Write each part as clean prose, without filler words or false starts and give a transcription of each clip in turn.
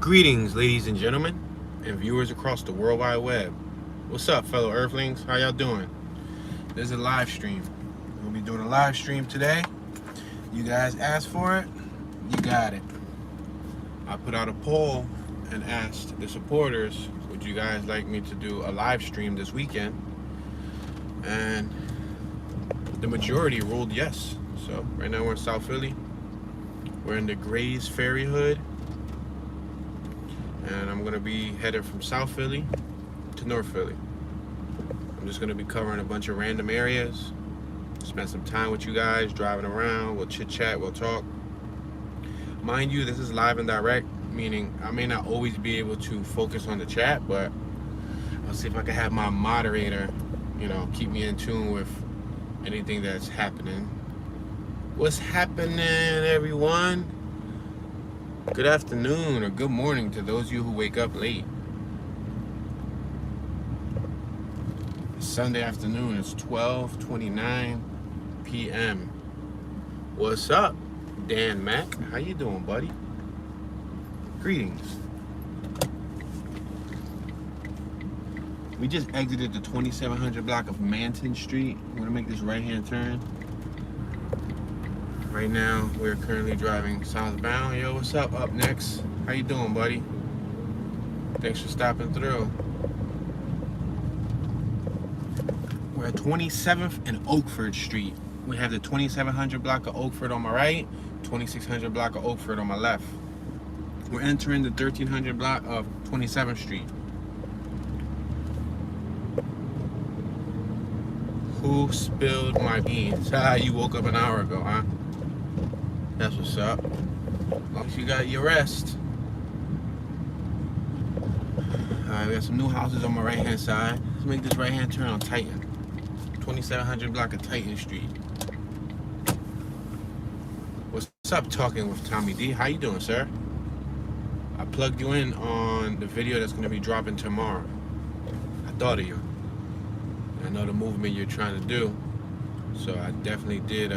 Greetings, ladies and gentlemen, and viewers across the World Wide Web. What's up, fellow Earthlings? How y'all doing? This is a live stream. We'll be doing a live stream today. You guys asked for it, you got it. I put out a poll and asked the supporters, would you guys like me to do a live stream this weekend? And the majority ruled yes. So right now we're in South Philly. We're in the Grays Ferry Hood. And I'm gonna be headed from South Philly to North Philly. I'm just gonna be covering a bunch of random areas, spend some time with you guys, driving around, we'll chit chat, we'll talk. Mind you, this is live and direct, meaning I may not always be able to focus on the chat, but I'll see if I can have my moderator, keep me in tune with anything that's happening. What's happening, everyone? Good afternoon or good morning to those of you who wake up late. It's Sunday afternoon, it's 12:29 p.m. What's up, Dan Mack? How you doing, buddy? Greetings. We just exited the 2700 block of Manton Street. We're gonna make this right-hand turn. Right now, we're currently driving southbound. Yo, what's up? Up next. How you doing, buddy? Thanks for stopping through. We're at 27th and Oakford Street. We have the 2700 block of Oakford on my right, 2600 block of Oakford on my left. We're entering the 1300 block of 27th Street. Who spilled my beans? You woke up an hour ago, huh? That's what's up. As long as you got your rest. Alright, we got some new houses on my right hand side. Let's make this right hand turn on Titan. 2700 block of Titan Street. What's up, Talking with Tommy D? How you doing, sir? I plugged you in on the video that's going to be dropping tomorrow. I thought of you. I know the movement you're trying to do. So I definitely did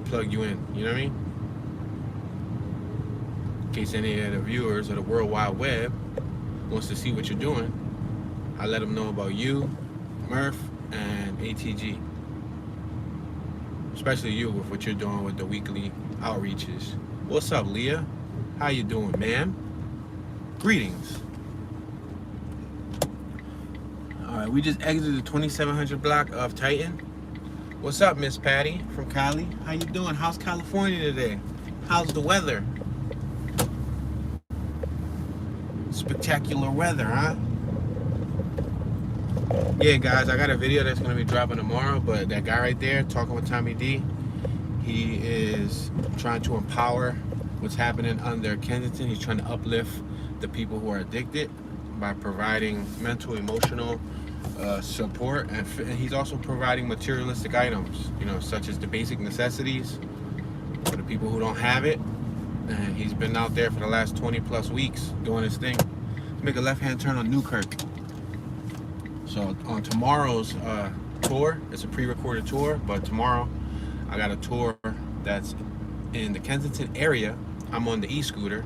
plug you in, you know what I mean? In case any of the viewers of the World Wide Web wants to see what you're doing, I let them know about you, Murph, and ATG. Especially you with what you're doing with the weekly outreaches. What's up, Leah? How you doing, ma'am? Greetings. Alright, we just exited the 2700 block of Titan. What's up, Miss Patty from Cali? How you doing? How's California today? How's the weather? Spectacular weather, huh? Yeah, guys, I got a video that's going to be dropping tomorrow, but that guy right there, Talking with Tommy D, he is trying to empower what's happening under Kensington. He's trying to uplift the people who are addicted by providing mental, emotional support, and he's also providing materialistic items, such as the basic necessities for the people who don't have it. And he's been out there for the last 20 plus weeks doing his thing. Let's make a left-hand turn on Newkirk. So on tomorrow's tour, it's a pre-recorded tour, but tomorrow I got a tour that's in the Kensington area. I'm on the e-scooter,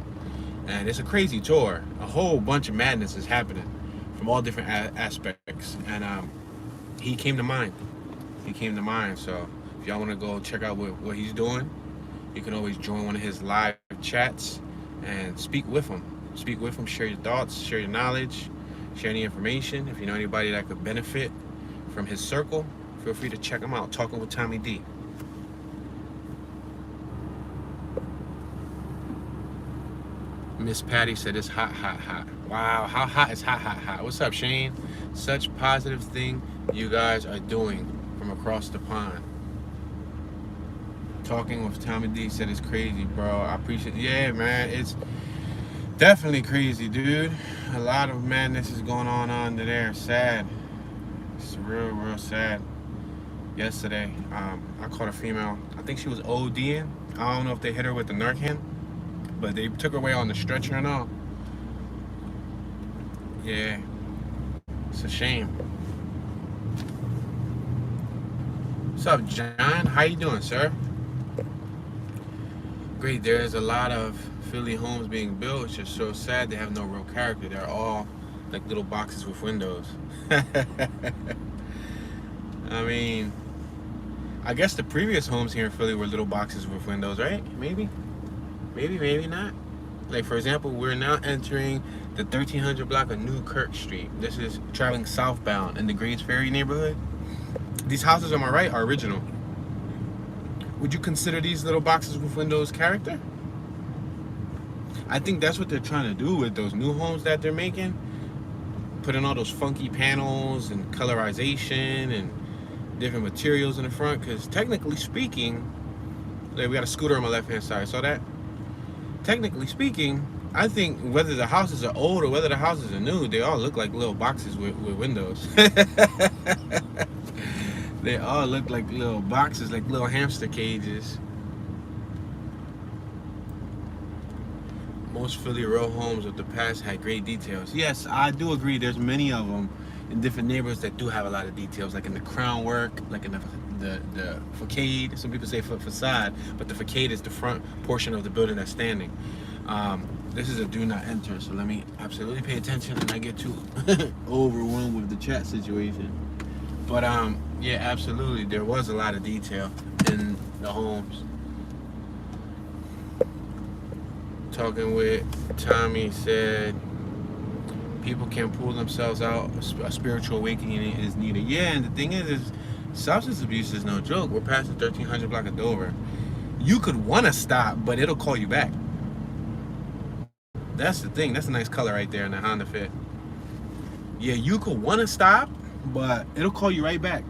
and it's a crazy tour. A whole bunch of madness is happening from all different aspects, and he came to mind. So if y'all want to go check out what he's doing, you can always join one of his live chats and speak with him. Share your thoughts, share your knowledge, share any information. If you know anybody that could benefit from his circle, feel free to check him out. Talking with Tommy D. Miss Patty said it's hot, hot, hot. Wow, how hot is hot, hot, hot? What's up, Shane? Such positive thing you guys are doing from across the pond. Talking with Tommy D said it's crazy, bro. I appreciate it. Yeah, man, it's definitely crazy, dude. A lot of madness is going on under there. Sad. It's real sad. Yesterday, I caught a female. I think she was ODing. I don't know if they hit her with the Narcan, but they took her away on the stretcher and all. Yeah, it's a shame. What's up, John? How you doing, sir? Great, there's a lot of Philly homes being built. It's just so sad they have no real character. They're all like little boxes with windows. I mean, I guess the previous homes here in Philly were little boxes with windows, right? Maybe not. Like, for example, we're now entering the 1300 block of New Kirk Street. This is traveling southbound in the Grays Ferry neighborhood. These houses on my right are original. Would you consider these little boxes with windows character? I think that's what they're trying to do with those new homes that they're making. Putting all those funky panels and colorization and different materials in the front. Because technically speaking, like, we got a scooter on my left-hand side. Saw that? Technically speaking, I think whether the houses are old or whether the houses are new, they all look like little boxes with windows. They all look like little boxes, like little hamster cages. Most Philly row homes of the past had great details. Yes, I do agree. There's many of them in different neighborhoods that do have a lot of details, like in the crown work, like in the facade. Some people say facade, but the facade is the front portion of the building that's standing. This is a do not enter, so let me absolutely pay attention and not get too overwhelmed with the chat situation. But yeah, absolutely, there was a lot of detail in the homes. Talking with Tommy said, people can pull themselves out. A spiritual awakening is needed. Yeah, and the thing is substance abuse is no joke. We're past the 1300 block of Dover. You could want to stop, but it'll call you back. That's the thing. That's a nice color right there in the Honda Fit. Yeah, you could want to stop, but it'll call you right back.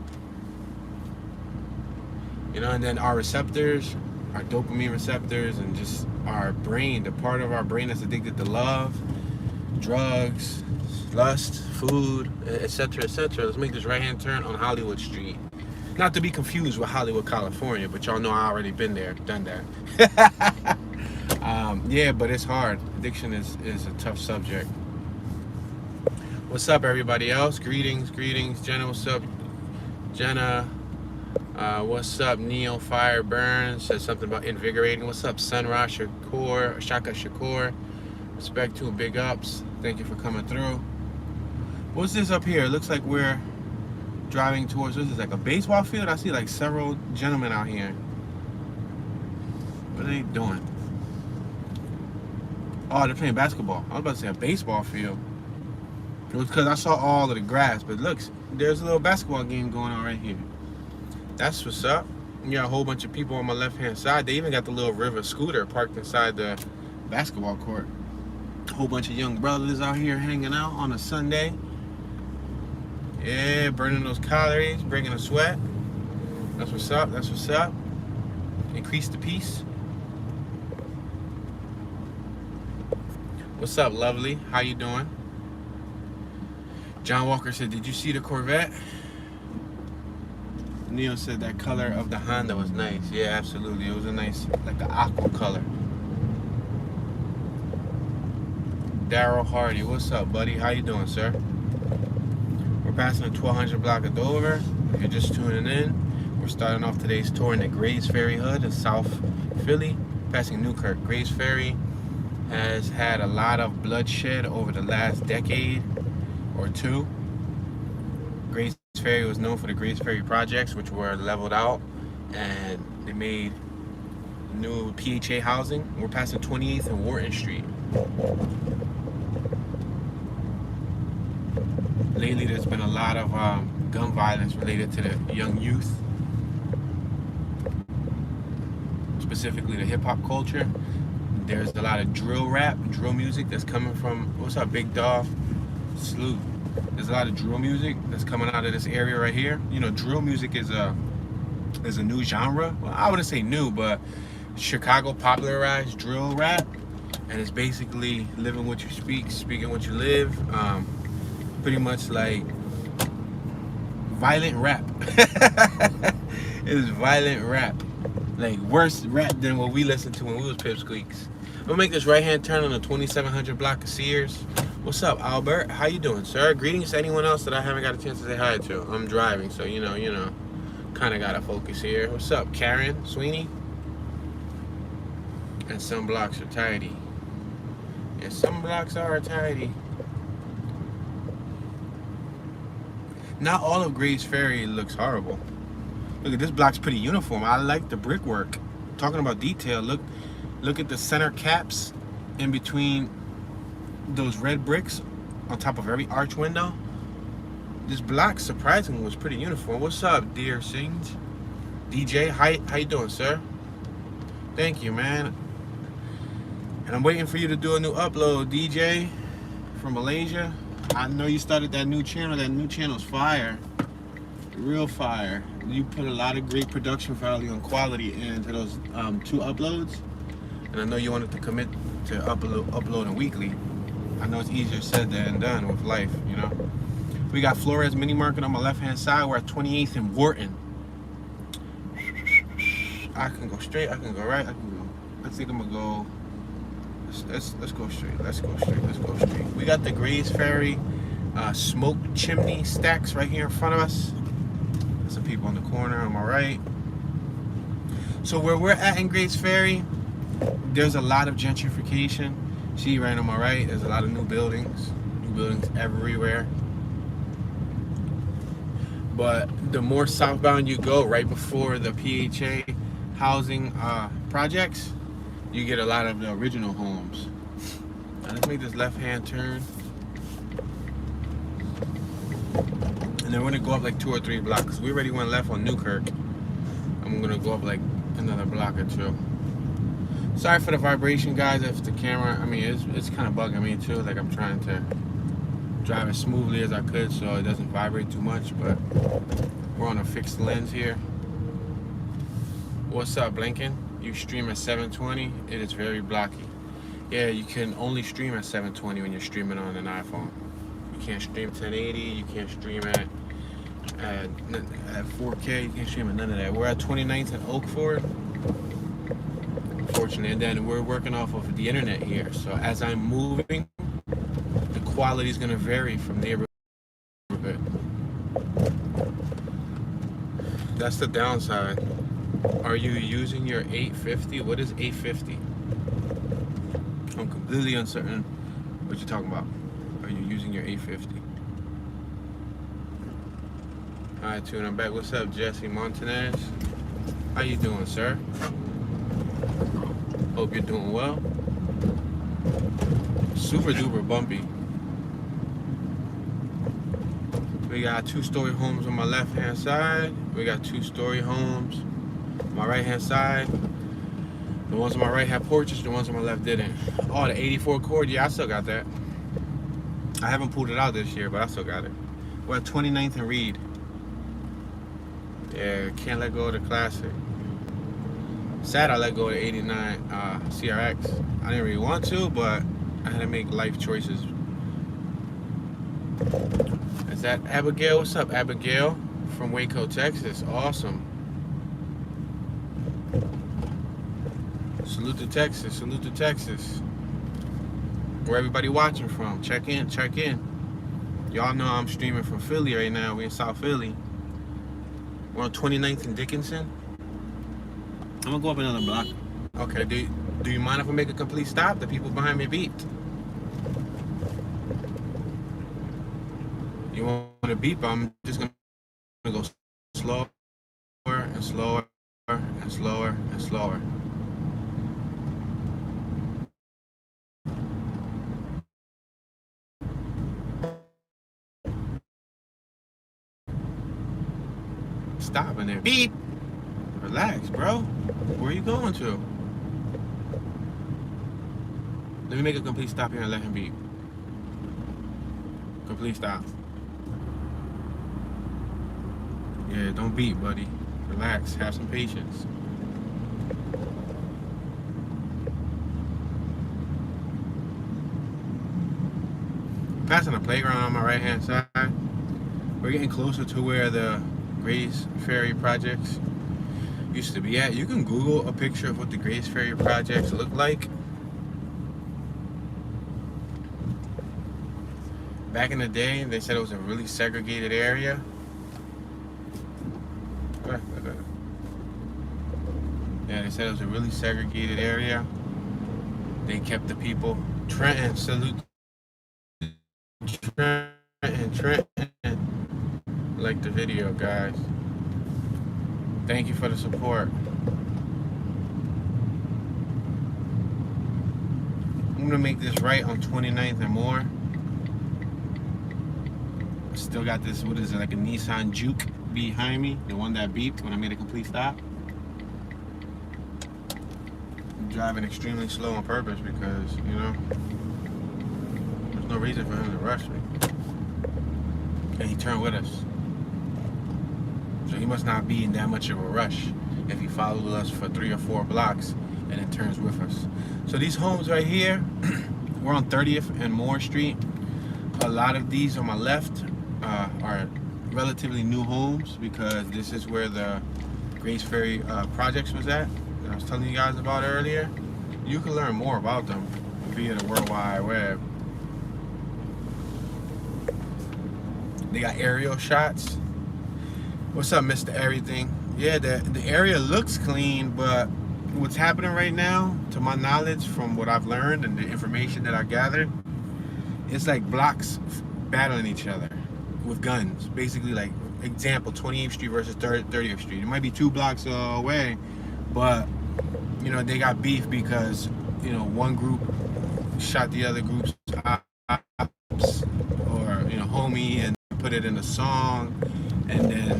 You know, and then our receptors, our dopamine receptors, and just our brain, the part of our brain that's addicted to love, drugs, lust, food, etc., etc. Let's make this right-hand turn on Hollywood Street. Not to be confused with Hollywood, California, but y'all know I already been there, done that. Yeah, but it's hard. Addiction is a tough subject. What's up, everybody else? Greetings. Jenna, what's up? Jenna, what's up? Neo Fire Burns says something about invigorating. What's up, Sunrise Shakur, Shaka Shakur? Respect to big ups. Thank you for coming through. What's this up here? It looks like we're driving towards, this is like a baseball field. I see like several gentlemen out here. What are they doing? Oh, they're playing basketball. I was about to say a baseball field. It was because I saw all of the grass, but look, there's a little basketball game going on right here. That's what's up. You got a whole bunch of people on my left-hand side. They even got the little river scooter parked inside the basketball court. A whole bunch of young brothers out here hanging out on a Sunday. Yeah, burning those calories, breaking a sweat. That's what's up. That's what's up. Increase the peace. What's up, lovely? How you doing? John Walker said, did you see the Corvette? Neil said that color of the Honda was nice. Yeah, absolutely. It was a nice, like an aqua color. Daryl Hardy, what's up, buddy? How you doing, sir? We're passing the 1200 block of Dover. If you're just tuning in, we're starting off today's tour in the Grays Ferry Hood in South Philly, passing Newkirk. Grays Ferry has had a lot of bloodshed over the last decade or two. Grays Ferry was known for the Grays Ferry projects, which were leveled out, and they made new PHA housing. We're passing 28th and Wharton Street. Lately, there's been a lot of gun violence related to the young youth, specifically the hip-hop culture. There's a lot of drill rap, drill music that's coming from, what's up, Big Dog? Salute. There's a lot of drill music that's coming out of this area right here. You know, drill music is a new genre. Well, I wouldn't say new, but Chicago popularized drill rap, and it's basically living what you speak, speaking what you live. Pretty much like violent rap. It's violent rap. Like worse rap than what we listened to when we was pipsqueaks. I'm gonna make this right-hand turn on the 2700 block of Sears. What's up, Albert? How you doing, sir? Greetings to anyone else that I haven't got a chance to say hi to. I'm driving, so you know, kind of gotta focus here. What's up, Karen Sweeney? and some blocks are tidy. And some blocks are tidy. Not all of Grace Ferry looks horrible. Look at this block's pretty uniform. I like the brickwork. Talking about detail, look at the center caps in between those red bricks on top of every arch window. This block surprisingly was pretty uniform. What's up, dear Sings? DJ, how you doing, sir? Thank you, man. And I'm waiting for you to do a new upload, DJ from Malaysia. I know you started that new channel. That new channel's fire. Real fire. You put a lot of great production value and quality into those 2 uploads. And I know you wanted to commit to uploading weekly. I know it's easier said than done with life, you know. We got Flores Mini Market on my left-hand side. We're at 28th and Wharton. I can go straight. I can go right. I can go. I think I'm gonna go. Let's go straight. Let's go straight. Let's go straight. We got the Grays Ferry smoke chimney stacks right here in front of us. Some people in the corner on my right. So where we're at in Grays Ferry, there's a lot of gentrification. See right on my right, there's a lot of new buildings everywhere. But the more southbound you go, right before the PHA housing projects, you get a lot of the original homes. Now let's make this left-hand turn. And then we're gonna go up like 2 or 3 blocks. We already went left on Newkirk. I'm gonna go up like another block or 2. Sorry for the vibration, guys. If the camera, I mean, it's kind of bugging me too. Like I'm trying to drive as smoothly as I could so it doesn't vibrate too much, but we're on a fixed lens here. What's up, Blinken? You stream at 720. It is very blocky. Yeah, you can only stream at 720 when you're streaming on an iPhone. You can't stream 1080. You can't stream at 4K. You can't stream at none of that. We're at 29th and Oakford. Fortunately, and then we're working off of the internet here. So as I'm moving, the quality is going to vary from neighborhood. That's the downside. Are you using your 850? What is 850? I'm completely uncertain what you're talking about. Are you using your 850? Alright, tune, I'm back. What's up, Jesse Montanez? How you doing, sir? Hope you're doing well. Super duper bumpy. We got 2-story homes on my left hand side. We got 2-story homes on my right hand side. The ones on my right had porches, the ones on my left didn't. Oh, the 84 Accord, yeah, I still got that. I haven't pulled it out this year, but I still got it. We're at 29th and Reed. Yeah, can't let go of the classic. Sad I let go of the 89 CRX. I didn't really want to, but I had to make life choices. Is that Abigail? What's up, Abigail? From Waco, Texas. Awesome. Salute to Texas. Salute to Texas. Where everybody watching from? Check in. Check in. Y'all know I'm streaming from Philly right now. We in South Philly. We're on 29th and Dickinson. I'm gonna go up another block. Okay, do you mind if I make a complete stop? The people behind me beeped. You want to beep? I'm just gonna go slower and slower and slower and slower. Stop in there. Beep. Relax, bro. Where are you going to? Let me make a complete stop here and let him beep. Complete stop. Yeah, don't beep, buddy. Relax. Have some patience. Passing a playground on my right hand side. We're getting closer to where the Grays Ferry projects used to be at. You can Google a picture of what the Grays Ferry projects look like. Back in the day, they said it was a really segregated area. Yeah, they said it was a really segregated area. They kept the people. Trenton, salute Trenton. Like the video, guys. Thank you for the support. I'm gonna make this right on 29th and more. Still got this, what is it, like a Nissan Juke behind me, the one that beeped when I made a complete stop. I'm driving extremely slow on purpose because, you know, there's no reason for him to rush me. And he turned with us. So he must not be in that much of a rush if he followed us for 3 or 4 blocks and then turns with us. So these homes right here, we're on 30th and Moore Street. A lot of these on my left are relatively new homes because this is where the Grace Ferry projects was at that I was telling you guys about earlier. You can learn more about them via the World Wide Web. They got aerial shots. What's up, Mr. Everything? Yeah, the area looks clean, but what's happening right now, to my knowledge, from what I've learned and the information that I gathered, it's like blocks battling each other with guns. Basically, like, example, 28th Street versus 30th Street. It might be 2 blocks away, but, you know, they got beef because, you know, one group shot the other group's ops or, you know, homie and put it in a song, and then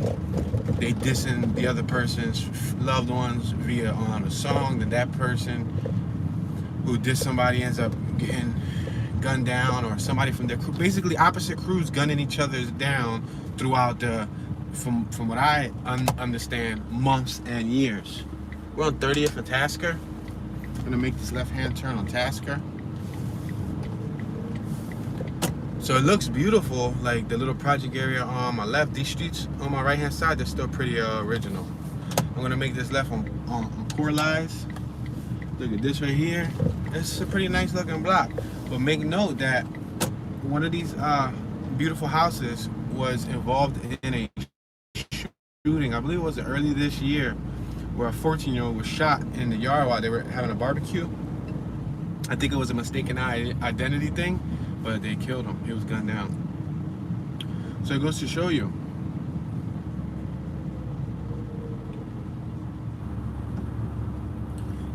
they dissing the other person's loved ones via on a song. Then that person who dissed somebody ends up getting gunned down, or somebody from their crew, basically opposite crews gunning each other down throughout the, from what I understand, months and years. We're on 30th and Tasker. I'm gonna make this left-hand turn on Tasker. So it looks beautiful, like the little project area on my left. These streets on my right-hand side, they're still pretty original. I'm gonna make this left on Poor Lies. Look at this right here. It's a pretty nice looking block. But make note that one of these beautiful houses was involved in a shooting. I believe it was early this year, where a 14-year-old was shot in the yard while they were having a barbecue. I think it was a mistaken identity thing, but they killed him. He was gunned down. So it goes to show you.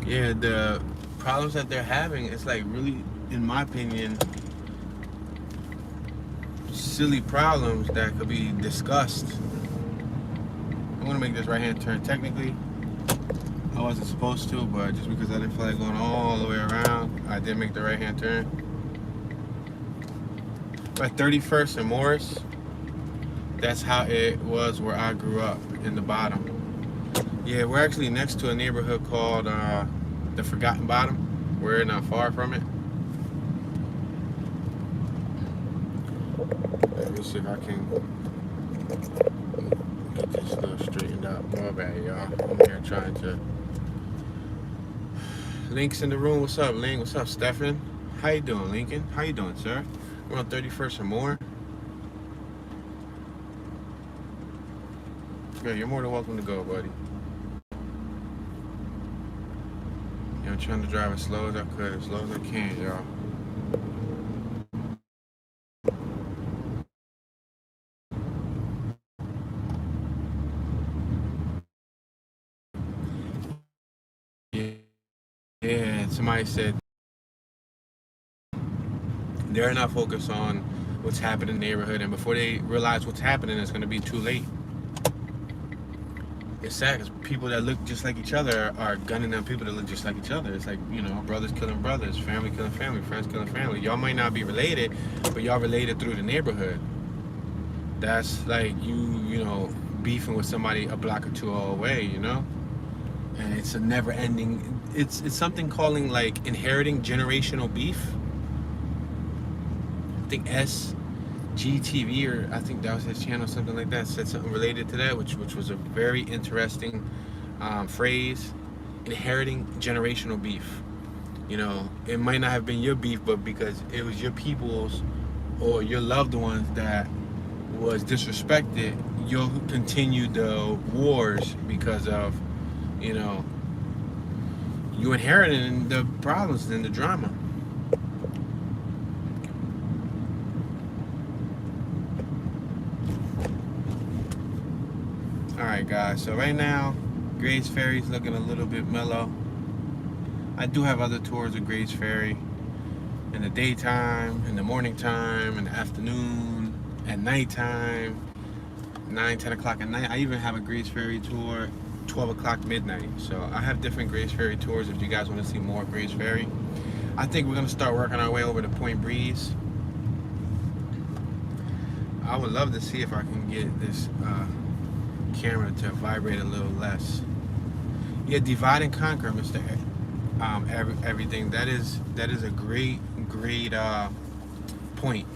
Yeah, the problems that they're having, it's like really, in my opinion, silly problems that could be discussed. I'm gonna make this right-hand turn. Technically, I wasn't supposed to, but just because I didn't feel like going all the way around, I did make the right-hand turn. By 31st and Morris, that's how it was where I grew up, in the bottom. Yeah, we're actually next to a neighborhood called the Forgotten Bottom. We're not far from it. Let me see if I can get this stuff straightened out. My bad, y'all. I'm here trying to. Link's in the room. What's up, Link? What's up, Stefan? How you doing, Lincoln? How you doing, sir? We're on 31st and more. Yeah, you're more than welcome to go, buddy. Yeah, I'm trying to drive as slow as I could, as slow as I can, y'all. Yeah, somebody said they're not focused on what's happening in the neighborhood, and before they realize what's happening, it's going to be too late. It's sad because people that look just like each other are gunning down people that look just like each other. It's like, you know, brothers killing brothers, family killing family, friends killing family. Y'all might not be related, but y'all related through the neighborhood. That's like you know, beefing with somebody a block or two away, you know? And it's a never-ending, it's something calling like inheriting generational beef. I think SGTV, or I think that was his channel, something like that, said something related to that, which was a very interesting phrase. Inheriting generational beef. You know, it might not have been your beef, but because it was your people's or your loved ones that was disrespected, you'll continue the wars because of, you know, you inherited the problems and the drama. Alright guys, so right now Grays Ferry's looking a little bit mellow. I do have other tours of Grays Ferry in the daytime, in the morning time, in the afternoon, at nighttime, 9, 10 o'clock at night. I even have a Grays Ferry tour 12 o'clock midnight. So I have different Grays Ferry tours if you guys want to see more Grays Ferry. I think we're going to start working our way over to Point Breeze. I would love to see if I can get this camera to vibrate a little less. Yeah, divide and conquer, Mr. Everything. That is a great point.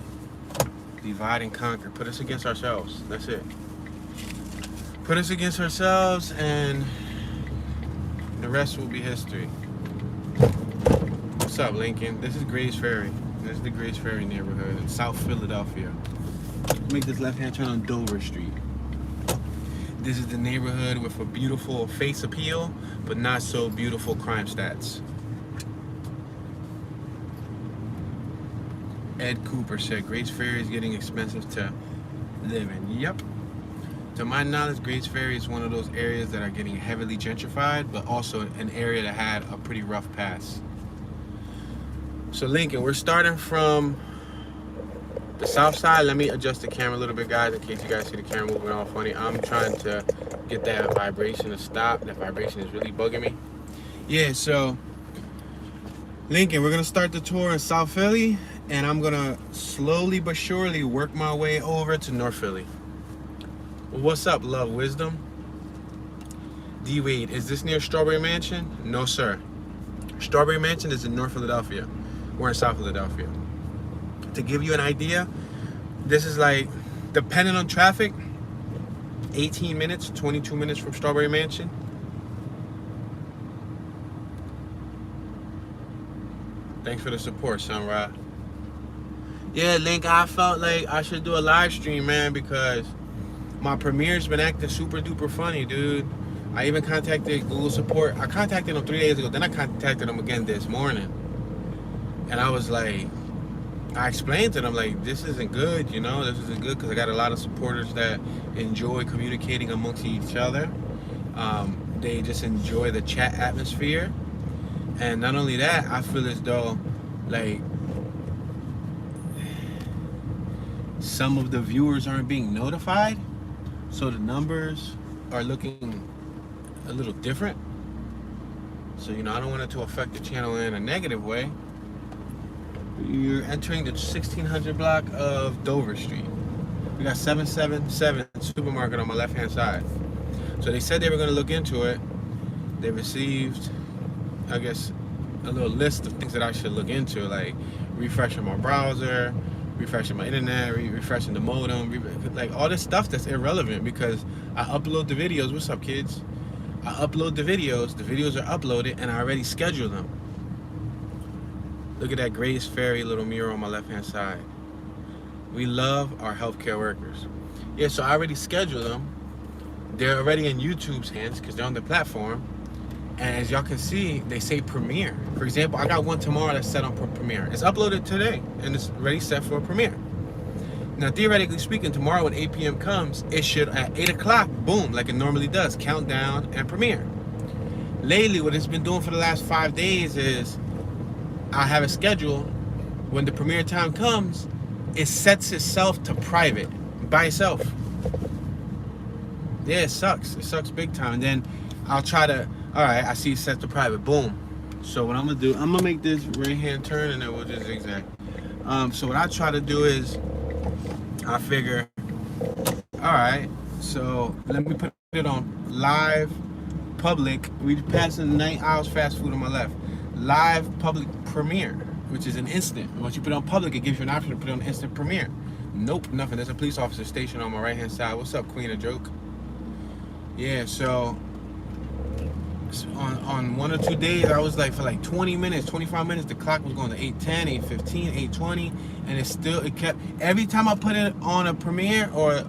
Divide and conquer. Put us against ourselves. That's it. Put us against ourselves, and the rest will be history. What's up, Lincoln? This is Grays Ferry. This is the Grays Ferry neighborhood in South Philadelphia. Make this left-hand turn on Dover Street. This is the neighborhood with a beautiful face appeal, but not so beautiful crime stats. Ed Cooper said Grays Ferry is getting expensive to live in. Yep. To my knowledge, Grays Ferry is one of those areas that are getting heavily gentrified, but also an area that had a pretty rough past. So Lincoln, we're starting from the south side. Let me adjust the camera a little bit, guys, in case you guys see the camera moving all funny. I'm trying to get that vibration to stop. That vibration is really bugging me. Yeah, so Lincoln, we're gonna start the tour in South Philly, and I'm gonna slowly but surely work my way over to North Philly. Well, what's up, Love Wisdom? D Wade, is this near Strawberry Mansion? No, sir. Strawberry Mansion is in North Philadelphia. We're in South Philadelphia. To give you an idea, this is like, depending on traffic, 18 minutes, 22 minutes from Strawberry Mansion. Thanks for the support, Sunrise. Yeah, Link, I felt like I should do a live stream, man, because my premiere's been acting super duper funny, dude. I even contacted Google support. I contacted them 3 days ago, then I contacted them again this morning. And I was like, I explained to them, like, this isn't good, you know, this isn't good, because I got a lot of supporters that enjoy communicating amongst each other. They just enjoy the chat atmosphere. And not only that, I feel as though, like, some of the viewers aren't being notified, so the numbers are looking a little different. So, you know, I don't want it to affect the channel in a negative way. You're entering the 1600 block of Dover Street. We got 777 supermarket on my left-hand side. So they said they were going to look into it. They received, I guess, a little list of things that I should look into, like refreshing my browser, refreshing my internet, refreshing the modem, like all this stuff that's irrelevant because I upload the videos. What's up, kids? I upload the videos are uploaded, and I already scheduled them. Look at that Grays Ferry little mural on my left-hand side. We love our healthcare workers. Yeah, so I already scheduled them. They're already in YouTube's hands because they're on the platform. And as y'all can see, they say premiere. For example, I got one tomorrow that's set on premiere. It's uploaded today, and it's already set for a premiere. Now, theoretically speaking, tomorrow when 8 p.m. comes, it should, at 8 o'clock, boom, like it normally does, count down and premiere. Lately, what it's been doing for the last 5 days is I have a schedule. When the premiere time comes, it sets itself to private by itself. Yeah, it sucks. It sucks big time. And then I'll try to, all right, I see it set to private. Boom. So what I'm going to do, I'm going to make this right-hand turn, and then we'll just zigzag. So what I try to do is, I figure, all right, so let me put it on live public. We passing 9 hours fast food on my left. Live public premiere, which is an instant. Once you put it on public, it gives you an option to put it on instant premiere. Nope, nothing. There's a police officer stationed on my right-hand side. What's up, Queen of Joke? Yeah, so on 1 or 2 days, I was like, for like 20 minutes, 25 minutes, the clock was going to 8:10, 8:15, 8:20, and it kept, every time I put it on a premiere or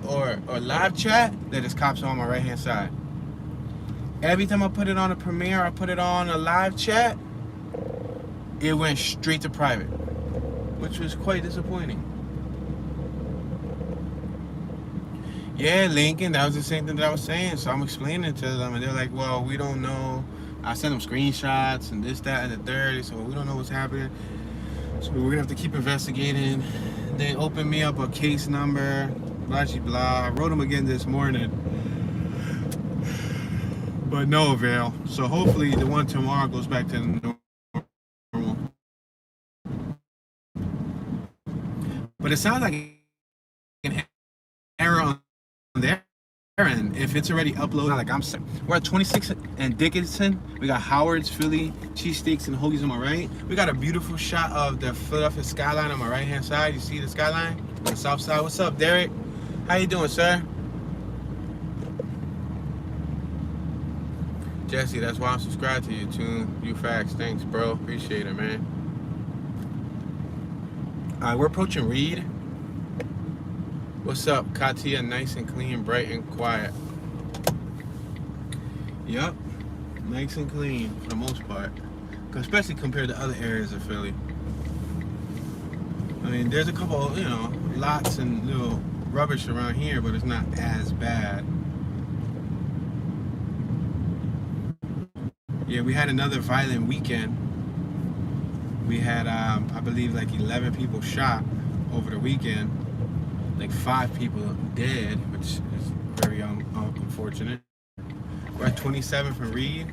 live chat, that there's cops on my right-hand side. Every time I put it on a Premiere, I put it on a live chat, it went straight to private, which was quite disappointing. Yeah, Lincoln, that was the same thing that I was saying. So I'm explaining to them, and they're like, well, we don't know. I sent them screenshots and this, that, and the third. So we don't know what's happening. So we're going to have to keep investigating. They opened me up a case number, blah, blah, blah. I wrote them again this morning, but no avail. So hopefully the one tomorrow goes back to normal. But it sounds like an error on their end. If it's already uploaded, like we're at 26 and Dickinson. We got Howard's, Philly, cheesesteaks, and hoagies on my right. We got a beautiful shot of the Philadelphia skyline on my right hand side. You see the skyline on the south side. What's up, Derek? How you doing, sir? Jesse, that's why I'm subscribed to you, Tune. You facts. Thanks, bro. Appreciate it, man. Alright, we're approaching Reed. What's up, Katia? Nice and clean, bright and quiet. Yup, nice and clean for the most part, especially compared to other areas of Philly. I mean, there's a couple, you know, lots and little rubbish around here, but it's not as bad. Yeah, we had another violent weekend. We had, I believe, like 11 people shot over the weekend. Like 5 people dead, which is very unfortunate. We're at 27 from Reed.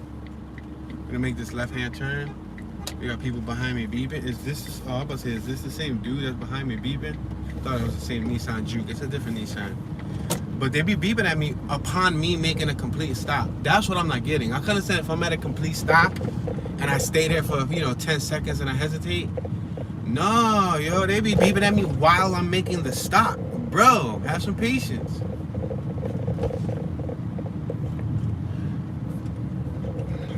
We're gonna make this left-hand turn. We got people behind me beeping. Is this, I was about to say, is this the same dude that's behind me beeping? I thought it was the same Nissan Juke. It's a different Nissan. But they be beeping at me upon me making a complete stop. That's what I'm not getting. I could've said if I'm at a complete stop and I stay there for, you know, 10 seconds and I hesitate. No, yo, they be beeping at me while I'm making the stop. Bro, have some patience.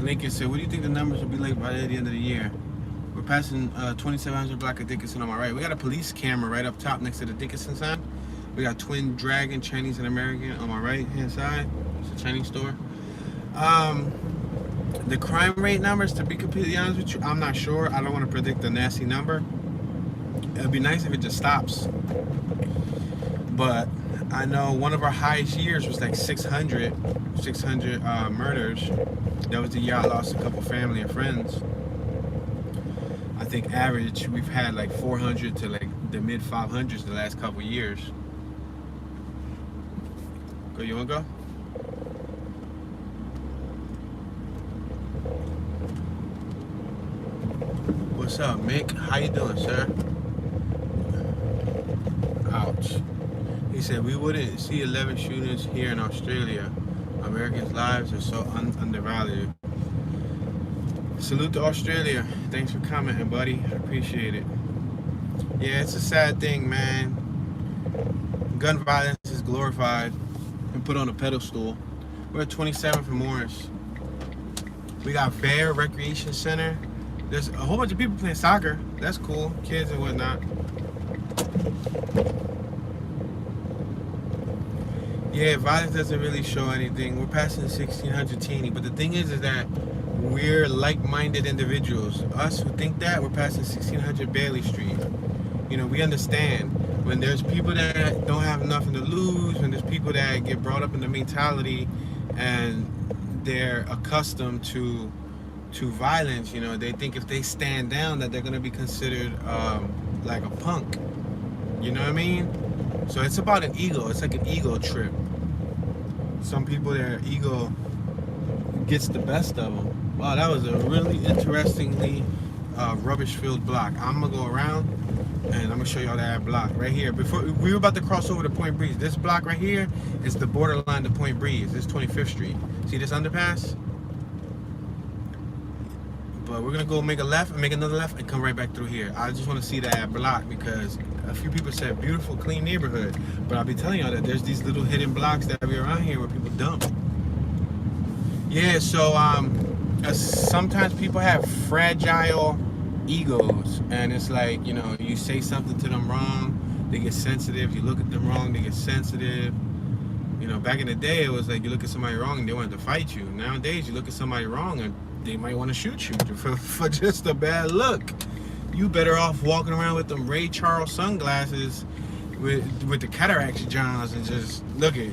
Lincoln said, what do you think the numbers will be like by the end of the year? We're passing 2700 block of Dickinson on my right. We got a police camera right up top next to the Dickinson sign. We got Twin Dragon, Chinese and American on my right hand side. It's a Chinese store. The crime rate numbers, to be completely honest with you, I'm not sure. I don't want to predict a nasty number. It'd be nice if it just stops. But I know one of our highest years was like 600 murders. That was the year I lost a couple family and friends. I think average we've had like 400 to like the mid 500s the last couple years. Go, you wanna go? What's up, Mick? How you doing, sir? Ouch. He said, we wouldn't see 11 shootings here in Australia. Americans' lives are so undervalued. Salute to Australia. Thanks for commenting, buddy. I appreciate it. Yeah, it's a sad thing, man. Gun violence is glorified and put on a pedestal. We're at 27 from Morris. We got Bear Recreation Center. There's a whole bunch of people playing soccer. That's cool. Kids and whatnot. Yeah, violence doesn't really show anything. We're passing 1600 Taney, but the thing is that we're like-minded individuals. Us who think that, we're passing 1600 Bailey Street. You know, we understand when there's people that don't have nothing to lose, when there's people that get brought up in the mentality and they're accustomed to violence, you know, they think if they stand down that they're gonna be considered like a punk. You know what I mean? So it's about an ego. It's like an ego trip. Some people, their ego gets the best of them. Wow, that was a really interestingly rubbish-filled block. I'm gonna go around and I'm gonna show y'all that block right here. Before we were about to cross over to Point Breeze. This block right here is the borderline to Point Breeze. This is 25th Street. See this underpass? But we're gonna go make a left and make another left and come right back through here. I just want to see that block because a few people said beautiful, clean neighborhood. But I'll be telling y'all that there's these little hidden blocks that be around here where people dump. Yeah, so sometimes people have fragile egos, and it's like, you know, you say something to them wrong, they get sensitive. You look at them wrong, they get sensitive. You back in the day, it was like you look at somebody wrong and they wanted to fight you. Nowadays, you look at somebody wrong and they might want to shoot you for just a bad look. You better off walking around with them Ray Charles sunglasses with the cataracts Johns and just look at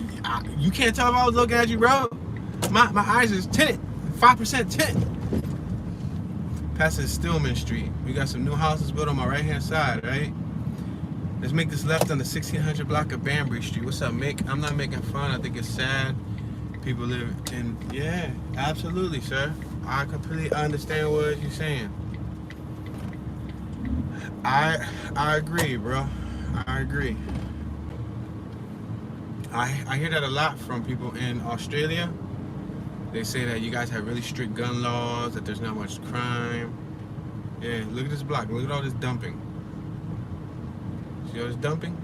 you. Can't tell if I was looking at you, bro. My eyes is tinted, 5% tint. Passing Stillman Street. We got some new houses built on my right-hand side, right? Let's make this left on the 1600 block of Banbury Street. What's up, Mick? I'm not making fun. I think it's sad. People live in... Yeah, absolutely, sir. I completely understand what you're saying. I agree, bro. I agree. I hear that a lot from people in Australia. They say that you guys have really strict gun laws, that there's not much crime. Yeah, look at this block. Look at all this dumping. See all this dumping?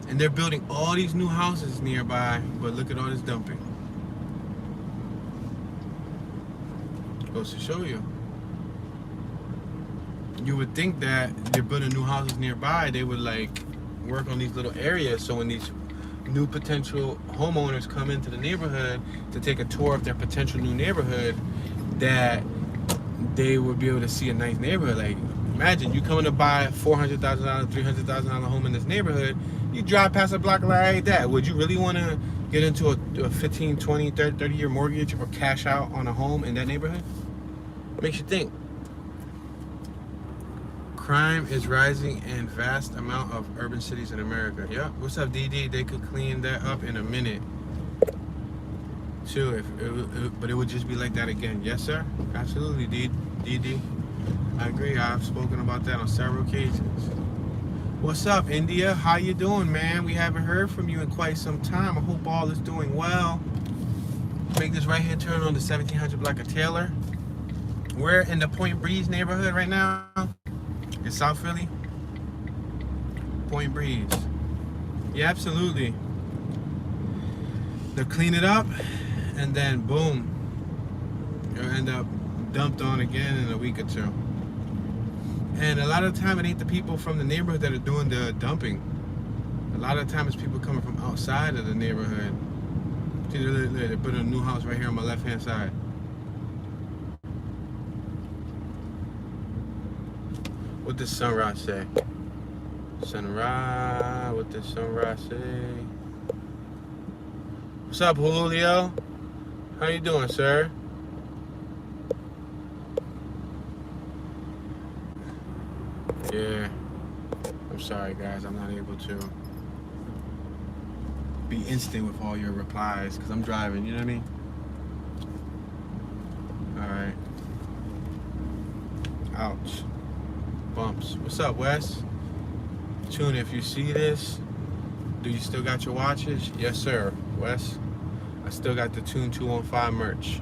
And they're building all these new houses nearby, but look at all this dumping. Goes to show you. You would think that they're building new houses nearby, they would like work on these little areas, so when these new potential homeowners come into the neighborhood to take a tour of their potential new neighborhood, that they would be able to see a nice neighborhood. Like, imagine you coming to buy a $400,000, $300,000 home in this neighborhood. You drive past a block like that. Would you really want to get into a 15, 20, 30 year mortgage or cash out on a home in that neighborhood? Makes you think. Crime is rising in vast amount of urban cities in America. Yep. What's up, DD? They could clean that up in a minute. Too, but it would just be like that again. Yes, sir. Absolutely, DD. I agree. I've spoken about that on several occasions. What's up, India? How you doing, man? We haven't heard from you in quite some time. I hope all is doing well. Make this right-hand turn on the 1700 block of Taylor. We're in the Point Breeze neighborhood right now. In South Philly. Point Breeze. Yeah, absolutely. They'll clean it up and then boom, you'll end up dumped on again in a week or two. And a lot of the time it ain't the people from the neighborhood that are doing the dumping. A lot of the time it's people coming from outside of the neighborhood. See, they're putting a new house right here on my left hand side. What does Sunrise say? Sunrise, what does Sunrise say? What's up, Julio? How you doing, sir? Yeah. I'm sorry, guys. I'm not able to be instant with all your replies because I'm driving, you know what I mean? Alright. Ouch. Bumps. What's up, Wes? Tune, if you see this, do you still got your watches? Yes, sir, Wes. I still got the Tune 215 merch.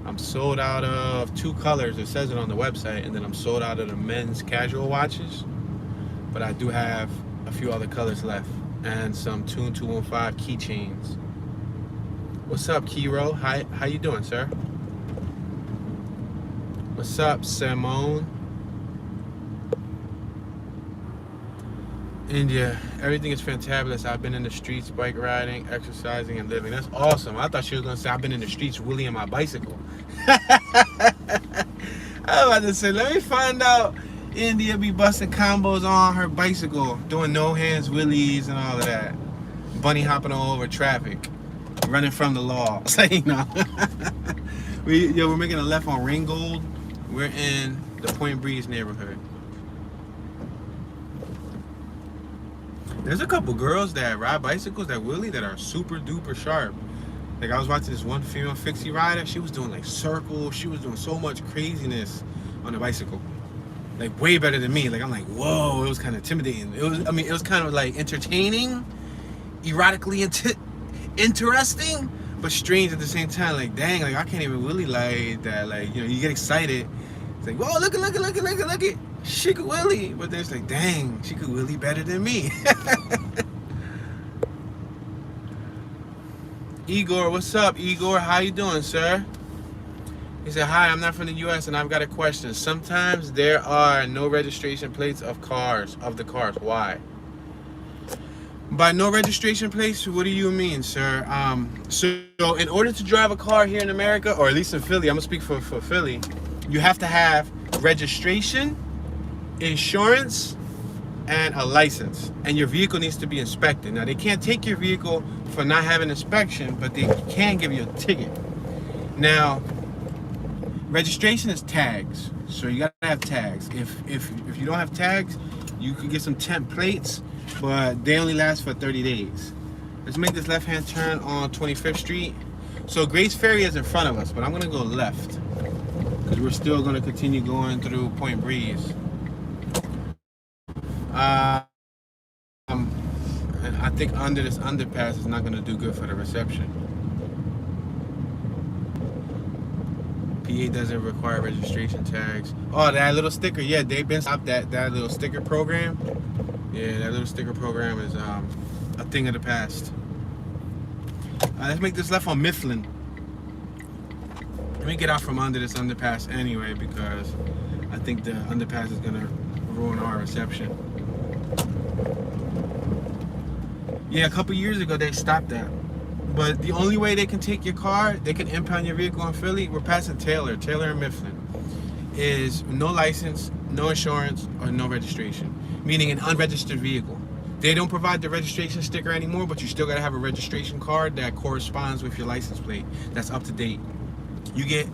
I'm sold out of 2 colors. It says it on the website, and then I'm sold out of the men's casual watches. But I do have a few other colors left, and some Tune 215 keychains. What's up, Kiro? How you doing, sir? What's up, Simone? India, everything is fantabulous. I've been in the streets, bike riding, exercising, and living. That's awesome. I thought she was gonna say I've been in the streets wheeling my bicycle. I was about to say, let me find out India be busting combos on her bicycle, doing no hands wheelies and all of that. Bunny hopping all over traffic, running from the law. So, you know. We're making a left on Ringgold. We're in the Point Breeze neighborhood. There's a couple girls that ride bicycles that wheelie that are super duper sharp. Like, I was watching this one female fixie rider. She was doing like circles. She was doing so much craziness on the bicycle. Like, way better than me. Like, I'm like, whoa, it was kind of intimidating. It was kind of like entertaining, erotically interesting, but strange at the same time. Like, dang, like I can't even wheelie like that. Like, you know, you get excited. It's like, whoa, look it. She could wheelie, but then it's like, dang, she could wheelie better than me. Igor, what's up, Igor? How you doing, sir? He said, hi, I'm not from the U.S. and I've got a question. Sometimes there are no registration plates of the cars. Why? By no registration plates, what do you mean, sir? So in order to drive a car here in America, or at least in Philly, I'm gonna speak for Philly, you have to have registration, insurance, and a license. And your vehicle needs to be inspected. Now, they can't take your vehicle for not having inspection, but they can give you a ticket. Now, registration is tags. So you gotta have tags. If you don't have tags, you can get some temp plates, but they only last for 30 days. Let's make this left-hand turn on 25th Street. So Grace Ferry is in front of us, but I'm gonna go left because we're still gonna continue going through Point Breeze. And I think under this underpass is not gonna do good for the reception. PA doesn't require registration tags. Oh, that little sticker, yeah, they've been stopped that little sticker program. Yeah, that little sticker program is a thing of the past. Let's make this left on Mifflin. Let me get out from under this underpass anyway, because I think the underpass is gonna ruin our reception. Yeah, a couple years ago they stopped that. But the only way they can take your car, they can impound your vehicle in Philly, we're passing Taylor and Mifflin, is no license, no insurance, or no registration. Meaning an unregistered vehicle. They don't provide the registration sticker anymore, but you still gotta have a registration card that corresponds with your license plate, that's up to date. You get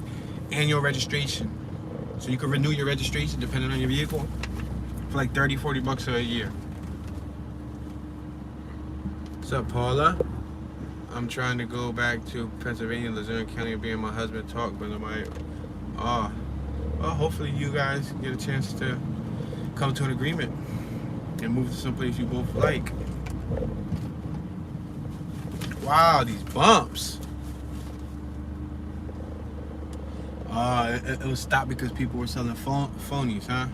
annual registration. So you can renew your registration depending on your vehicle for like 30, 40 bucks a year. What's up, Paula? I'm trying to go back to Pennsylvania, Luzerne County, and be in my husband talk, but I'm like, well, hopefully you guys get a chance to come to an agreement and move to someplace you both like. Wow, these bumps. It was stopped because people were selling phonies, huh?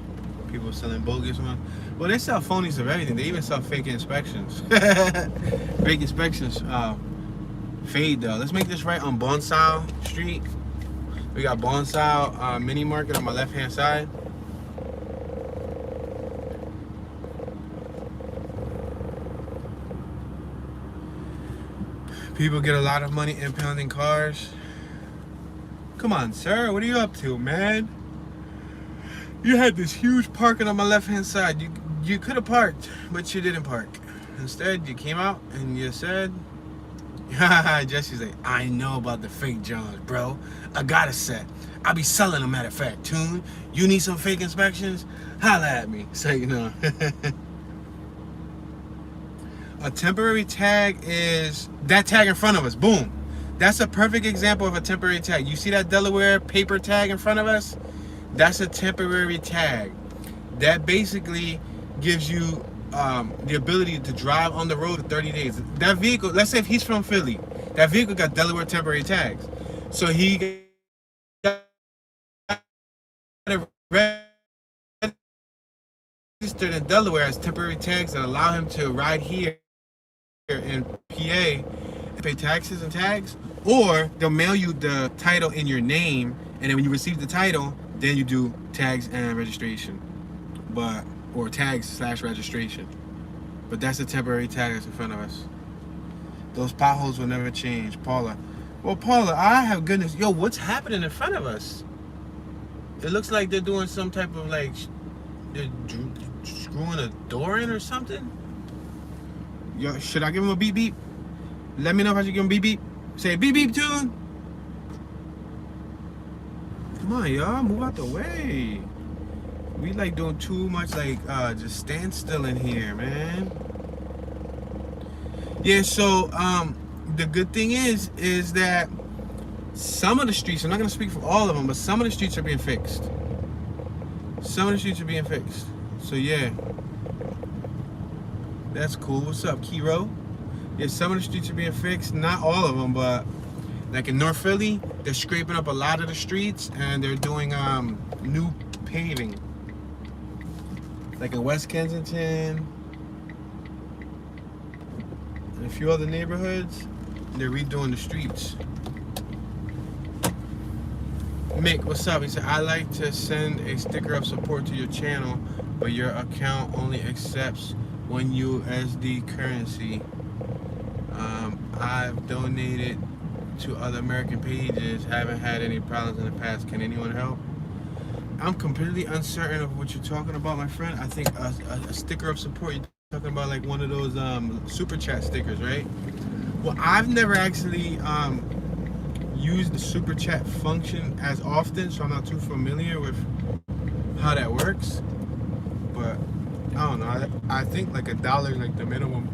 People were selling bogus ones. Well, they sell phonies of everything. They even sell fake inspections. Fake inspections fade though. Let's make this right on Bonsall Street. We got Bonsall Mini Market on my left-hand side. People get a lot of money impounding cars. Come on, sir, what are you up to, man? You had this huge parking on my left-hand side. You could have parked, but you didn't park. Instead, you came out and you said, Jesse's like, I know about the fake Johns, bro. I got a set. I be selling them, matter of fact. Tune, you need some fake inspections? Holla at me. So, you know. A temporary tag is that tag in front of us. Boom. That's a perfect example of a temporary tag. You see that Delaware paper tag in front of us? That's a temporary tag. That basically gives you the ability to drive on the road for 30 days. That vehicle, let's say if he's from Philly, that vehicle got Delaware temporary tags. So he got registered in Delaware as temporary tags that allow him to ride here in PA and pay taxes and tags, or they'll mail you the title in your name, and then when you receive the title, then you do tags and registration, or tags/registration. But that's a temporary tag that's in front of us. Those potholes will never change. Paula. Well, Paula, I have goodness. Yo, what's happening in front of us? It looks like they're doing some type of like, they're screwing a door in or something. Yo, should I give him a beep beep? Let me know if I should give him beep beep. Say beep beep tune. Come on, y'all, move out the way. We like doing too much, like just stand still in here, man. Yeah, so the good thing is that some of the streets, I'm not gonna speak for all of them, but some of the streets are being fixed. Some of the streets are being fixed. So yeah, that's cool. What's up, Kiro? Yeah, some of the streets are being fixed. Not all of them, but like in North Philly, they're scraping up a lot of the streets and they're doing new paving. Like in West Kensington and a few other neighborhoods, they're redoing the streets. Mick, what's up? He said, I like to send a sticker of support to your channel, but your account only accepts 1 USD currency. I've donated to other American pages. Haven't had any problems in the past. Can anyone help? I'm completely uncertain of what you're talking about, my friend. I think a sticker of support. You're talking about like one of those super chat stickers, right? Well, I've never actually used the super chat function as often, so I'm not too familiar with how that works. But I don't know. I think like $1 is like the minimum.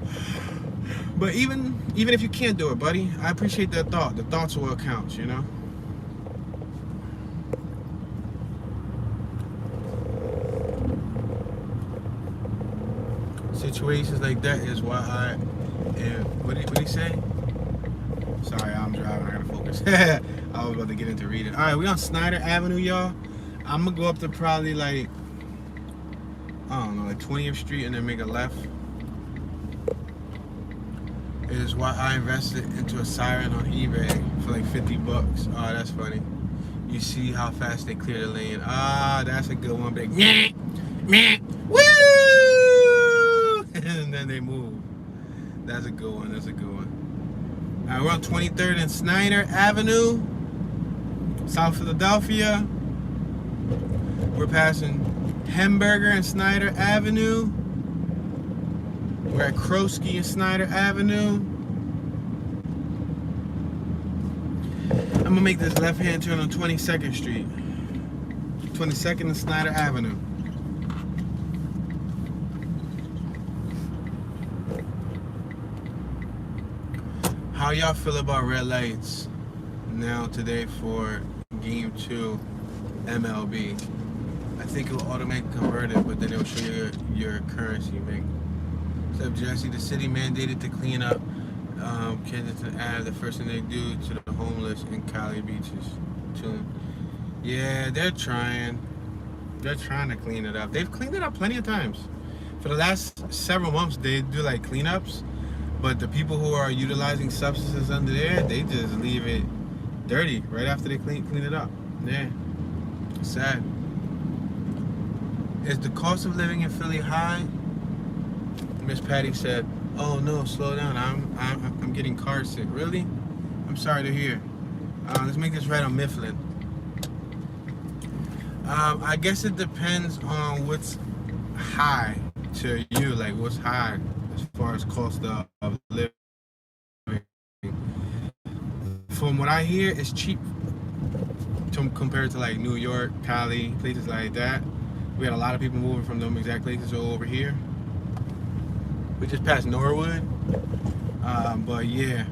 But even if you can't do it, buddy, I appreciate that thought. The thoughts are what counts, you know? Situations like that is why what did he say? Sorry, I'm driving. I gotta focus. I was about to get into reading. All right, we on Snyder Avenue, y'all. I'm gonna go up to probably like, I don't know, like 20th Street and then make a left. It is why I invested into a siren on eBay for like 50 bucks. Oh, that's funny. You see how fast they clear the lane. Ah, that's a good one. Big meh, meh, woo! And then they move. That's a good one. That's a good one. All right, we're on 23rd and Snyder Avenue, South Philadelphia. We're passing Hamburger and Snyder Avenue. We're at Krosky and Snyder Avenue. I'm gonna make this left-hand turn on 22nd Street. 22nd and Snyder Avenue. How y'all feel about red lights now today for Game 2 MLB? I think it will automatically convert it, but then it will show you your currency, man. What's up, Jesse? The city mandated to clean up Kensington Ave. The first thing they do to the homeless in Cali beaches. Yeah, they're trying. They're trying to clean it up. They've cleaned it up plenty of times. For the last several months, they do like cleanups. But the people who are utilizing substances under there, they just leave it dirty right after they clean it up. Yeah, sad. Is the cost of living in Philly high? Miss Patty said, "Oh no, slow down. I'm getting car sick." Really? I'm sorry to hear. Let's make this right on Mifflin. I guess it depends on what's high to you. Like what's high as far as cost of living. From what I hear, it's cheap compared to like New York, Cali, places like that. We had a lot of people moving from them exact places over here. We just passed Norwood. But yeah,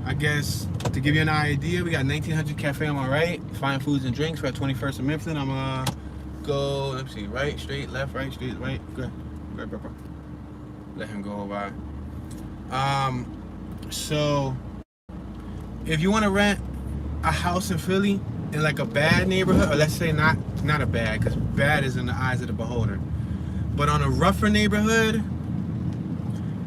I guess to give you an idea, we got 1900 Cafe on my right, Fine Foods and Drinks. We're at 21st and Mifflin. I'm gonna go, let's see, right, straight, left, right, straight, right. Good. Let him go by. So if you want to rent a house in Philly in like a bad neighborhood, or let's say not a bad, because bad is in the eyes of the beholder, but on a rougher neighborhood,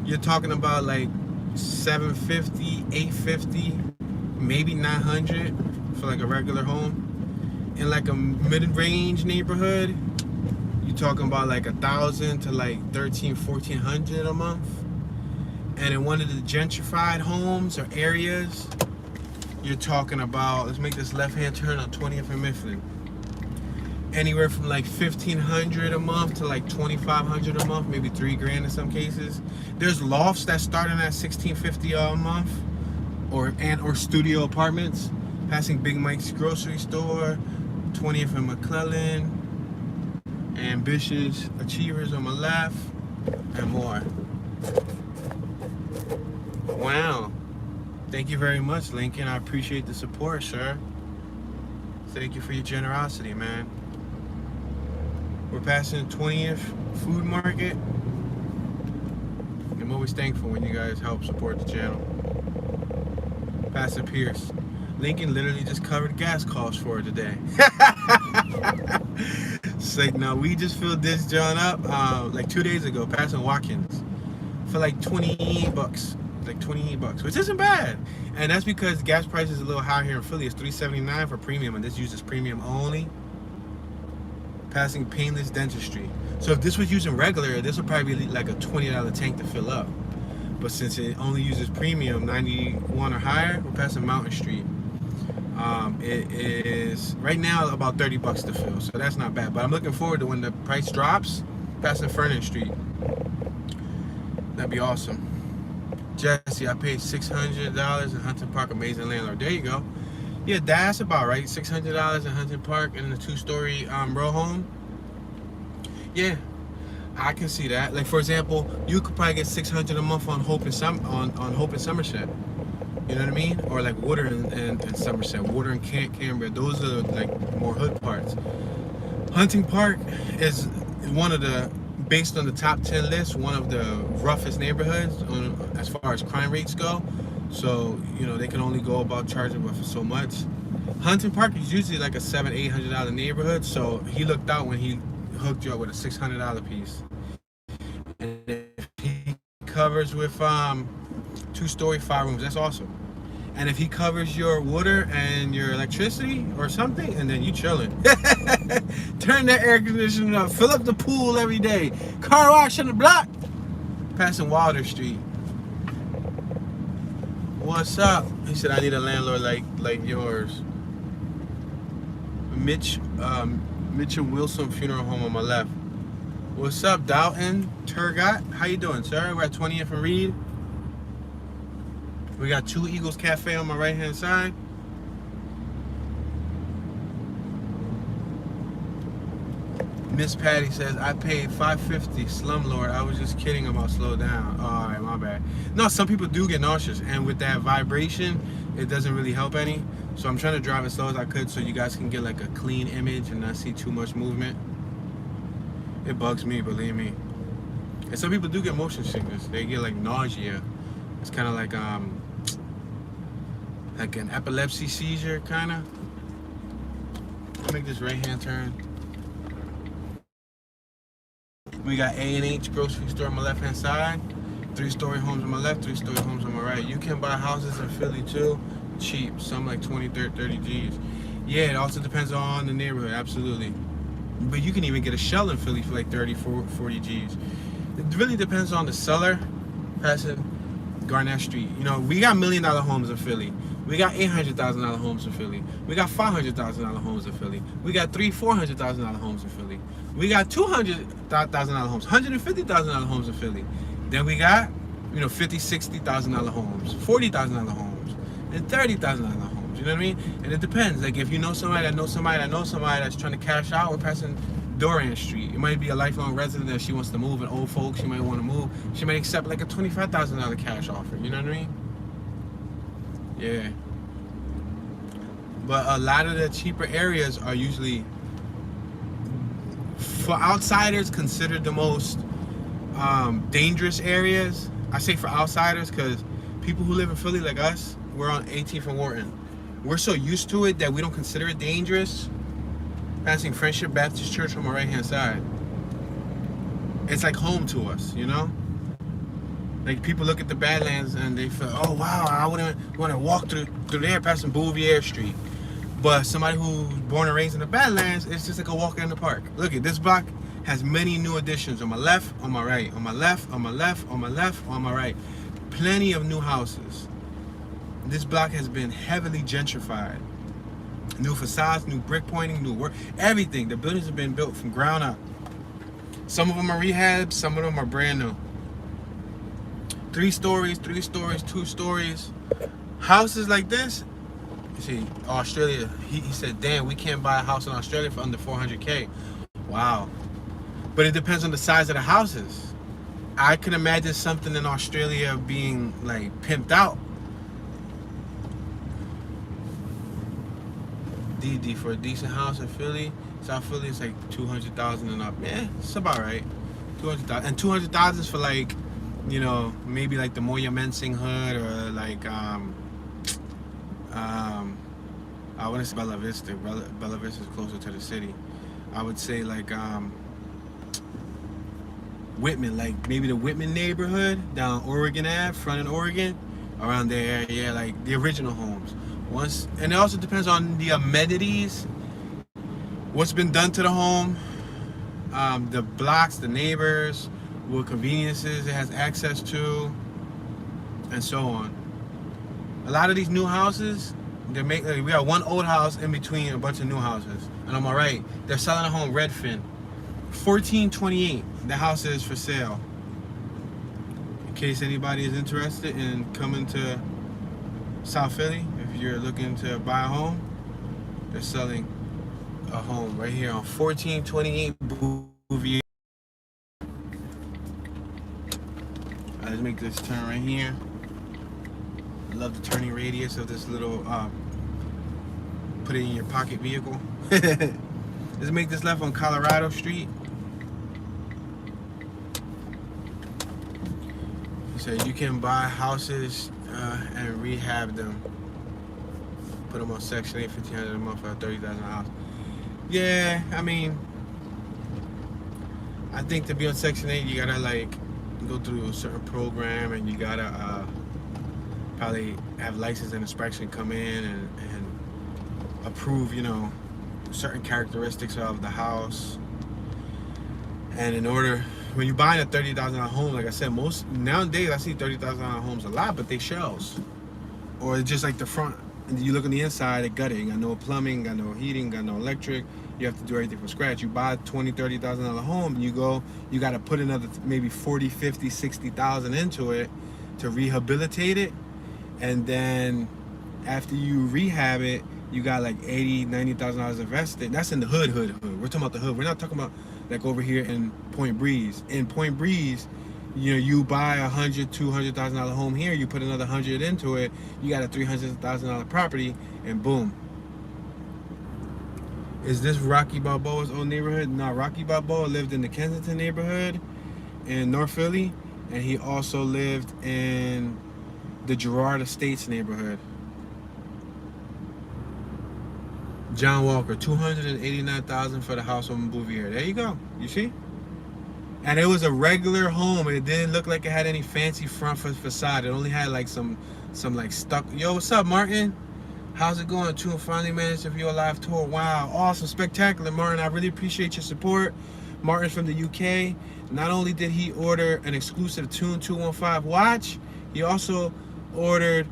you're talking about like $750, $850, maybe $900 for like a regular home. In like a mid-range neighborhood, you're talking about like $1,000 to like $1,300, $1,400 a month. And in one of the gentrified homes or areas, you're talking about, let's make this left-hand turn on 20th and Mifflin, anywhere from like $1,500 a month to like $2,500 a month, maybe $3,000 in some cases. There's lofts that starting at $1,650 a month, or studio apartments, passing Big Mike's grocery store, 20th and McClellan, Ambitious Achievers on my left, and more. Wow. Thank you very much, Lincoln. I appreciate the support, sir. Thank you for your generosity, man. We're passing 20th Food Market. I'm always thankful when you guys help support the channel. Passing Pierce. Lincoln literally just covered gas costs for it today. It's like, no, we just filled this John up like 2 days ago, passing Watkins for like 20 bucks. Like 28 bucks, which isn't bad. And that's because gas price is a little higher here in Philly. It's $3.79 for premium, and this uses premium only. passing painless dentistry. So if this was using regular, this would probably be like a $20 tank to fill up. But since it only uses premium 91 or higher, we're passing Mountain Street. It is right now about 30 bucks to fill, so that's not bad. But I'm looking forward to when the price drops, passing Furnace Street. That'd be awesome. Jesse, I paid $600 in Hunting Park. Amazing landlord. There you go. Yeah, that's about right. $600 in Hunting Park in a 2-story row home. Yeah, I can see that. Like for example, you could probably get $600 a month on Hope and Hope and Somerset. You know what I mean? Or like Water and Somerset, Water and Canberra. Those are like more hood parts. Hunting Park is one of the, based on the top 10 list, one of the roughest neighborhoods as far as crime rates go. So, you know, they can only go about charging for so much. Hunting Park is usually like a $700-800 neighborhood. So he looked out when he hooked you up with a $600 piece. And if he covers with 2-story 5 rooms, that's awesome. And if he covers your water and your electricity or something, and then you chilling. Turn that air conditioning up, fill up the pool every day, car wash on the block, passing Wilder Street. What's up? He said, I need a landlord like yours. Mitch and Wilson Funeral Home on my left. What's up, Dalton Turgot? How you doing, sir? We're at 20th and Reed. We got 2 Eagles Cafe on my right hand side. Miss Patty says, I paid $550 slumlord. I was just kidding about slow down. All right, my bad. No, some people do get nauseous, and with that vibration, it doesn't really help any. So I'm trying to drive as slow as I could so you guys can get like a clean image and not see too much movement. It bugs me, believe me. And some people do get motion sickness. They get like nausea. It's kind of like an epilepsy seizure, kind of. Make this right hand turn. We got A&H grocery store on my left hand side. 3-story homes on my left, 3-story homes on my right. You can buy houses in Philly too, cheap. Some like 20, 30 G's. Yeah, it also depends on the neighborhood, absolutely. But you can even get a shell in Philly for like 30, 40 G's. It really depends on the seller. Passing Garnett Street. You know, we got $1 million homes in Philly. We got $800,000 homes in Philly. We got $500,000 homes in Philly. We got $400,000 homes in Philly. We got $200,000 homes, $150,000 homes in Philly. Then we got, you know, $50,000, $60,000 homes, $40,000 homes, and $30,000 homes. You know what I mean? And it depends. Like if you know somebody that knows somebody that knows somebody that's trying to cash out, we're passing Doran Street. It might be a lifelong resident that she wants to move, and old folks, she might want to move. She might accept like a $25,000 cash offer. You know what I mean? Yeah. But a lot of the cheaper areas are usually, for outsiders, considered the most dangerous areas. I say for outsiders because people who live in Philly like us, we're on 18th and Wharton. We're so used to it that we don't consider it dangerous. Passing Friendship Baptist Church on my right hand side. It's like home to us, you know? Like people look at the Badlands and they feel, oh wow, I wouldn't want to walk through there passing Bouvier Street. But somebody who's born and raised in the Badlands, it's just like a walk in the park. Look at this block has many new additions on my left, on my right, on my left, on my left, on my left, on my right. Plenty of new houses. This block has been heavily gentrified. New facades, new brick pointing, new work, everything. The buildings have been built from ground up. Some of them are rehabs, some of them are brand new. 3 stories, 2 stories. Houses like this, you see, Australia, he said, damn, we can't buy a house in Australia for under 400K. Wow. But it depends on the size of the houses. I can imagine something in Australia being like pimped out. DD for a decent house in Philly, South Philly, it's like 200,000 and up. Yeah, it's about right. 200,000 and 200,000 is for like, you know, maybe like the Moya Mensing hood or like I wouldn't say Bella Vista. Bella Vista is closer to the city. I would say like Whitman, like maybe the Whitman neighborhood down Oregon Ave, front in Oregon, around there. Yeah, like the original homes. And it also depends on the amenities, what's been done to the home, the blocks, the neighbors, what conveniences it has access to, and so on. A lot of these new houses, they make we got one old house in between a bunch of new houses, and I'm alright. They're selling a home Redfin, 1428. The house is for sale. In case anybody is interested in coming to South Philly, if you're looking to buy a home, they're selling a home right here on 1428 Bouvier. Let's make this turn right here. I love the turning radius of this little put it in your pocket vehicle. Let's make this left on Colorado Street. So you can buy houses and rehab them. Put them on Section 8, $1,500 a month for $30,000 a house. Yeah, I mean, I think to be on Section 8, you gotta like go through a certain program, and you gotta probably have license and inspection come in and approve, you know, certain characteristics of the house. And in order, when you're buying a $30,000 home, like I said, most nowadays I see $30,000 homes a lot, but they shells, or just like the front. And you look on the inside, it gutted. You got no plumbing, got no heating, got no electric. You have to do everything from scratch. You buy a $20,000, $30,000 home, and you got to put another maybe 40, 50, 60,000 into it to rehabilitate it. And then after you rehab it, you got like $80,000, $90,000 invested. That's in the hood. We're talking about the hood. We're not talking about like over here in Point Breeze. In Point Breeze, you know, you buy a $100,000, $200,000 home here, you put another 100 into it, you got a $300,000 property, and boom. Is this Rocky Balboa's old neighborhood? No, Rocky Balboa lived in the Kensington neighborhood in North Philly, and he also lived in the Girard Estates neighborhood. John Walker, $289,000 for the house on Bouvier. There you go. You see? And it was a regular home. It didn't look like it had any fancy front facade. It only had like some like stuck. Yo, what's up, Martin? How's it going? Finally managed to view a live tour. Wow, awesome, spectacular, Martin. I really appreciate your support. Martin from the UK. Not only did he order an exclusive Tune 215 watch, he also ordered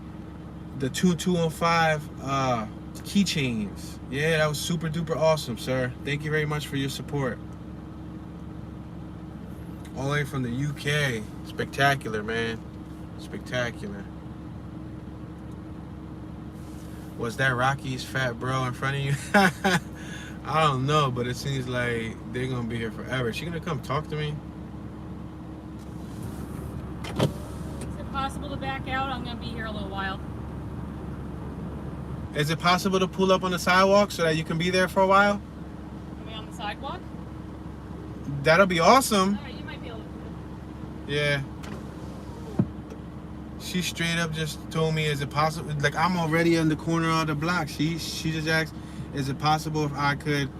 the Tune 215 keychains. Yeah, that was super duper awesome, sir. Thank you very much for your support. All the way from the UK. Spectacular, man. Spectacular. Was that Rocky's fat bro in front of you? I don't know, but it seems like they're gonna be here forever. Is she gonna come talk to me? Is it possible to back out? I'm gonna be here a little while. Is it possible to pull up on the sidewalk so that you can be there for a while? Are we on the sidewalk? That'll be awesome. Alright, you might be able to do it. Yeah. She straight up just told me, is it possible? Like, I'm already in the corner of the block. She just asked, is it possible if I could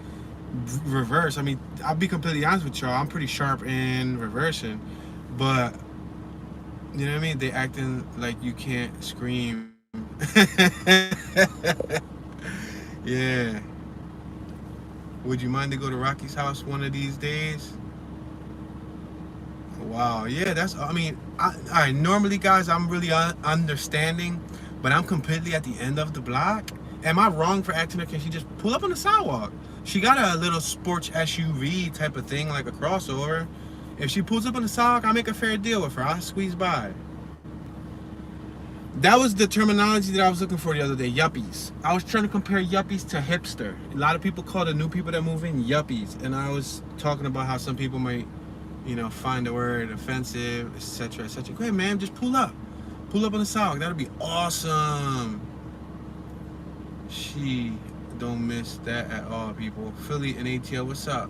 reverse? I mean, I'll be completely honest with y'all. I'm pretty sharp in reversing, but you know what I mean? They acting like you can't scream. Yeah. Would you mind to go to Rocky's house one of these days? Wow, yeah, that's, I mean, all right, normally, guys, I'm really understanding, but I'm completely at the end of the block. Am I wrong for acting like, can she just pull up on the sidewalk? She got a little sports SUV type of thing, like a crossover. If she pulls up on the sidewalk, I'll make a fair deal with her. I'll squeeze by. That was the terminology that I was looking for the other day, yuppies. I was trying to compare yuppies to hipster. A lot of people call the new people that move in yuppies, and I was talking about how some people might, you know, find the word offensive, etc., etc. Go ahead, man, just pull up. Pull up on the sidewalk. That'll be awesome. She don't miss that at all, people. Philly and ATL, what's up?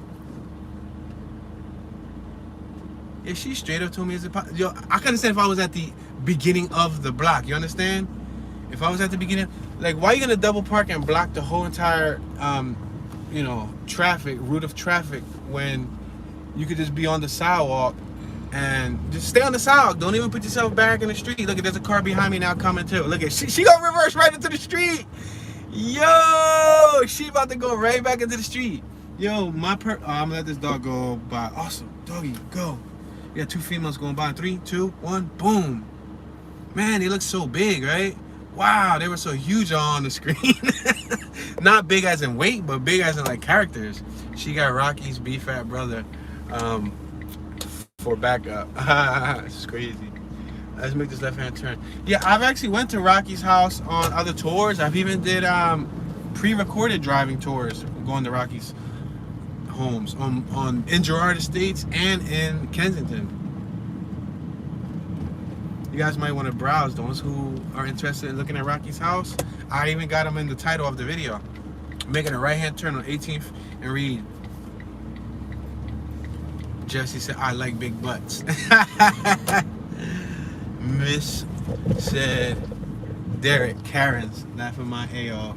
Yeah, she straight up told me, is it possible? Yo, I could understand if I was at the beginning of the block. You understand? If I was at the beginning, like, why are you gonna double park and block the whole entire, you know, route of traffic when you could just be on the sidewalk and just stay on the sidewalk? Don't even put yourself back in the street. Look, there's a car behind me now coming too. Look at, she gonna reverse right into the street. Yo, she about to go right back into the street. Yo, I'm gonna let this dog go by. Awesome. Doggy, go. You got 2 females going by. 3, 2, 1, boom. Man, they look so big, right? Wow, they were so huge on the screen. Not big as in weight, but big as in like characters. She got Rocky's B-Fat brother for backup. It's crazy. Let's make this left-hand turn. Yeah, I've actually went to Rocky's house on other tours. I've even did pre-recorded driving tours going to Rocky's homes in Girard Estates and in Kensington. You guys might want to browse. Those who are interested in looking at Rocky's house, I even got them in the title of the video. Making a right-hand turn on 18th and Reed. Jesse said, I like big butts. Miss said, Derek, Karen's laughing my A off.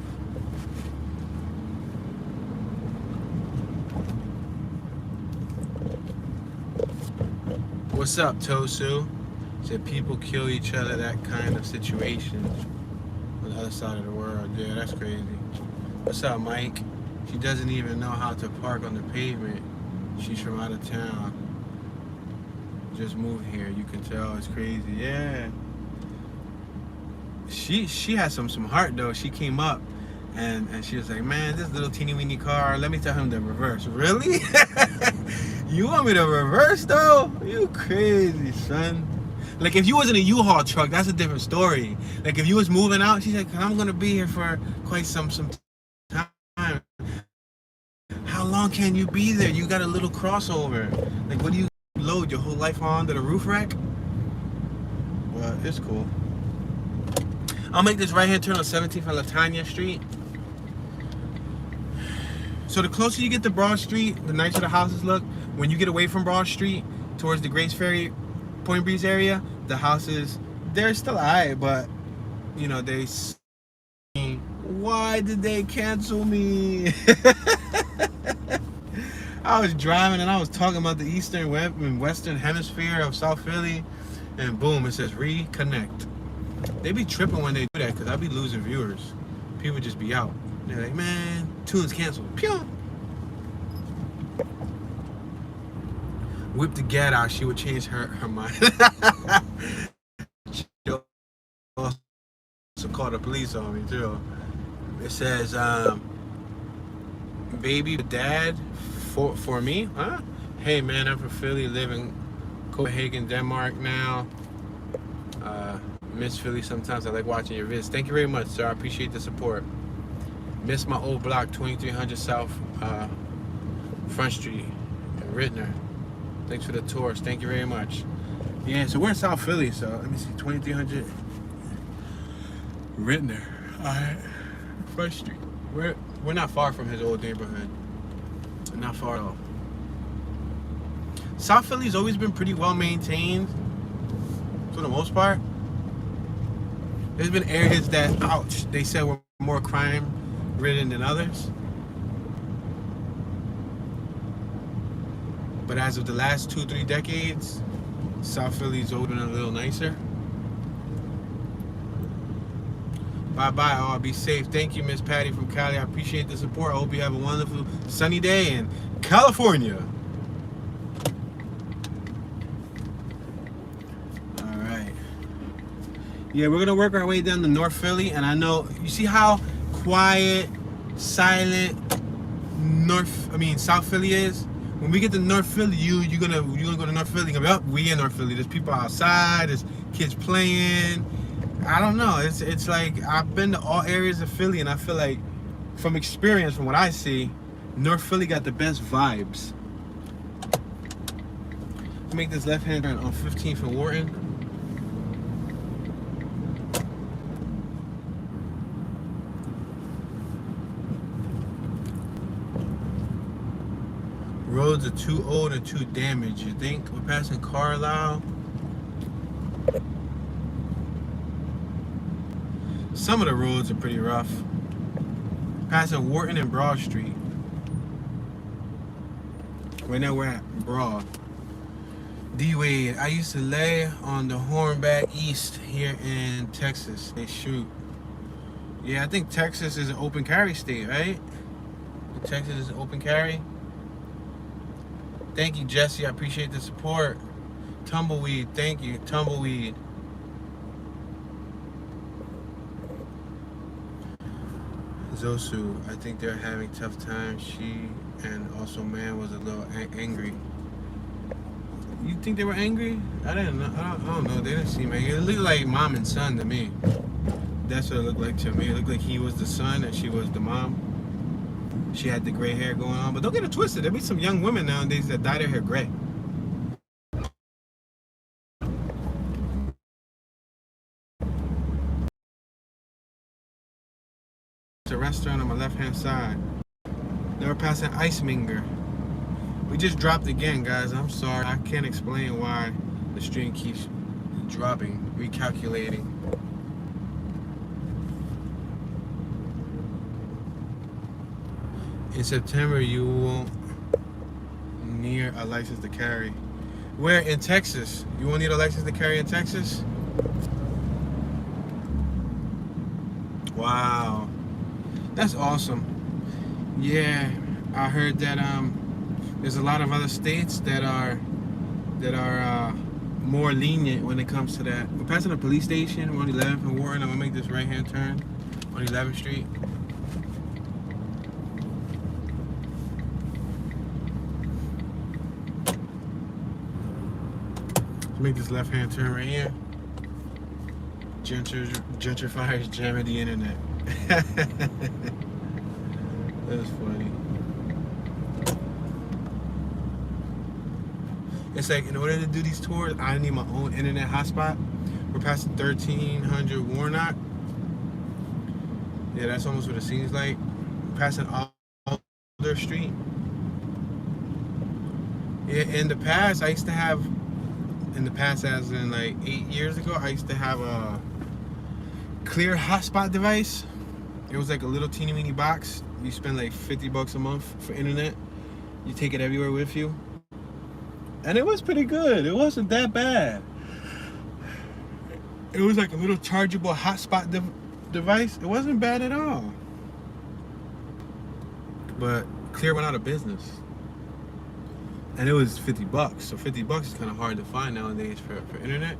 What's up, Tosu? Said people kill each other, that kind of situation on the other side of the world. Yeah, that's crazy. What's up, Mike? She doesn't even know how to park on the pavement. She's from out of town. Just moved here. You can tell it's crazy. Yeah. She has some heart though. She came up and she was like, man, this little teeny weeny car. Let me tell him to reverse. Really? You want me to reverse though? You crazy, son. Like if you was in a U-Haul truck, that's a different story. Like if you was moving out, she's like, I'm gonna be here for quite some time. How long can you be there? You got a little crossover. Like what do you load your whole life on to the roof rack? Well, it's cool. I'll make this right-hand turn on 17th and Latanya Street. So the closer you get to Broad Street, the nicer the houses look. When you get away from Broad Street towards the Grace Ferry, Point Breeze area, the houses, they're still alright, but you know, why did they cancel me? I was driving and I was talking about the eastern and western hemisphere of South Philly, and boom, it says reconnect. They be tripping when they do that because I be losing viewers. People just be out. They're like, man, tune's canceled. Pew! Whip the gat out, she would change her mind. She also called the police on me too. It says, baby dad for me? Huh? Hey man, I'm from Philly, live in Copenhagen, Denmark now. Miss Philly sometimes. I like watching your vids. Thank you very much, sir. I appreciate the support. Miss my old block, 2300 South Front Street, Rittner. Thanks for the tours. Thank you very much. Yeah, so we're in South Philly, so let me see, 2300 Rittner. Alright. Front Street. We're not far from his old neighborhood. Not far at all. South Philly's always been pretty well maintained for the most part. There's been areas that, ouch, they said were more crime ridden than others. But as of the last 2-3 decades, South Philly's always been a little nicer. Bye-bye, all. Be safe. Thank you, Miss Patty from Cali. I appreciate the support. I hope you have a wonderful sunny day in California. All right. Yeah, we're going to work our way down to North Philly. And I know, you see how quiet, silent South Philly is? When we get to North Philly, you're gonna go to North Philly. You're gonna be, oh, we in North Philly. There's people outside. There's kids playing. I don't know. It's like I've been to all areas of Philly, and I feel like, from experience, from what I see, North Philly got the best vibes. Make this left-hand turn on 15th and Wharton. Roads are too old and too damaged. You think? We're passing Carlisle. Some of the roads are pretty rough. Passing Wharton and Broad Street. Right now we're at Broad. D-Wade, I used to lay on the Hornback East here in Texas. They shoot. Yeah, I think Texas is an open carry state, right? Texas is open carry. Thank you, Jesse. I appreciate the support. Tumbleweed, thank you, Tumbleweed. Zosu, I think they're having tough times. She and also man was a little angry. You think they were angry? I didn't know. I don't know. They didn't seem angry. It looked like mom and son to me. That's what it looked like to me. It looked like he was the son and she was the mom. She had the gray hair going on. But don't get it twisted. There'll be some young women nowadays that dye their hair gray. It's a restaurant on my left-hand side. They were passing Ice Minger. We just dropped again, guys. I'm sorry. I can't explain why the stream keeps dropping, recalculating. In September, you won't need a license to carry. Where in Texas? You won't need a license to carry in Texas? Wow, that's awesome. Yeah, I heard that there's a lot of other states that are more lenient when it comes to that. We're passing a police station. We're on 11th and Warren. I'm gonna make this right-hand turn on 11th Street. Make this left-hand turn right here. Gentrifiers jamming the internet. That's funny. It's like, in order to do these tours, I need my own internet hotspot. We're passing 1300 Warnock. Yeah, that's almost what it seems like. We're passing Alder Street. Yeah, in the past, I used to have, as in like 8 years ago, I used to have a clear hotspot device. It was like a little teeny weeny box. You spend like $50 a month for internet. You take it everywhere with you. And it was pretty good. It wasn't that bad. It was like a little chargeable hotspot device. It wasn't bad at all. But Clear went out of business. And it was $50. So $50 is kind of hard to find nowadays for internet.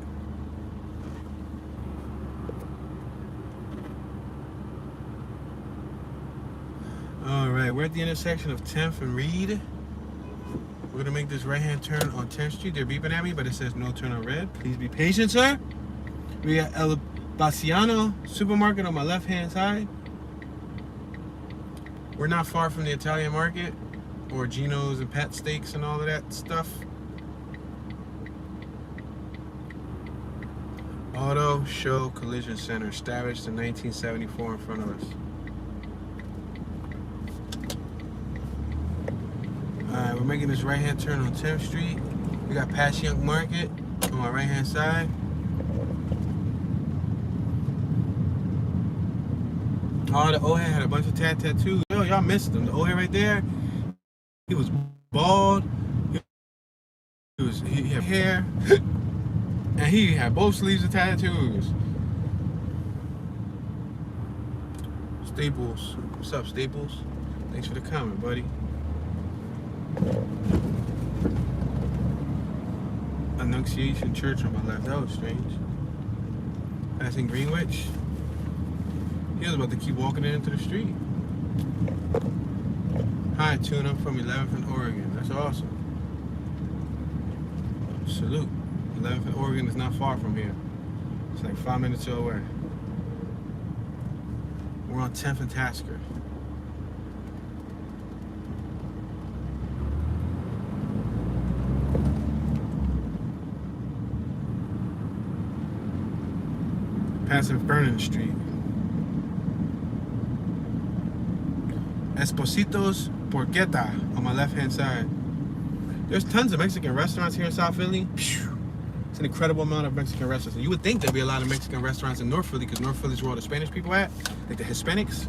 Alright, we're at the intersection of 10th and Reed. We're gonna make this right-hand turn on 10th Street. They're beeping at me, but it says no turn on red. Please be patient, sir. We got El Baciano supermarket on my left-hand side. We're not far from the Italian market, or Geno's and Pet Steaks and all of that stuff. Auto Show Collision Center, established in 1974 in front of us. Alright, we're making this right-hand turn on 10th Street. We got Passyunk Market on my right-hand side. Oh, the old head had a bunch of tattoos. Yo, y'all missed him. The old head right there, he was bald. He had hair. And he had both sleeves of tattoos. Staples. What's up, Staples? Thanks for the comment, buddy. Annunciation Church on my left. That was strange. Passing Greenwich. He was about to keep walking into the street. Hi, Tune. I'm from 11th and Oregon. That's awesome. Salute. 11th and Oregon is not far from here. It's like 5 minutes away. We're on 10th and Tasker. Passing Vernon Street. Espositos Porqueta on my left-hand side. There's tons of Mexican restaurants here in South Philly. It's an incredible amount of Mexican restaurants. And you would think there'd be a lot of Mexican restaurants in North Philly, because North Philly is where all the Spanish people at, like the Hispanics,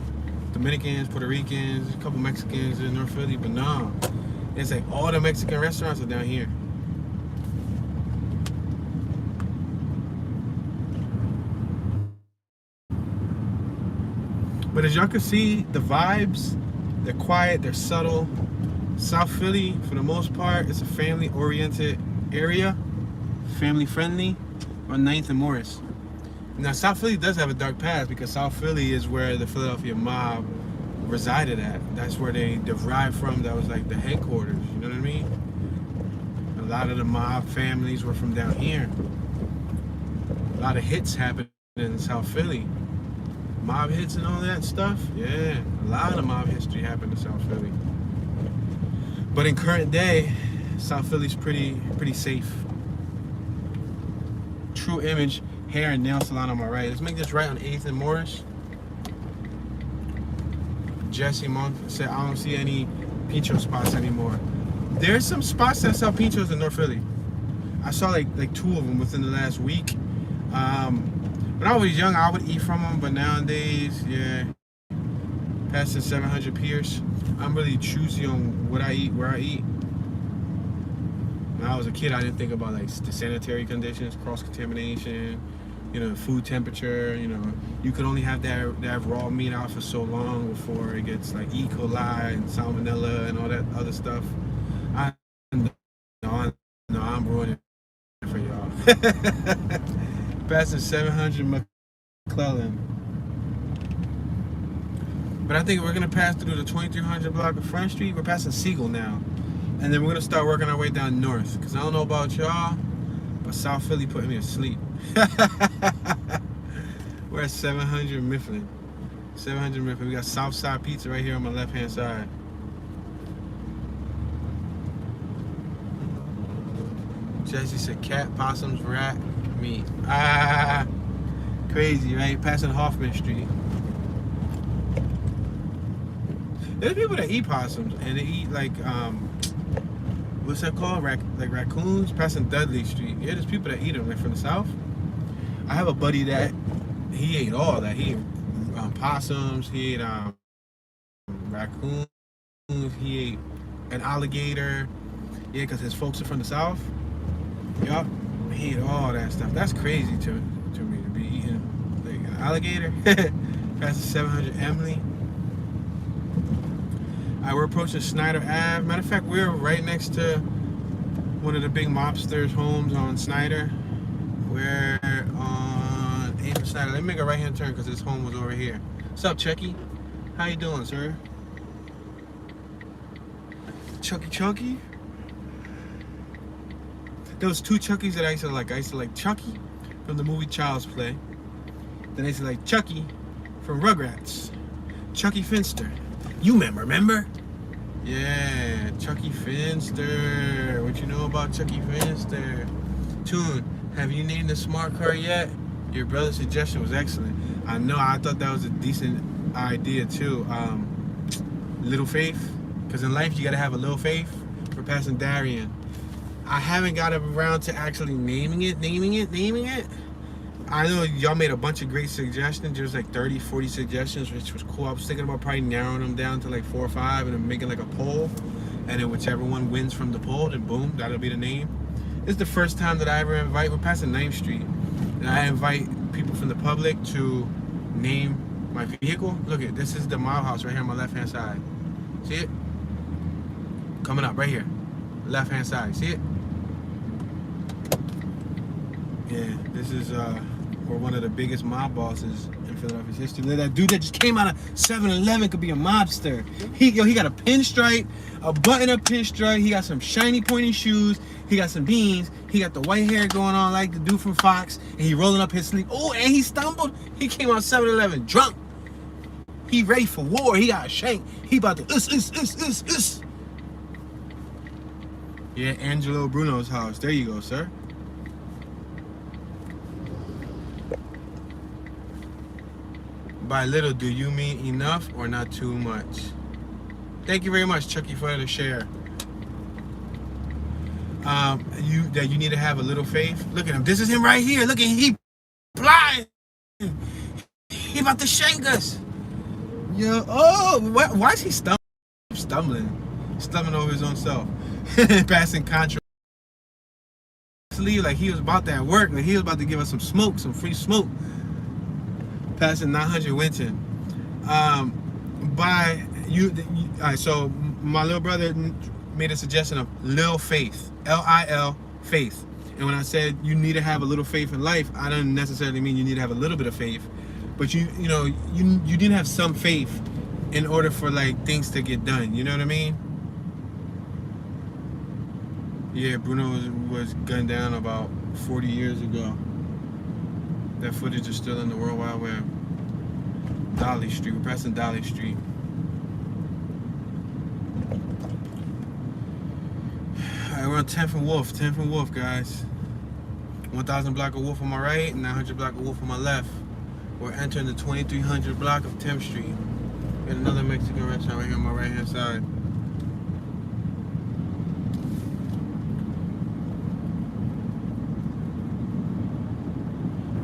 Dominicans, Puerto Ricans, a couple Mexicans in North Philly, but no. It's like all the Mexican restaurants are down here. But as y'all can see, the vibes They're quiet, they're subtle. South Philly, for the most part, it's a family-oriented area, family-friendly, on 9th and Morris. Now, South Philly does have a dark past because South Philly is where the Philadelphia mob resided at. That's where they derived from. That was like the headquarters, you know what I mean? A lot of the mob families were from down here. A lot of hits happened in South Philly. Mob hits and all that stuff, yeah. A lot of mob history happened in South Philly. But in current day, South Philly's pretty safe. True Image hair and nail salon on my right. Let's make this right on 8th and Morris. Jesse Monk said, I don't see any pincho spots anymore. There's some spots that sell pinchos in North Philly. I saw like 2 of them within the last week. When I was young, I would eat from them, but nowadays, yeah, past the 700 Pierce, I'm really choosy on what I eat, where I eat. When I was a kid, I didn't think about like the sanitary conditions, cross-contamination, you know, food temperature. You know, you could only have that raw meat out for so long before it gets like E. coli and salmonella and all that other stuff. I'm ruining it for y'all. Past the 700 McClellan. But I think we're gonna pass through the 2300 block of Front Street. We're passing Siegel now. And then we're gonna start working our way down north. Cause I don't know about y'all, but South Philly putting me to sleep. We're at 700 Mifflin. 700 Mifflin. We got Southside Pizza right here on my left hand side. Jesse said cat, possums, rat, meat. Ah, crazy, right? Passing Hoffman Street. There's people that eat possums and they eat like what's that called? Like raccoons. Passing Dudley Street. Yeah, there's people that eat them like from the south. I have a buddy that he ate all that. He ate possums. He ate raccoons. He ate an alligator. Yeah, because his folks are from the south. Yup. He ate all that stuff. That's crazy to me to be eating like an alligator. Past the 700 Emily. Alright, we're approaching Snyder Ave. Matter of fact, we're right next to one of the big mobsters' homes on Snyder. We're on 8th and Snyder. Let me make a right-hand turn because his home was over here. What's up, Chucky? How you doing, sir? Chucky? There was 2 Chuckies that I used to like. I used to like Chucky from the movie Child's Play. Then I used to like Chucky from Rugrats. Chucky Finster. You remember? Yeah, Chucky Finster. What you know about Chucky Finster? Tune, have you named the smart car yet? Your brother's suggestion was excellent. I know, I thought that was a decent idea too. Little faith, because in life you gotta have a little faith. We're passing Darien. I haven't got around to actually naming it. I know y'all made a bunch of great suggestions. There's like 30, 40 suggestions, which was cool. I was thinking about probably narrowing them down to like 4 or 5 and then making like a poll. And then whichever one wins from the poll, then boom, that'll be the name. This is the first time that I ever invite, we're passing 9th Street. And I invite people from the public to name my vehicle. Look at this is the mob house right here on my left hand side. See it? Coming up right here. Left hand side. See it? Yeah, this is or one of the biggest mob bosses in Philadelphia's history. That dude that just came out of 7-Eleven could be a mobster. He got a pinstripe, a button-up pinstripe. He got some shiny pointy shoes. He got some beans. He got the white hair going on like the dude from Fox. And he rolling up his sleeve. Oh, and he stumbled. He came out of 7-Eleven drunk. He ready for war. He got a shank. He about to Yeah, Angelo Bruno's house. There you go, sir. By little, do you mean enough or not too much? Thank you very much, Chucky, for the share. You need to have a little faith. Look at him. This is him right here. Look at him. He blind. He about to shank us. Yo, oh, why is he stumbling over his own self? Passing contract. Like he was about that work. Like he was about to give us some smoke, some free smoke. Passing 900 Winton. By All right, so my little brother made a suggestion of Lil Faith, Lil Faith. And when I said you need to have a little faith in life, I don't necessarily mean you need to have a little bit of faith, but you need to have some faith in order for like things to get done. You know what I mean? Yeah, Bruno was gunned down about 40 years ago. That footage is still in the World Wide Web. Dolly Street, we're passing Dolly Street. Alright, we're on 10th and Wolf, guys. 1000 block of Wolf on my right, and 900 block of Wolf on my left. We're entering the 2300 block of 10th Street. We got another Mexican restaurant right here on my right hand side.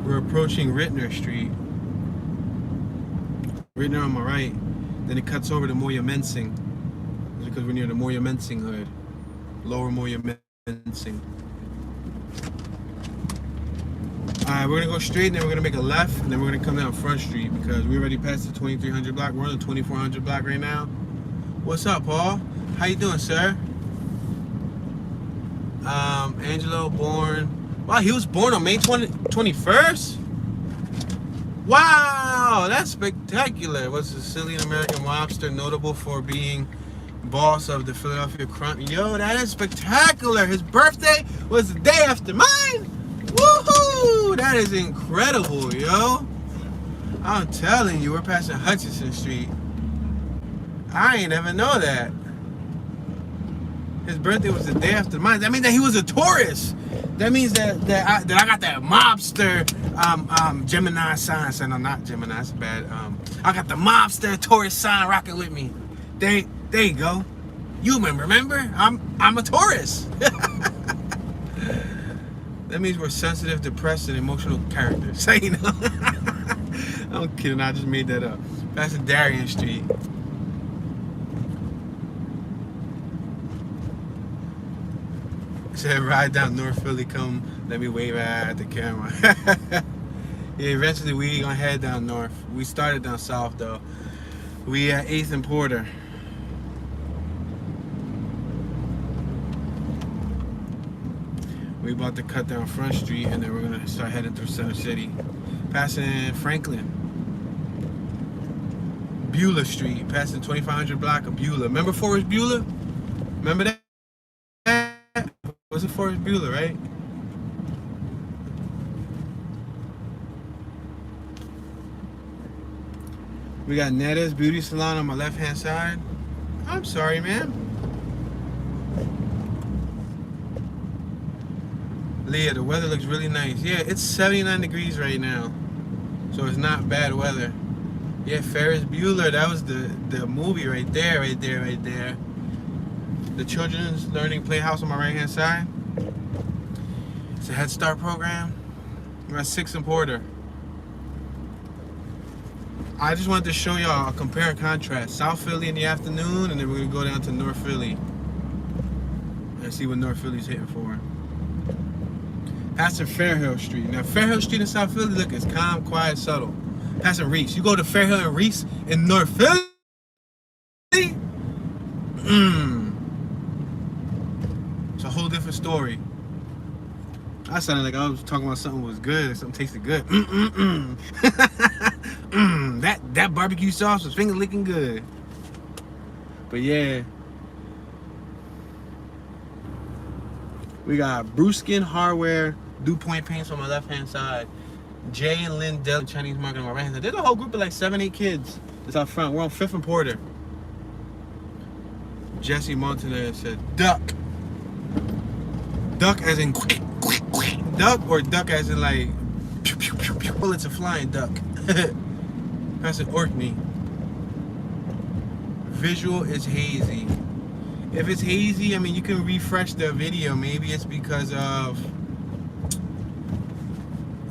We're approaching Rittner Street. Rittner on my right. Then it cuts over to Moyamensing. Because we're near the Moyamensing hood. Lower Moyamensing. Alright, we're gonna go straight and then we're gonna make a left and then we're gonna come down Front Street because we already passed the 2300 block. We're on the 2400 block right now. What's up, Paul? How you doing, sir? Angelo born. Wow, he was born on May 21st? Wow, that's spectacular. Was a Sicilian American mobster notable for being boss of the Philadelphia Crime? Yo, that is spectacular. His birthday was the day after mine. Woohoo! That is incredible, yo. I'm telling you, we're passing Hutchinson Street. I ain't ever know that. His birthday was the day after mine. That means that he was a Taurus. That means that I got that mobster Gemini sign. So no, not Gemini. That's bad. I got the mobster Taurus sign rocking with me. There you go. You remember? I'm a Taurus. That means we're sensitive, depressed, and emotional characters. So, you know. I'm kidding. I just made that up. Passing Darien Street. Said ride down North Philly, come let me wave at the camera. Yeah, eventually we gonna head down north. We started down south though. We at 8th and Porter. We about to cut down Front Street and then we're gonna start heading through Center City. Passing Franklin. Beulah Street, passing 2500 block of Beulah. Remember Forest Beulah? Remember that? Was it Forest Beulah, right? We got Netta's Beauty Salon on my left-hand side. I'm sorry, ma'am. Leah, the weather looks really nice. Yeah, it's 79 degrees right now. So it's not bad weather. Yeah, Ferris Bueller, that was the movie right there. The Children's Learning Playhouse on my right-hand side. It's a Head Start program. We're at 6th and Porter. I just wanted to show y'all a compare and contrast. South Philly in the afternoon, and then we're gonna go down to North Philly and see what North Philly's hitting for. Passing Fairhill Street. Now Fairhill Street in South Philly, look, it's calm, quiet, subtle. Passing Reese. You go to Fairhill and Reese in North Philly? It's a whole different story. I sounded like I was talking about something was good, something tasted good. That barbecue sauce was finger licking good. But yeah. We got Bruskin Hardware, DuPont Paints on my left hand side. Jay and Lynn Dell, Chinese market on my right hand side. There's a whole group of like 7-8 kids that's out front. We're on 5th and Porter. Jesse Montanez said, duck. Duck as in quick, duck, or duck as in like pew, pew, pew, pew. Bullets are flying duck. That's an Orkney. Visual is hazy. If it's hazy, I mean, you can refresh the video. Maybe it's because of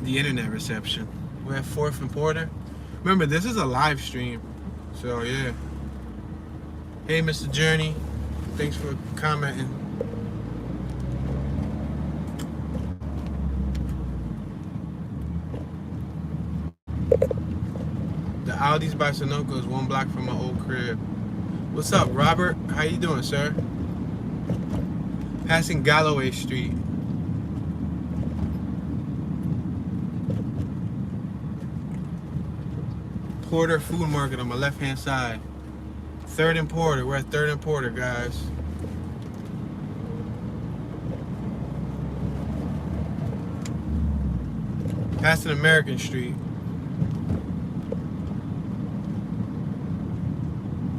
the internet reception. We're at 4th and Porter. Remember, this is a live stream. So, yeah. Hey, Mr. Journey. Thanks for commenting. The Aldi's by Sunoco is 1 block from my old crib. What's up, Robert? How you doing, sir? Passing Galloway Street. Porter Food Market on my left-hand side. 3rd and Porter. We're at 3rd and Porter, guys. Passing American Street.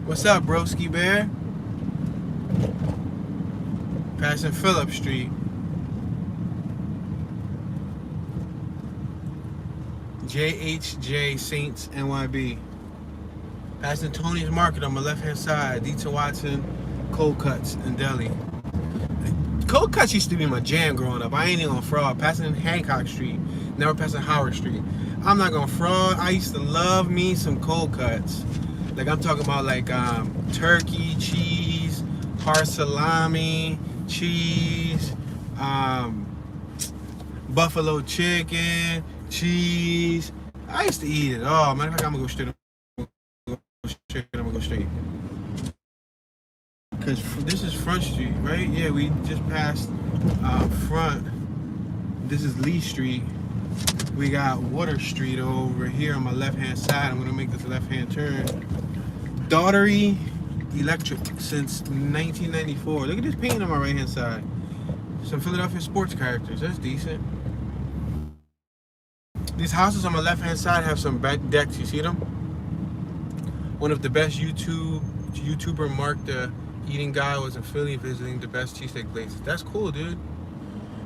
What's up, Broski Bear? Passing Phillip Street. JHJ Saints NYB. Passing Tony's Market on my left-hand side. Dieter Watson, Cold Cuts, and Deli. Cold Cuts used to be my jam growing up. I ain't even gonna fraud. Passing Hancock Street. Never passing Howard Street. I'm not gonna fraud. I used to love me some Cold Cuts. Like I'm talking about like turkey, cheese, hard salami, cheese, buffalo chicken, cheese. I used to eat it. Oh, matter of fact, I'm gonna go straight. I'm gonna go straight. Cause this is Front Street, right? Yeah, we just passed Front. This is Lee Street. We got Water Street over here on my left-hand side. I'm gonna make this left-hand turn. Daughtery Electric since 1994. Look at this paint on my right-hand side. Some Philadelphia sports characters. That's decent. These houses on my left-hand side have some back decks. You see them? One of the best YouTuber Mark the Eating Guy was in Philly visiting the best cheesesteak places. That's cool, dude.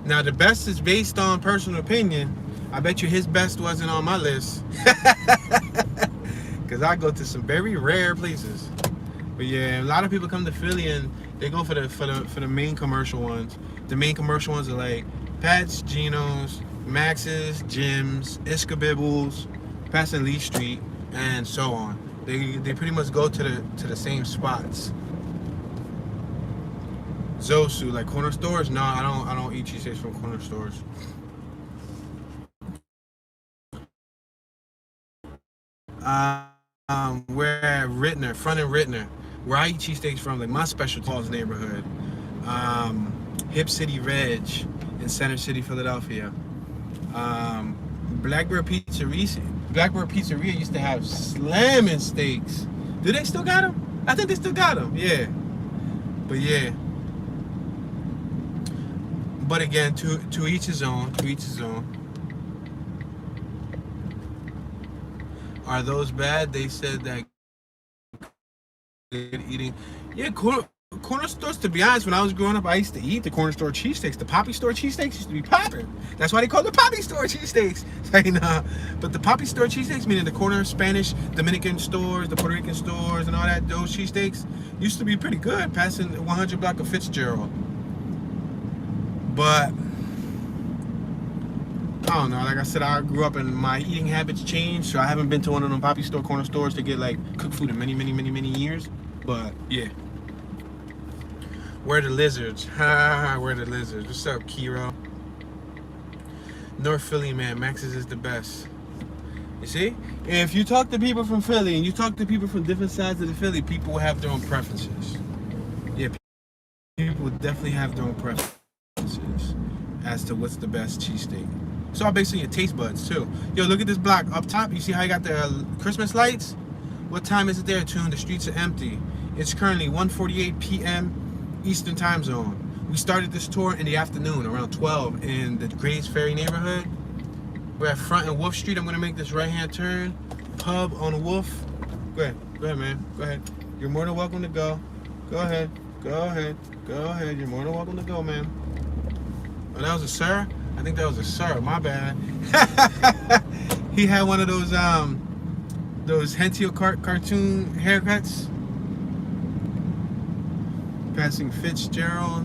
Now the best is based on personal opinion. I bet you his best wasn't on my list. Cause I go to some very rare places. But yeah, a lot of people come to Philly and they go for the main commercial ones. The main commercial ones are like Pat's, Geno's, Max's, Jim's, Iskabibbles, passing Lee Street, and so on. They pretty much go to the same spots. Zosu, like corner stores? No, I don't eat cheesesteaks from corner stores. We're at Rittner, Front and Rittner, where I eat cheesesteaks from, like my special Paul's neighborhood. Hip City Reg in Center City, Philadelphia. Blackbird Pizzeria used to have slamming steaks. Do they still got them? I think they still got them, yeah. But yeah. But again, to each his own, to each his own. Are those bad? They said that eating. Yeah, corner stores, to be honest, when I was growing up, I used to eat the corner store cheesesteaks. The Poppy Store cheesesteaks used to be popping. That's why they call the Poppy Store cheesesteaks. Like, nah. But the Poppy Store cheesesteaks, meaning the corner Spanish, Dominican stores, the Puerto Rican stores, and all that, those cheesesteaks used to be pretty good, passing 100 block of Fitzgerald. But I don't know, like I said, I grew up and my eating habits changed, so I haven't been to one of them Poppy Store corner stores to get like cooked food in many years. But yeah. Where the lizards? Ha, where the lizards? What's up, Kiro? North Philly, man, Max's is the best. You see? If you talk to people from Philly and you talk to people from different sides of the Philly, people will have their own preferences. Yeah, people will definitely have their own preferences as to what's the best cheesesteak. It's all based on your taste buds too. Yo, look at this block up top. You see how you got the Christmas lights? What time is it there, Tune? The streets are empty. It's currently 1:48 p.m. Eastern Time Zone. We started this tour in the afternoon, around 12, in the Grays Ferry neighborhood. We're at Front and Wolf Street. I'm gonna make this right-hand turn. Pub on Wolf. Go ahead, man. Go ahead. You're more than welcome to go. Go ahead. You're more than welcome to go, man. Oh, that was a sir? I think that was a sir. My bad. He had one of those Hentio cartoon haircuts. Passing Fitzgerald.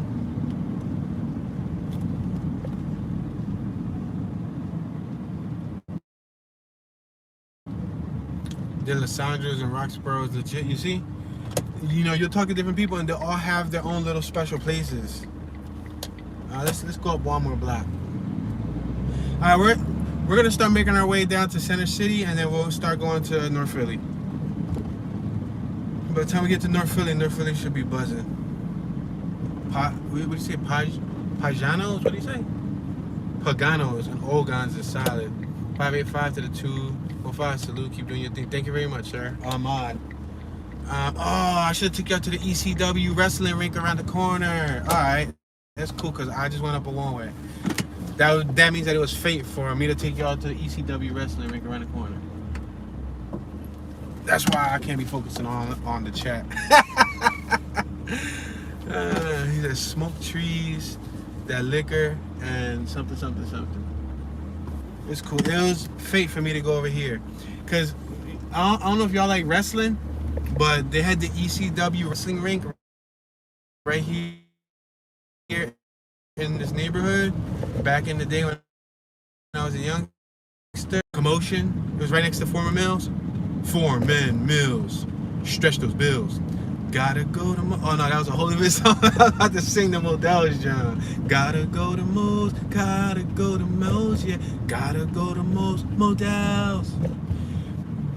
De Lissandro's and Roxborough is legit. You see? You know, you'll talk to different people and they'll all have their own little special places. Let's go up one more block. All right, we're gonna start making our way down to Center City and then we'll start going to North Philly. by the time we get to North Philly should be buzzing. What do you say? Paganos? What do you say? Paganos and Ogons is solid. 585 to the 215. Salute. Keep doing your thing. Thank you very much, sir. Ahmad. I should have took you out to the ECW wrestling rink around the corner. All right. That's cool because I just went up a long way. That means that it was fate for me to take you out to the ECW wrestling rink around the corner. That's why I can't be focusing on the chat. He said smoked trees, that liquor, and something. It's cool. It was fate for me to go over here. Because I don't know if y'all like wrestling, but they had the ECW wrestling rink right here in this neighborhood back in the day when I was a youngster. Commotion. It was right next to Former Mills. Foreman Mills. Stretch those bills. Gotta go to oh no, that was a Holy Miss song. I was about to sing the Models, John. Gotta go to Mo's, gotta go to Mo's, yeah. Gotta go to Mo's, Models.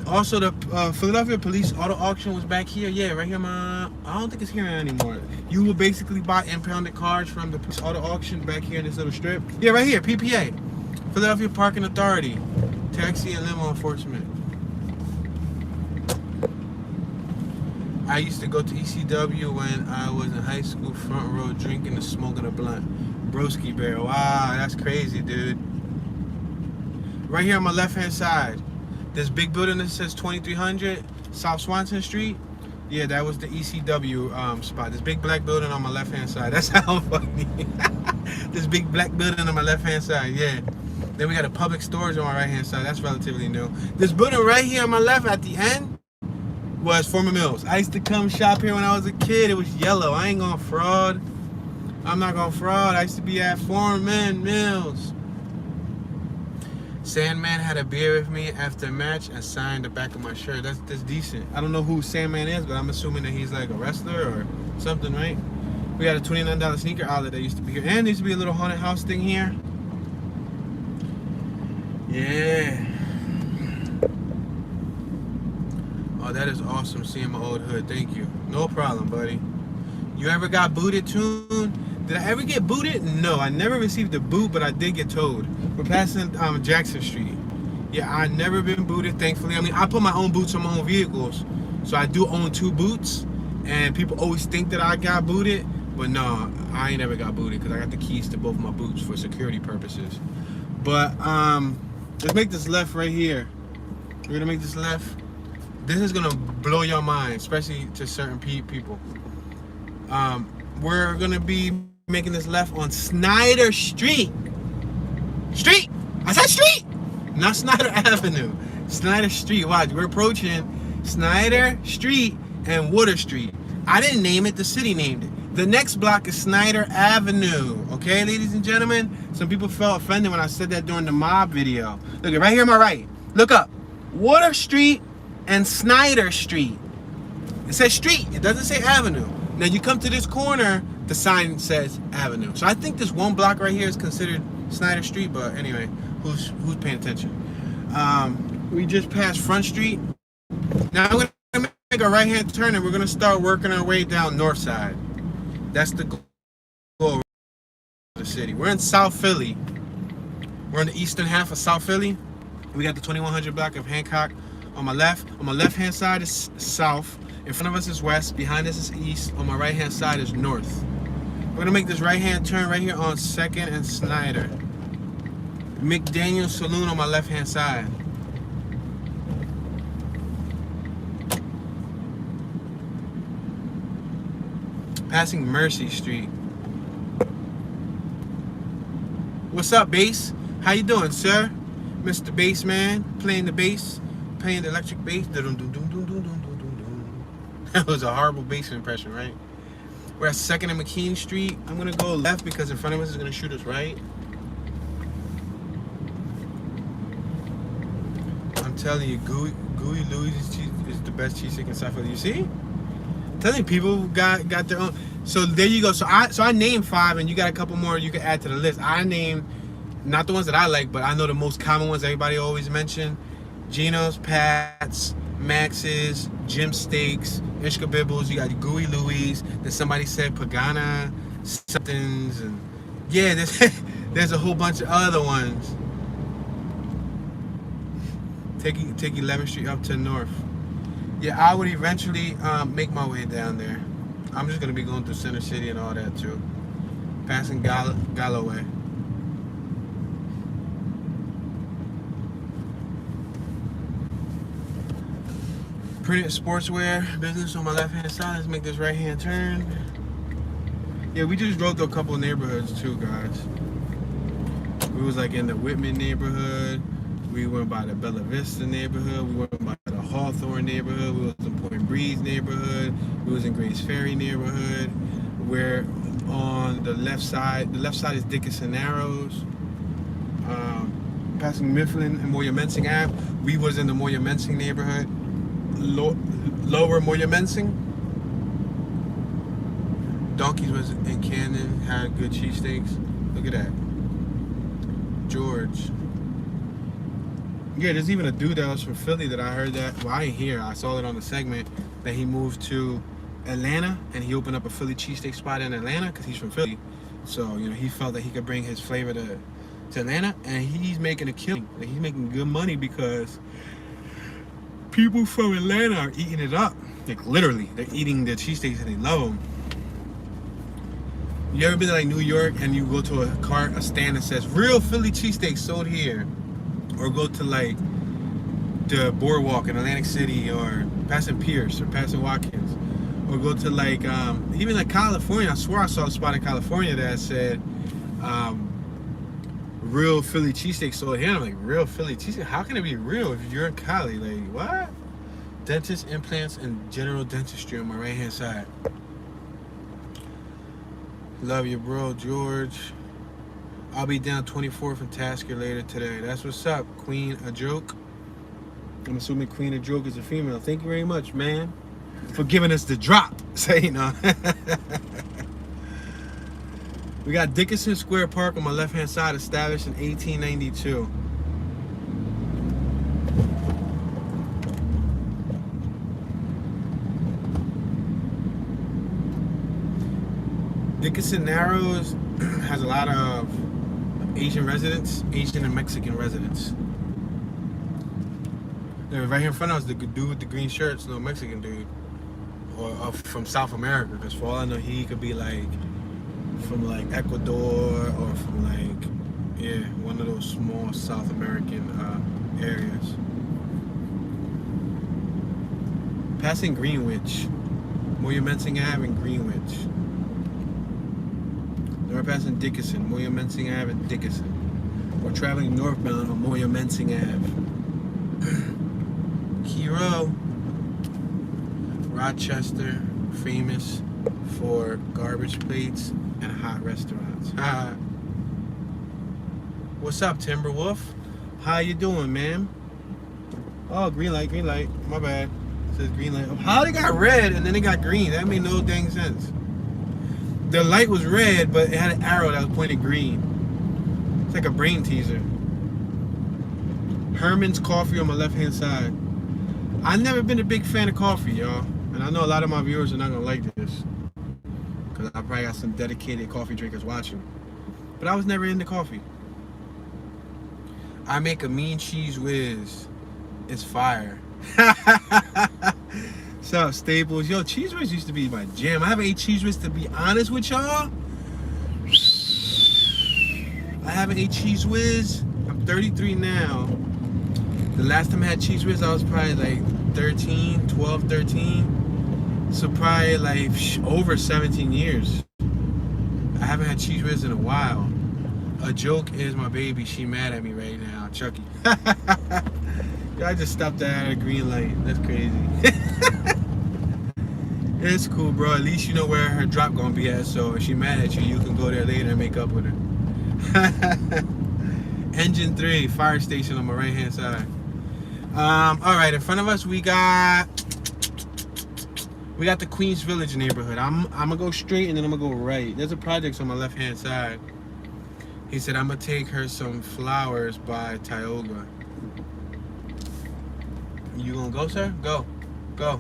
Also, the Philadelphia Police Auto Auction was back here. Yeah, right here, I don't think it's here anymore. You will basically buy impounded cars from the Police Auto Auction back here in this little strip. Yeah, right here, PPA. Philadelphia Parking Authority. Taxi and limo enforcement. I used to go to ECW when I was in high school, front row, drinking and smoking a blunt. Broski Bear. Wow, that's crazy, dude. Right here on my left-hand side. This big building that says 2300 South Swanson Street. Yeah, that was the ECW spot. This big black building on my left-hand side. That's how funny. This big black building on my left-hand side, yeah. Then we got a public storage on my right-hand side. That's relatively new. This building right here on my left at the end was Former Mills. I used to come shop here when I was a kid. It was yellow. I ain't gonna fraud. I'm not gonna fraud. I used to be at Former Mills. Sandman had a beer with me after a match and signed the back of my shirt. That's decent. I don't know who Sandman is, but I'm assuming that he's like a wrestler or something, right? We got a $29 sneaker outlet that used to be here. And there used to be a little haunted house thing here. Yeah. Oh, that is awesome seeing my old hood. Thank you. No problem, buddy. You ever got booted, Tune? Did I ever get booted? No, I never received a boot, but I did get towed. We're passing Jackson Street. Yeah, I never been booted, thankfully. I mean, I put my own boots on my own vehicles. So I do own 2 boots. And people always think that I got booted. But no, I ain't never got booted because I got the keys to both my boots for security purposes. But let's make this left right here. We're gonna make this left. This is gonna blow your mind, especially to certain people. We're gonna be making this left on Snyder Street. Street! I said street! Not Snyder Avenue. Snyder Street. Watch, we're approaching Snyder Street and Water Street. I didn't name it, the city named it. The next block is Snyder Avenue. Okay, ladies and gentlemen? Some people felt offended when I said that during the mob video. Look, right here on my right. Look up. Water Street and Snyder Street. It says street. It doesn't say avenue. Now you come to this corner, the sign says avenue. So I think this one block right here is considered Snyder Street, but anyway, who's paying attention? We just passed Front Street. Now I'm gonna make a right-hand turn and we're gonna start working our way down North Side. That's the goal of the city. We're in South Philly. We're in the eastern half of South Philly. We got the 2100 block of Hancock on my left. On my left-hand side is south. In front of us is west. Behind us is east. On my right-hand side is north. We're gonna make this right-hand turn right here on 2nd and Snyder. McDaniel Saloon on my left-hand side. Passing Mercy Street. What's up, bass? How you doing, sir? Mr. Bassman, playing the bass, playing the electric bass. That was a horrible bass impression, right? We're at 2nd and McKean Street. I'm gonna go left because in front of us is gonna shoot us right. I'm telling you, Gooey Louis is the best cheesesteak in South Philly. You see? I'm telling you, people got their own. So there you go. So I named 5, and you got a couple more you can add to the list. I named not the ones that I like, but I know the most common ones everybody always mention. Geno's, Pat's, Max's, Jim Steaks, Ishka Bibbles. You got Gooey Louie's. Then somebody said Pagana somethings, and yeah, there's a whole bunch of other ones. Take 11th Street up to the north. Yeah, I would eventually make my way down there. I'm just gonna be going through Center City and all that too. Passing Galloway. Printed sportswear business on my left hand side. Let's make this right hand turn. Yeah, we just drove through a couple of neighborhoods too, guys. We was like in the Whitman neighborhood. We went by the Bella Vista neighborhood. We went by the Hawthorne neighborhood. We was in Point Breeze neighborhood. We was in Grace Ferry neighborhood. We're on the left side. The left side is Dickinson Narrows. Passing Mifflin and Moyamensing Ave. We was in the Moyamensing neighborhood. Lower Moyamensing. Donkey's was in Cannon. Had good cheesesteaks. Look at that. George. Yeah, there's even a dude that was from Philly that I heard that. Well, I ain't here. I saw it on the segment that he moved to Atlanta and he opened up a Philly cheesesteak spot in Atlanta because he's from Philly. So, you know, he felt that he could bring his flavor to Atlanta, and he's making a killing. Like, he's making good money because people from Atlanta are eating it up. Like, literally, they're eating the cheesesteaks and they love them. You ever been to like New York and you go to a stand that says real Philly cheesesteak sold here? Or go to like the Boardwalk in Atlantic City, or passing Pierce or passing Watkins, or go to like even like California. I swear I saw a spot in California that said real Philly cheesesteak sold here. And I'm like, real Philly cheesesteak? How can it be real if you're in Cali? Like, what? Dentist, implants, and general dentistry on my right hand side. Love you, bro, George. I'll be down 24th and Tasker later today. That's what's up, Queen a Joke. I'm assuming Queen a Joke is a female. Thank you very much, man, for giving us the drop. Say, you know. We got Dickinson Square Park on my left-hand side, established in 1892. Dickinson Narrows has a lot of Asian residents, Asian and Mexican residents. Right here in front of us, the dude with the green shirt's no Mexican dude, or from South America. Because for all I know, he could be like from like Ecuador or from like, yeah, one of those small South American areas. Passing Greenwich, Moyamensing Ave and Greenwich. We're passing Dickinson, Moyamensing Ave and Dickinson. We're traveling northbound on Moyamensing Ave. Hero, Rochester, famous for garbage plates and hot restaurants. What's up, Timberwolf? How you doing, man? Oh, green light, my bad. It says green light. How they got red and then they got green? That made no dang sense. The light was red, but it had an arrow that was pointed green. It's like a brain teaser. Herman's Coffee on my left-hand side. I've never been a big fan of coffee, y'all. And I know a lot of my viewers are not gonna like this, because I probably got some dedicated coffee drinkers watching. But I was never into coffee. I make a mean cheese whiz. It's fire. What's up, Staples? Yo, cheese whiz used to be my jam. I haven't ate cheese whiz, to be honest with y'all. I haven't ate cheese whiz. I'm 33 now. The last time I had cheese whiz, I was probably like 12, 13. So probably like over 17 years. I haven't had cheese whiz in a while. A Joke is my baby. She mad at me right now. Chucky. I just stopped at a green light. That's crazy. It's cool, bro. At least you know where her drop gonna be at. So if she mad at you, you can go there later and make up with her. Engine 3, fire station on my right hand side. All right, in front of us we got the Queens Village neighborhood. I'm gonna go straight and then I'm gonna go right. There's a project on my left hand side. He said I'm gonna take her some flowers by Tioga. You gonna go, sir? Go. Go.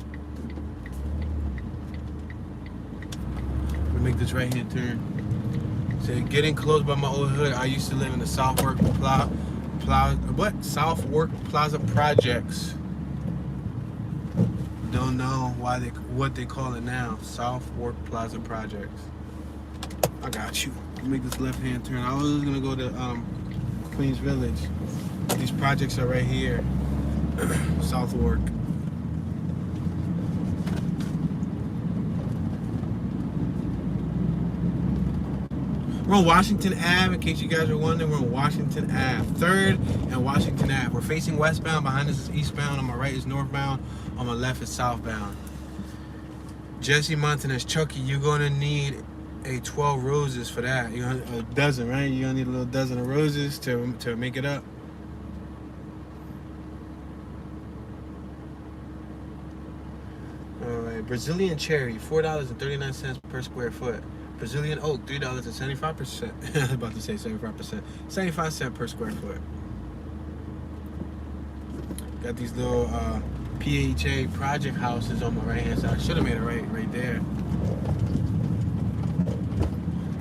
We make this right hand turn. So getting close by my old hood. I used to live in the Southwark Plaza Projects. Don't know what they call it now. Southwark Plaza Projects. I got you. Make this left hand turn. I was gonna go to Queens Village. These projects are right here. Southwark. We're on Washington Ave, in case you guys are wondering. We're on Washington Ave. 3rd and Washington Ave. We're facing westbound. Behind us is eastbound. On my right is northbound. On my left is southbound. Jesse Montanez, Chucky, you're gonna need a 12 roses for that. You're gonna, a dozen, right? You're gonna need a little dozen of roses to make it up. Alright, Brazilian cherry, $4.39 per square foot. Brazilian oak, $3.75%. I was about to say 75%. 75 cents per square foot. Got these little PHA project houses on my right hand side. Should have made it right there.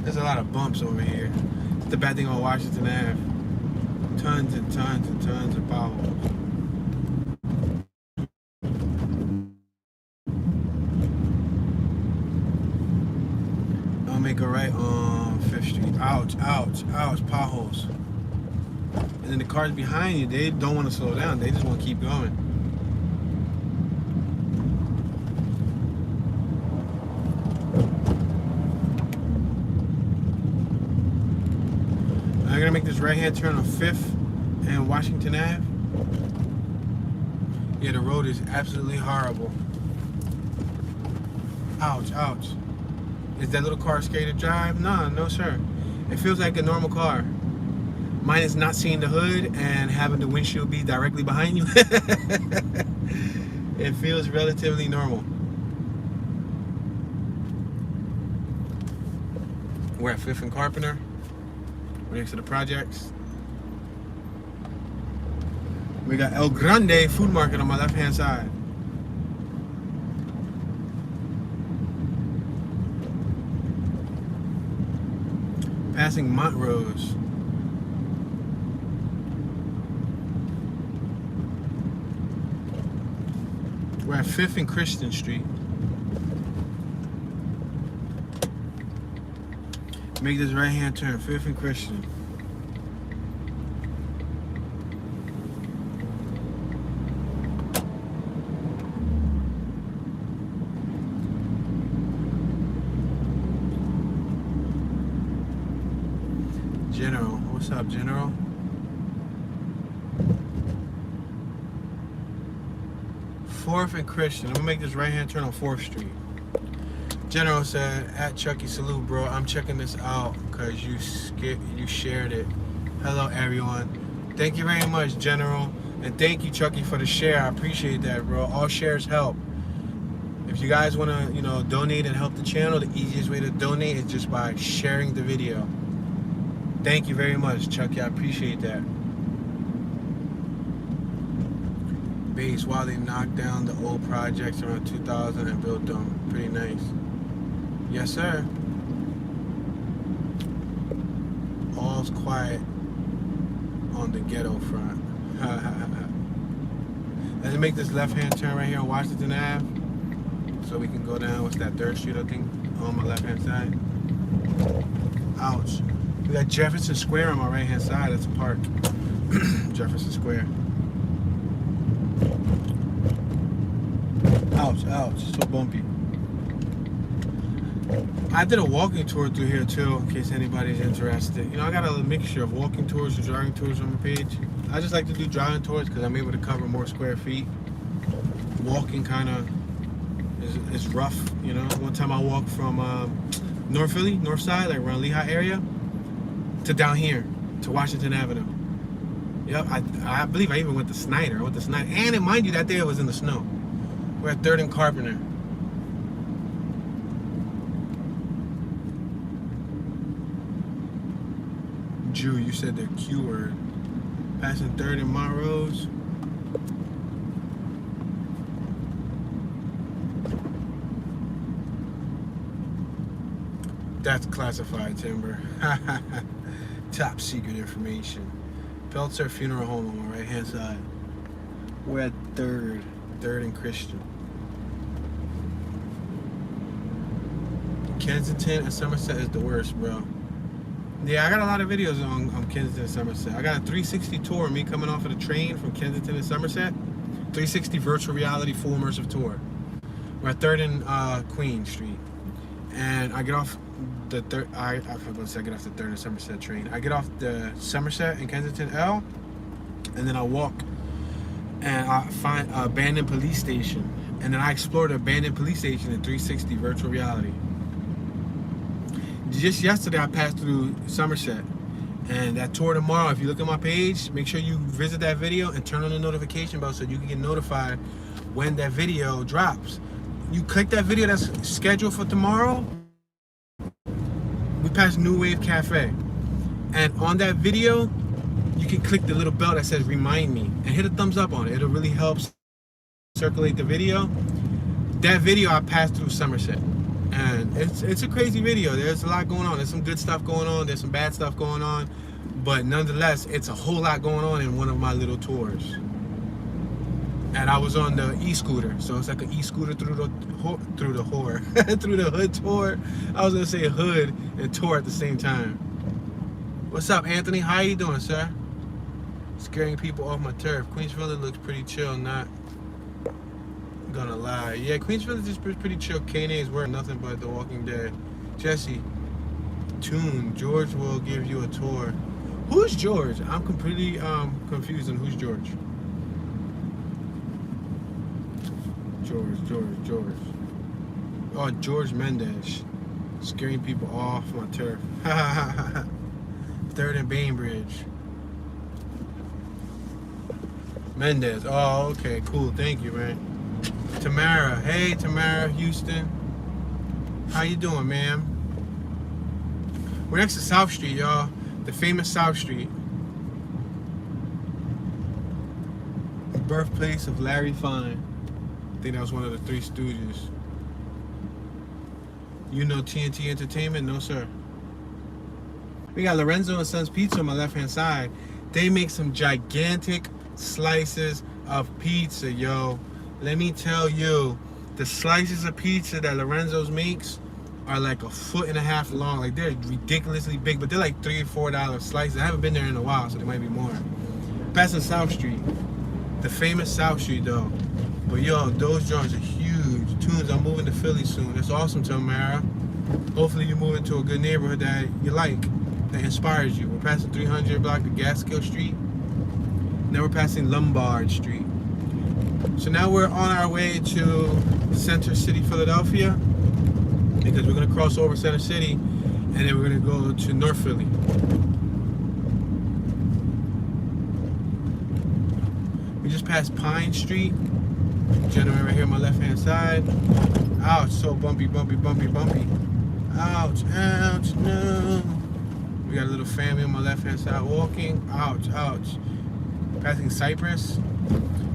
There's a lot of bumps over here. It's the bad thing on Washington Ave. Tons and tons and tons of potholes. I'll make a right on 5th Street. Ouch, ouch, ouch, potholes. And then the cars behind you, they don't want to slow down. They just want to keep going. I'm gonna make this right-hand turn on 5th and Washington Ave. Yeah, the road is absolutely horrible. Ouch, ouch. Is that little car scary to drive? No, no sir. It feels like a normal car. Mine is not seeing the hood and having the windshield be directly behind you. It feels relatively normal. We're at 5th and Carpenter. We're next to the projects. We got El Grande Food Market on my left-hand side. Passing Montrose. We're at 5th and Christian Street. Make this right-hand turn, 5th and Christian. General, what's up, General? Fourth and Christian. I'm gonna make this right-hand turn on 4th Street. General said, at Chucky, salute, bro. I'm checking this out because you shared it. Hello, everyone. Thank you very much, General. And thank you, Chucky, for the share. I appreciate that, bro. All shares help. If you guys want to, donate and help the channel, the easiest way to donate is just by sharing the video. Thank you very much, Chucky. I appreciate that. Base, while they knocked down the old projects around 2000 and built them. Pretty nice. Yes, sir. All's quiet on the ghetto front. Let's make this left-hand turn right here on Washington Ave, so we can go down. What's that, 3rd Street, I think, on my left-hand side. Ouch. We got Jefferson Square on my right-hand side. That's a park. Jefferson Square. Ouch, ouch. So bumpy. I did a walking tour through here too, in case anybody's interested. I got a mixture of walking tours and driving tours on my page. I just like to do driving tours because I'm able to cover more square feet. Walking kind of is rough, One time I walked from North Philly, north side, like around Lehigh area, to down here, to Washington Avenue. Yep, I believe I even went to Snyder. And mind you, that day it was in the snow. We're at 3rd and Carpenter. Jew, you said the Q word. Passing 3rd and Montrose. That's classified, Timber. Top secret information. Peltzer Funeral Home on my right hand side. We're at third and Christian. Kensington and Somerset is the worst, bro. Yeah, I got a lot of videos on Kensington and Somerset. I got a 360 tour of me coming off of the train from Kensington and Somerset. 360 virtual reality full immersive tour. We're at 3rd and Queen Street. And I get off the third. I forgot to get off the 3rd and Somerset train. I get off the Somerset and Kensington L, and then I walk, and I find an abandoned police station, and then I explore the abandoned police station in 360 virtual reality. Just yesterday, I passed through Somerset, and that tour tomorrow. If you look at my page, make sure you visit that video and turn on the notification bell so you can get notified when that video drops. You click that video that's scheduled for tomorrow. We passed New Wave Cafe, and on that video you can click the little bell that says remind me and hit a thumbs up on it. It'll really help circulate the video. That video I passed through Somerset, and it's a crazy video. There's a lot going on. There's some good stuff going on, there's some bad stuff going on, but nonetheless it's a whole lot going on in one of my little tours. And I was on the e-scooter, so it's like an e-scooter through the through the hood tour. I was gonna say hood and tour at the same time. What's up, Anthony? How you doing, sir? Scaring people off my turf. Queens Village looks pretty chill, not gonna lie. Yeah, Queens Village is pretty chill. K&A's work, nothing but The Walking Dead. Jesse, Tune, George will give you a tour. Who's George? I'm completely confused on who's George. George. Oh, George Mendez. Scaring people off my turf. 3rd and Bainbridge. Mendez. Oh, okay, cool. Thank you, man. Tamara. Hey, Tamara, Houston. How you doing, ma'am? We're next to South Street, y'all. The famous South Street. The birthplace of Larry Fine. I think that was one of the Three Stooges. You know TNT Entertainment? No, sir. We got Lorenzo and Sons Pizza on my left-hand side. They make some gigantic slices of pizza, yo. Let me tell you, the slices of pizza that Lorenzo's makes are like 1.5 feet long. Like, they're ridiculously big, but they're like $3 or $4 slices. I haven't been there in a while, so they might be more. Passing South Street. The famous South Street, though. But yo, those joints are huge. Tunes, I'm moving to Philly soon. That's awesome, Tamara. Hopefully you move into a good neighborhood that you like, that inspires you. We're passing 300 block of Gaskill Street. Now we're passing Lombard Street. So now we're on our way to Center City, Philadelphia, because we're gonna cross over Center City and then we're gonna go to North Philly. We just passed Pine Street. Gentleman right here on my left hand side. Ouch, so bumpy. Ouch, no. We got a little family on my left hand side walking. Ouch. Passing Cypress.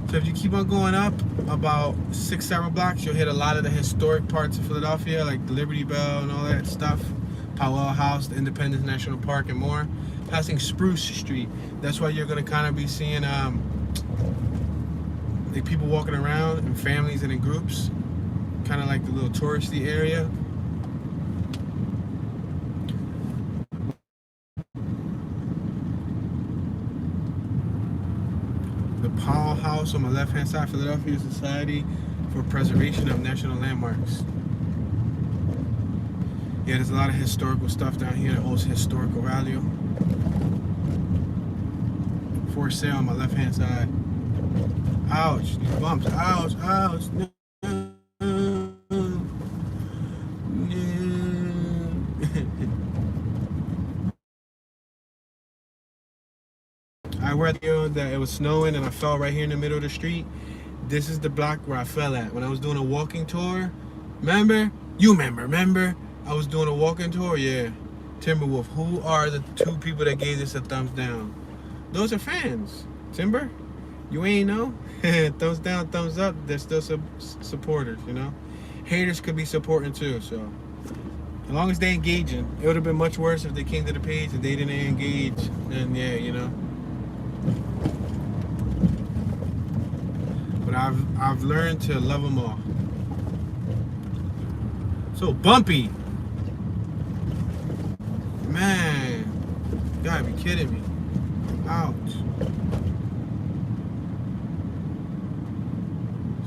So if you keep on going up about 6-7 blocks, you'll hit a lot of the historic parts of Philadelphia, like the Liberty Bell and all that stuff. Powell House, the Independence National Park, and more. Passing Spruce Street. That's why you're gonna kind of be seeing like people walking around in families and in groups, kind of like the little touristy area. The Powell House on my left-hand side, Philadelphia Society for Preservation of National Landmarks. Yeah, there's a lot of historical stuff down here. The old historical value. For sale on my left-hand side. Ouch, these bumps. Ouch. No. I read that it was snowing and I fell right here in the middle of the street. This is the block where I fell at when I was doing a walking tour. Remember? You remember? I was doing a walking tour, yeah. Timberwolf, who are the 2 people that gave this a thumbs down? Those are fans. Timber? You ain't know? Thumbs down, thumbs up, they're still supporters, you know? Haters could be supporting too, so. As long as they engaging. It would have been much worse if they came to the page and they didn't engage. And yeah, you know. But I've learned to love them all. So bumpy. Man, you gotta be kidding me. Ouch.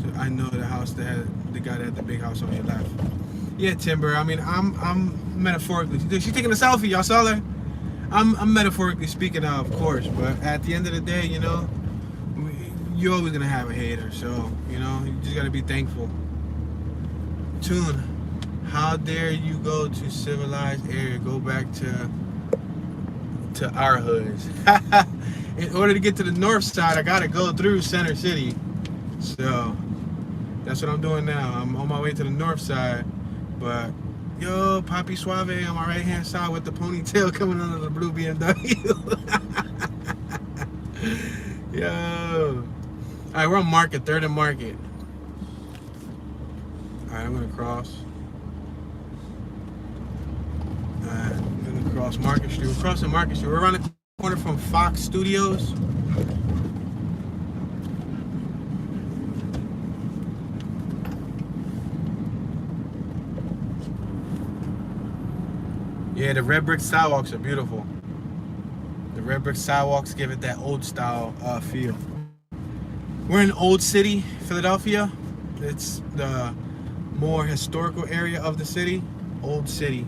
So I know the house that had the guy that had the big house on your left. Yeah, Timber. I mean, I'm metaphorically. She's taking a selfie. Y'all saw her. I'm metaphorically speaking, of course. But at the end of the day, you know, you're always gonna have a hater. So you know, you just gotta be thankful. Tune. How dare you go to civilized area? Go back to our hoods. In order to get to the north side, I gotta go through Center City. So that's what I'm doing now. I'm on my way to the north side. But yo, Papi Suave on my right hand side with the ponytail coming under the blue BMW. Yo. Alright, we're on Market, 3rd and Market. Alright, I'm gonna cross. I'm gonna cross Market Street. We're crossing Market Street. We're around the corner from Fox Studios. Yeah, the red brick sidewalks are beautiful. The red brick sidewalks give it that old style feel. We're in Old City, Philadelphia. It's the more historical area of the city. Old City.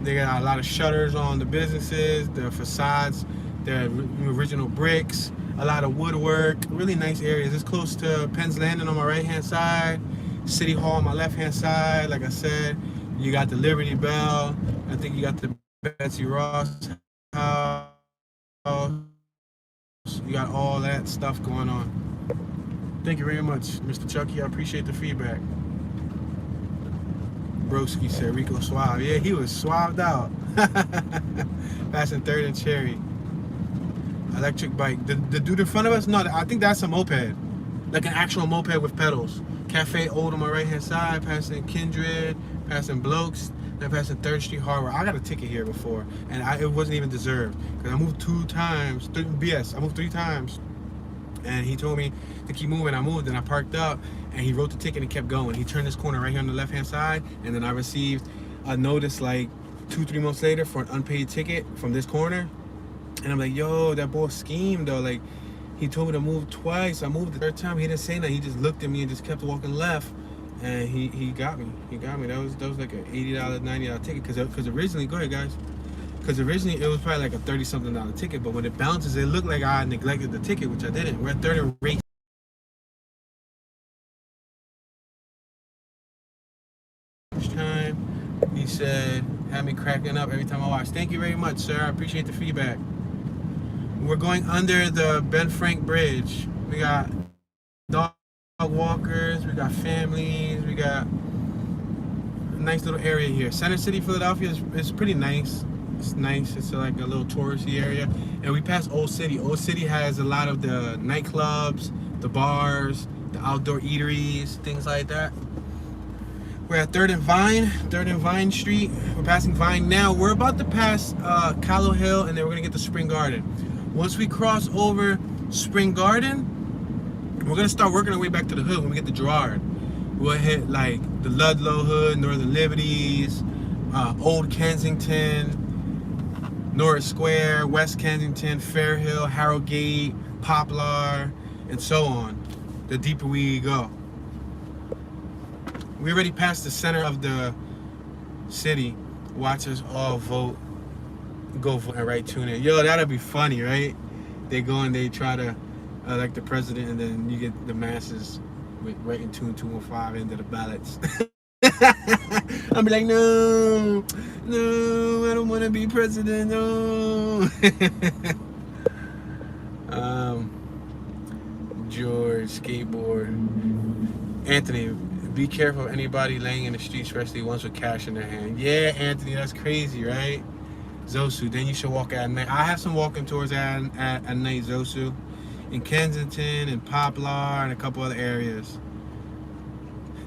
They got a lot of shutters on the businesses, the facades, the original bricks, a lot of woodwork, really nice areas. It's close to Penn's Landing on my right hand side, City Hall on my left hand side. Like I said, you got the Liberty Bell. I think you got the Betsy Ross house. You got all that stuff going on. Thank you very much, Mr. Chucky. I appreciate the feedback. Broski said Rico Suave. Yeah, he was suaved out. Passing 3rd and Cherry. Electric bike. The dude in front of us? No, I think that's a moped. Like an actual moped with pedals. Cafe Old on my right hand side. Passing Kindred. Passing Blokes. Then passing 3rd Street Harbor. I got a ticket here before. And it wasn't even deserved. Because I moved 2 times. BS. I moved 3 times. And he told me to keep moving. I moved and I parked up. And he wrote the ticket and kept going. He turned this corner right here on the left-hand side, and then I received a notice like 2-3 months later for an unpaid ticket from this corner. And I'm like, yo, that boy schemed though. Like, he told me to move twice. I moved the 3rd time. He didn't say nothing. He just looked at me and just kept walking left. And he got me. He got me. That was like an $80, $90 ticket. Because originally, go ahead guys. Because originally it was probably like a $30-something ticket. But when it bounces, it looked like I neglected the ticket, which I didn't. We're at 3rd and Race. Time. He said, had me cracking up every time I watch. Thank you very much, sir. I appreciate the feedback. We're going under the Ben Frank Bridge. We got dog walkers, we got families, we got a nice little area here. Center City, Philadelphia is pretty nice. It's nice. It's like a little touristy area. And we passed Old City. Old City has a lot of the nightclubs, the bars, the outdoor eateries, things like that. We're at 3rd and Vine Street. We're passing Vine now. We're about to pass Callow Hill, and then we're gonna get to Spring Garden. Once we cross over Spring Garden, we're gonna start working our way back to the hood when we get to Girard. We'll hit like the Ludlow Hood, Northern Liberties, Old Kensington, Norris Square, West Kensington, Fair Hill, Harrogate, Poplar, and so on. The deeper we go. We already passed the center of the city. Watch us all vote. Go vote and write tune in. Yo, that'll be funny, right? They go and they try to elect the president, and then you get the masses writing tune 215 into the ballots. I'll be like, no, I don't want to be president, no. George, skateboard. Anthony, be careful of anybody laying in the street, especially ones with cash in their hand. Yeah, Anthony, that's crazy, right? Zosu, then you should walk at night. I have some walking tours at night, Zosu. In Kensington and Poplar and a couple other areas.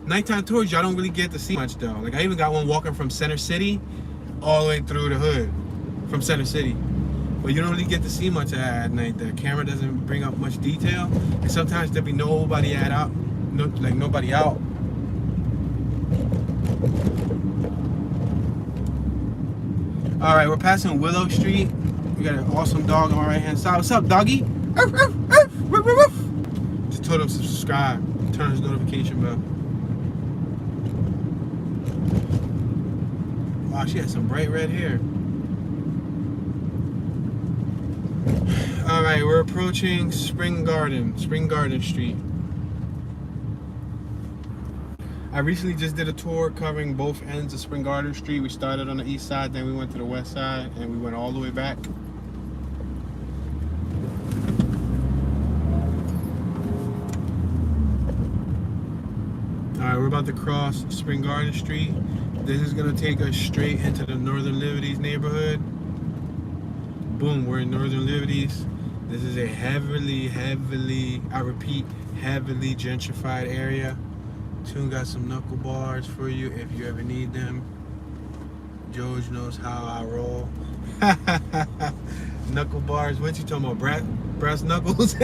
Nighttime tours, y'all don't really get to see much though. Like I even got one walking from Center City all the way through the hood from Center City. But you don't really get to see much of that at night. The camera doesn't bring up much detail. And sometimes there'll be nobody nobody out. Alright, we're passing Willow Street. We got an awesome dog on my right hand side. What's up, doggy? Just told him to subscribe. Turn on his notification bell. Wow, she has some bright red hair. Alright, we're approaching Spring Garden Street. I recently just did a tour covering both ends of Spring Garden Street. We started on the east side, then we went to the west side, and we went all the way back. Alright, we're about to cross Spring Garden Street. This is going to take us straight into the Northern Liberties neighborhood. Boom, we're in Northern Liberties. This is a heavily, I repeat, heavily gentrified area. Tune got some knuckle bars for you if you ever need them. George knows how I roll. Knuckle bars, what you talking about? Brass knuckles?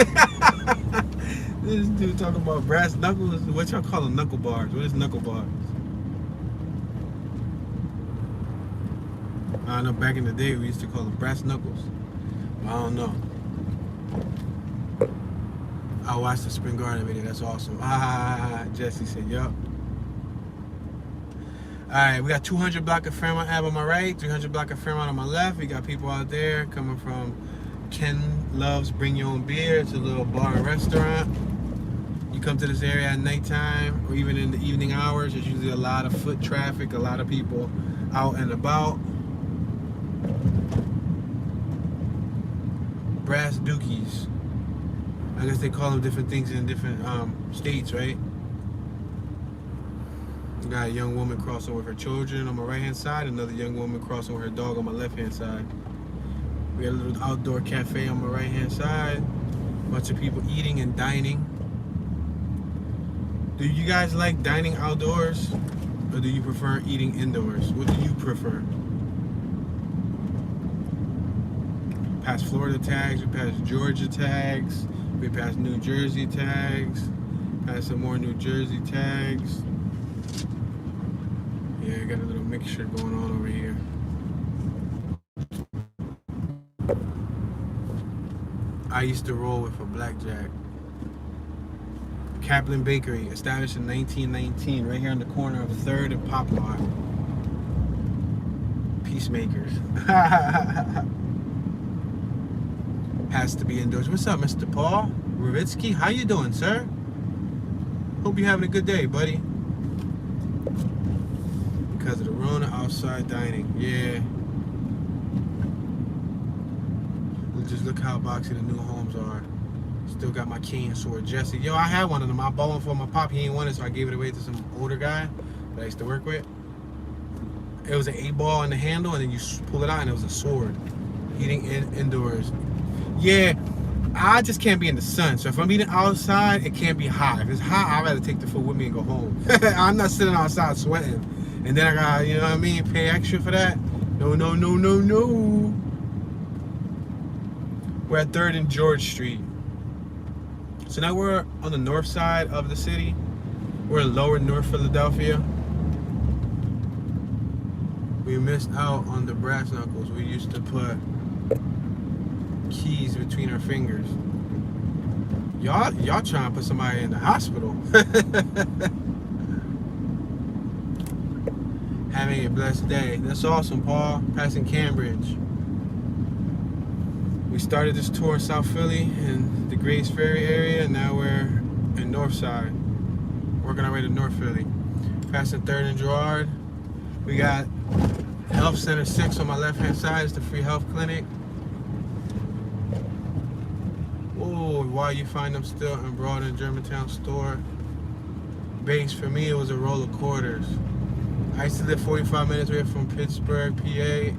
This dude talking about brass knuckles. What y'all call them? Knuckle bars. What is knuckle bars? I know back in the day we used to call them brass knuckles. I don't know. I watched the Spring Garden video. That's awesome. Jesse said, yup. Alright, we got 200 block of Fairmont Ave on my right, 300 block of Fairmont on my left. We got people out there coming from Ken Love's Bring Your Own Beer. It's a little bar and restaurant. You come to this area at nighttime or even in the evening hours, there's usually a lot of foot traffic, a lot of people out and about. Brass dookies. I guess they call them different things in different states, right? We got a young woman crossing with her children on my right hand side, another young woman crossing with her dog on my left hand side. We got a little outdoor cafe on my right hand side. Bunch of people eating and dining. Do you guys like dining outdoors or do you prefer eating indoors? What do you prefer? Past Florida tags, we passed Georgia tags, we passed New Jersey tags, passed some more New Jersey tags. Yeah, I got a little mixture going on over here. I used to roll with a blackjack. Kaplan Bakery, established in 1919, right here on the corner of 3rd and Poplar. Peacemakers. Has to be indoors. What's up, Mr. Paul Ravitsky? How you doing, sir? Hope you're having a good day, buddy. Because of the Rona, outside dining. Yeah. Just look how boxy the new homes are. Still got my cane sword. Jesse. Yo, I had one of them. I bought one for my pop. He ain't want it, so I gave it away to some older guy that I used to work with. It was an 8-ball in the handle, and then you pull it out, and it was a sword. Eating indoors. Yeah, I just can't be in the sun. So if I'm eating outside, it can't be hot. If it's hot, I'd rather take the food with me and go home. I'm not sitting outside sweating. And then I got, you know what I mean, pay extra for that. No, no, no, no, no. We're at 3rd and George Street. So now we're on the north side of the city. We're in lower North Philadelphia. We missed out on the brass knuckles. We used to put keys between our fingers. Y'all trying to put somebody in the hospital. Having a blessed day. That's awesome, Paul. Passing Cambridge. We started this tour in South Philly in the Grace Ferry area, and now we're in North Side. Working our way to North Philly. Passing 3rd and Girard. We got Health Center 6 on my left hand side. It's the free health clinic. Whoa, why you find them still in Broadening Germantown store? Base for me, it was a roll of quarters. I used to live 45 minutes away from Pittsburgh, PA,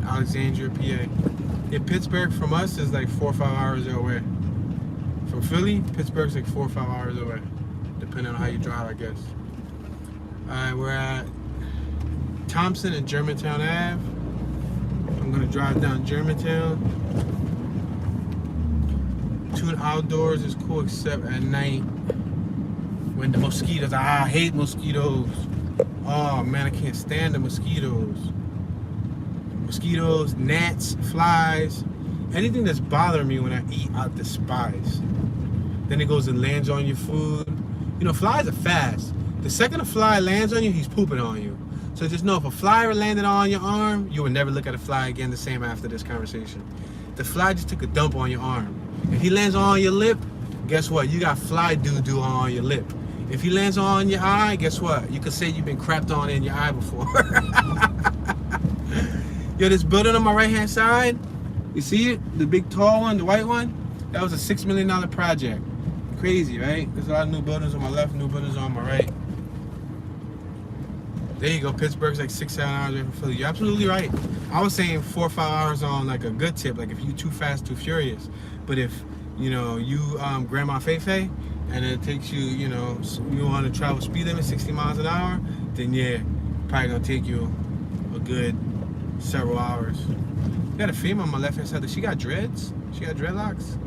Alexandria, PA. Yeah, Pittsburgh from us is like 4 or 5 hours away. From Philly, Pittsburgh's like 4 or 5 hours away, depending on how you drive, I guess. Alright, we're at Thompson and Germantown Ave. I'm gonna drive down Germantown. Tune outdoors is cool except at night when the mosquitoes. I hate mosquitoes. Oh man, I can't stand the mosquitoes. Mosquitoes, gnats, flies, anything that's bothering me when I eat, I despise. Then it goes and lands on your food. You know, flies are fast. The second a fly lands on you, he's pooping on you. So just know if a fly landed on your arm, you would never look at a fly again the same after this conversation. The fly just took a dump on your arm. If he lands on your lip, guess what? You got fly doo-doo on your lip. If he lands on your eye, guess what? You could say you've been crapped on in your eye before. Yo, this building on my right-hand side, you see it? The big tall one, the white one? That was a $6 million project. Crazy, right? There's a lot of new buildings on my left, new buildings on my right. There you go. Pittsburgh's like 6-7 hours away from Philly. You're absolutely right. I was saying 4 or 5 hours on like a good tip, like if you too fast, too furious. But if, you know, you Grandma Feifei, and it takes you, you know, you want to travel speed limit 60 miles an hour, then yeah, probably gonna take you a good several hours. Got a female on my left hand side. Does she got dreads? She got dreadlocks?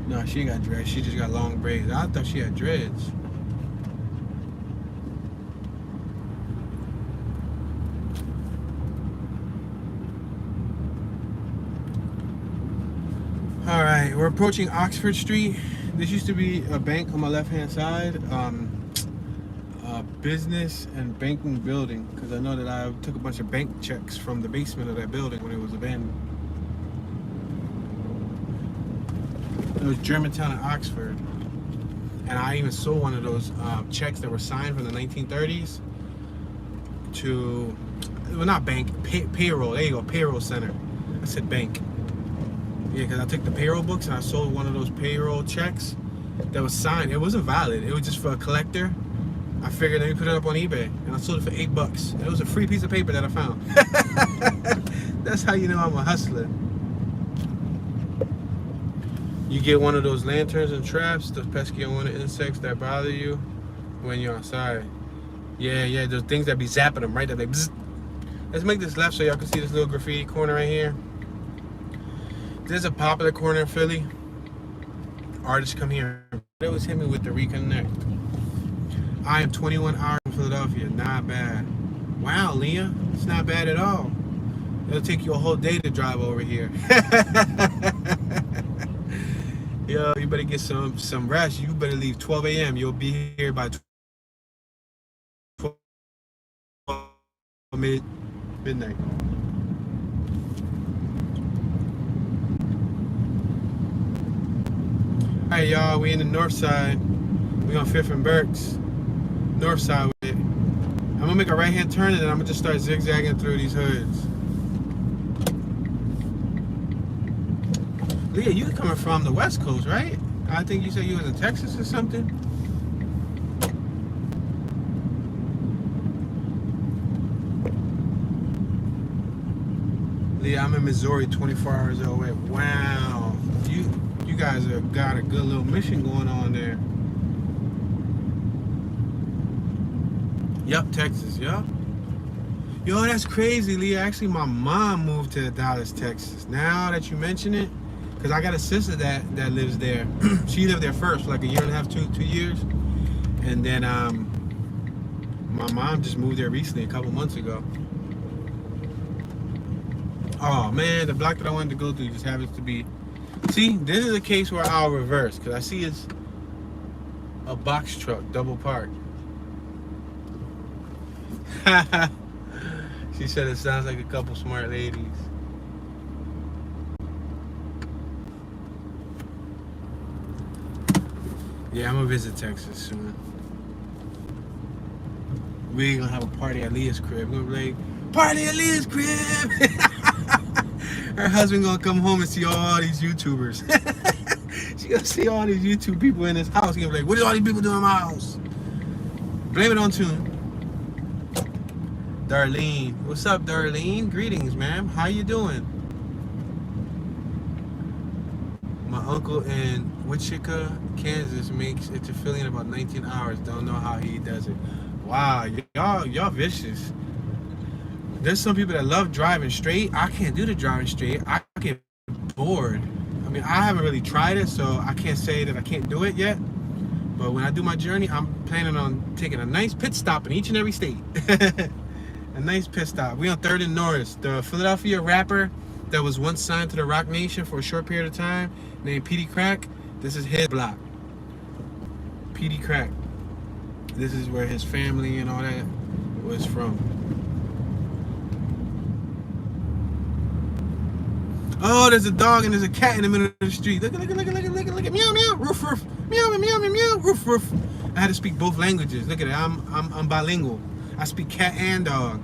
No, she ain't got dreads. She just got long braids. I thought she had dreads. All right, we're approaching Oxford Street. This used to be a bank on my left-hand side, a business and banking building, because I know that I took a bunch of bank checks from the basement of that building when it was abandoned. It was Germantown and Oxford, and I even sold one of those checks that were signed from the 1930s to, well, not bank, payroll. There you go, payroll center. I said bank. Yeah, because I took the payroll books and I sold one of those payroll checks that was signed. It wasn't valid. It was just for a collector. I figured let me put it up on eBay, and I sold it for $8. It was a free piece of paper that I found. That's how you know I'm a hustler. You get one of those lanterns and traps, those pesky unwanted insects that bother you when you're outside. Yeah, those things that be zapping them, right? That they bzz. Let's make this left so y'all can see this little graffiti corner right here. This is a popular corner in Philly. Artists come here. They always hit me with the reconnect. I am 21 hours from Philadelphia. Not bad. Wow, Leah. It's not bad at all. It'll take you a whole day to drive over here. Yo, you better get some rest. You better leave 12 a.m. You'll be here by 12 midnight. Alright, y'all, we in the north side. We on 5th and Berks. North side with it. I'm gonna make a right hand turn and then I'm gonna just start zigzagging through these hoods. Leah, you coming from the West Coast, right? I think you said you was in Texas or something. Leah, I'm in Missouri, 24 hours away. Wow. You guys have got a good little mission going on there. Yup, Texas, yup. Yo, that's crazy, Leah. Actually, my mom moved to Dallas, Texas. Now that you mention it, because I got a sister that lives there. She lived there first for like a year and a half, 2 years. And then my mom just moved there recently, a couple months ago. Oh man, the block that I wanted to go through just happens to be. See, this is a case where I'll reverse, because I see it's a box truck, double parked. She said it sounds like a couple smart ladies. Yeah, I'm gonna visit Texas soon. We gonna have a party at Leah's crib. We're gonna be like, party at Leah's crib! Her husband gonna come home and see all these YouTubers. She gonna see all these YouTube people in his house. He gonna be like, what are all these people doing in my house? Blame it on Tune. Darlene. What's up, Darlene? Greetings, ma'am. How you doing? My uncle in Wichita, Kansas makes it to Philly in about 19 hours. Don't know how he does it. Wow, y'all vicious. There's some people that love driving straight. I can't do the driving straight. I get bored. I mean, I haven't really tried it, so I can't say that I can't do it yet. But when I do my journey, I'm planning on taking a nice pit stop in each and every state. A nice pit stop. We on 3rd and Norris. The Philadelphia rapper that was once signed to the Rock Nation for a short period of time, named Petey Crack. This is his block. Petey Crack. This is where his family and all that was from. Oh, there's a dog and there's a cat in the middle of the street. Look at, meow, meow, roof, roof, meow, meow, meow, meow, roof, roof. I had to speak both languages. Look at it, I'm bilingual. I speak cat and dog.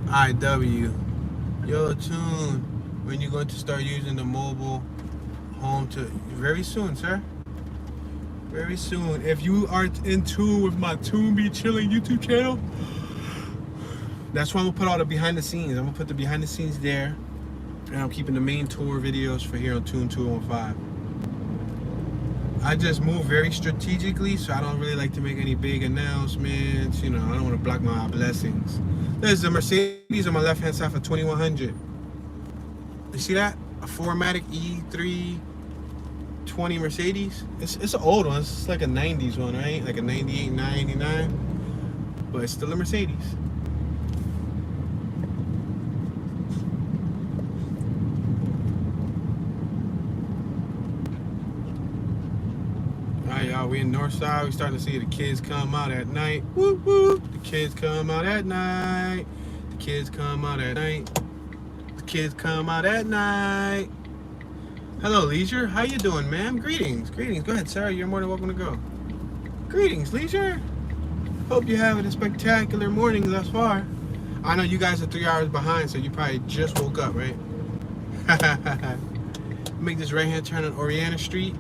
IW. Yo, Tune, when you going to start using the mobile home to? Very soon, sir. Very soon. If you are in tune with my Tune Be Chilling YouTube channel, that's why I'm gonna put all the behind the scenes. I'm gonna put the behind the scenes there, and I'm keeping the main tour videos for here on Tune 215. I just move very strategically, so I don't really like to make any big announcements. You know, I don't want to block my blessings. There's a Mercedes on my left hand side for 2100. You see that? A 4MATIC E3 20 Mercedes. It's an old one. It's like a 90s one, right? Like a 98, 99. But it's still a Mercedes. Alright, y'all, we in Northside. We starting to see the kids come out at night. Woo woo. The kids come out at night. The kids come out at night. The kids come out at night. Hello, Leisure. How you doing, ma'am? Greetings. Greetings. Go ahead, sir. You're more than welcome to go. Greetings, Leisure. Hope you're having a spectacular morning thus far. I know you guys are 3 hours behind, so you probably just woke up, right? Make this right-hand turn on Oriana Street.